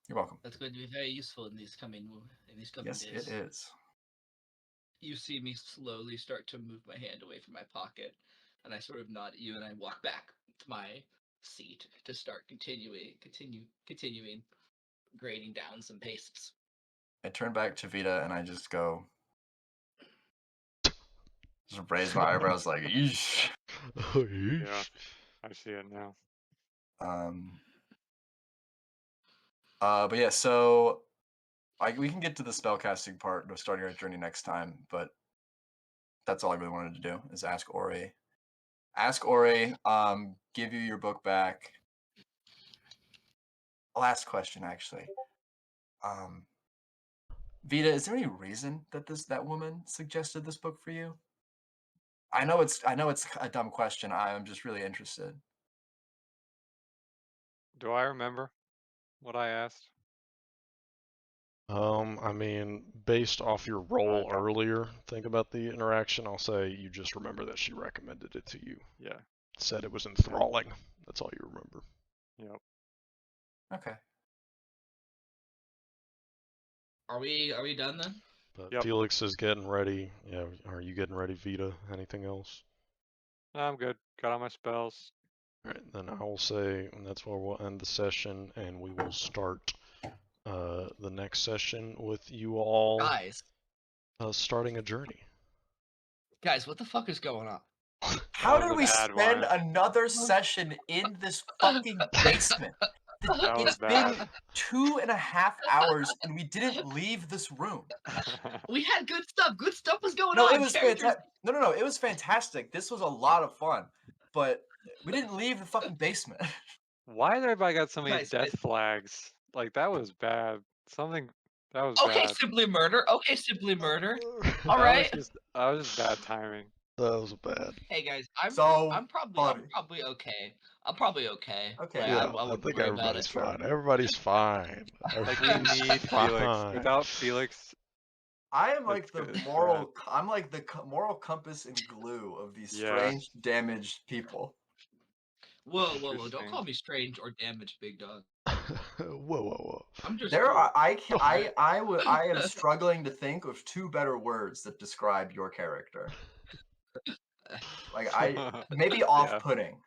You're welcome. That's going to be very useful in these coming Yes, days. it is. You see me slowly start to move my hand away from my pocket, and I sort of nod at you, and I walk back to my seat to start continuing grading down some paces. I turn back to Vita and I just go, just raise my eyebrows like, eesh. Yeah, I see it now. But yeah, so we can get to the spellcasting part of starting our journey next time, but that's all I really wanted to do is ask Ori. Give you your book back. Last question, actually. Vita, is there any reason that that woman suggested this book for you? I know it's a dumb question. I'm just really interested. Do I remember what I asked? I mean, based off your role don't. earlier, think about the interaction. I'll say you just remember that she recommended it to you. Yeah. Said it was enthralling. That's all you remember. Yep. Okay. Are we done then? But Yep. Felix is getting ready. Yeah, are you getting ready, Vita? Anything else? No, I'm good. Got all my spells. All right, then I will say, and that's where we'll end the session, and we will start the next session with you all Guys, starting a journey. what the fuck is going on? How That did was a we bad spend one. another session in this fucking basement? That was It's bad. been 2.5 hours and we didn't leave this room. We had good stuff. Good stuff was going No, on. it was fantastic. No, it was fantastic. This was a lot of fun, but we didn't leave the fucking basement. Why did everybody got so many Guys, death flags? Like, that was bad. That was Okay, bad. simply murder. Okay, simply murder. All That right. was just bad timing. That was bad. Hey guys, I'm probably okay. I'm probably okay. Okay. Like, Yeah, I I wouldn't think worry about everybody's it. fine. Everybody's fine. Like, we Everybody's need Felix. fine. Without Felix, I am like It's the good, it's moral. I'm like the moral compass and glue of these Yeah. strange, damaged people. Whoa! Don't Interesting. call me strange or damaged, big dog. Whoa. I'm just There cool. are. I am struggling to think of 2 better words that describe your character. Like maybe off-putting.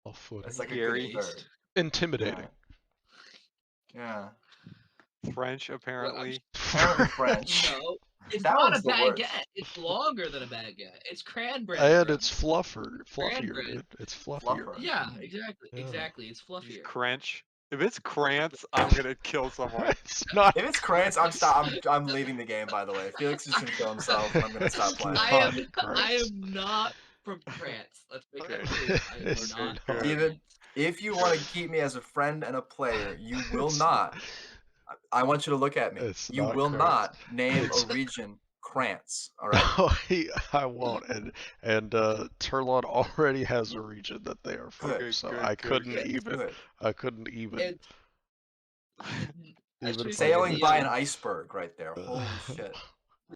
Off-putting. It's like Scary. a good third. Intimidating. Yeah. French, apparently. Apparently French. No, It's That not a one's the worst. baguette. It's longer than a baguette. It's cranberry. And bread. it's fluffier, Cran fluffier, bread. dude. It's fluffier. Fluffer. Yeah, exactly. Yeah. Exactly. It's He's fluffier. Crunch. If it's Krantz, I'm gonna kill someone. It's not. If it's Krantz, I'm leaving the game. By the way, Felix is gonna kill himself, and I'm gonna stop playing. I not am Krantz. not from France. Let's make that Okay. clear. I am It's not not. from Steven, France. if you want to keep me as a friend and a player, you will It's not. I want you to look at me. It's You not will Krantz. not name It's- a region Krantz. All right. No, I won't. And Turlon already has a region that they are from, Good, so good, I good, couldn't good. even. Good. I couldn't even. And Even if I Sailing wanted by to. an iceberg right there. Holy shit.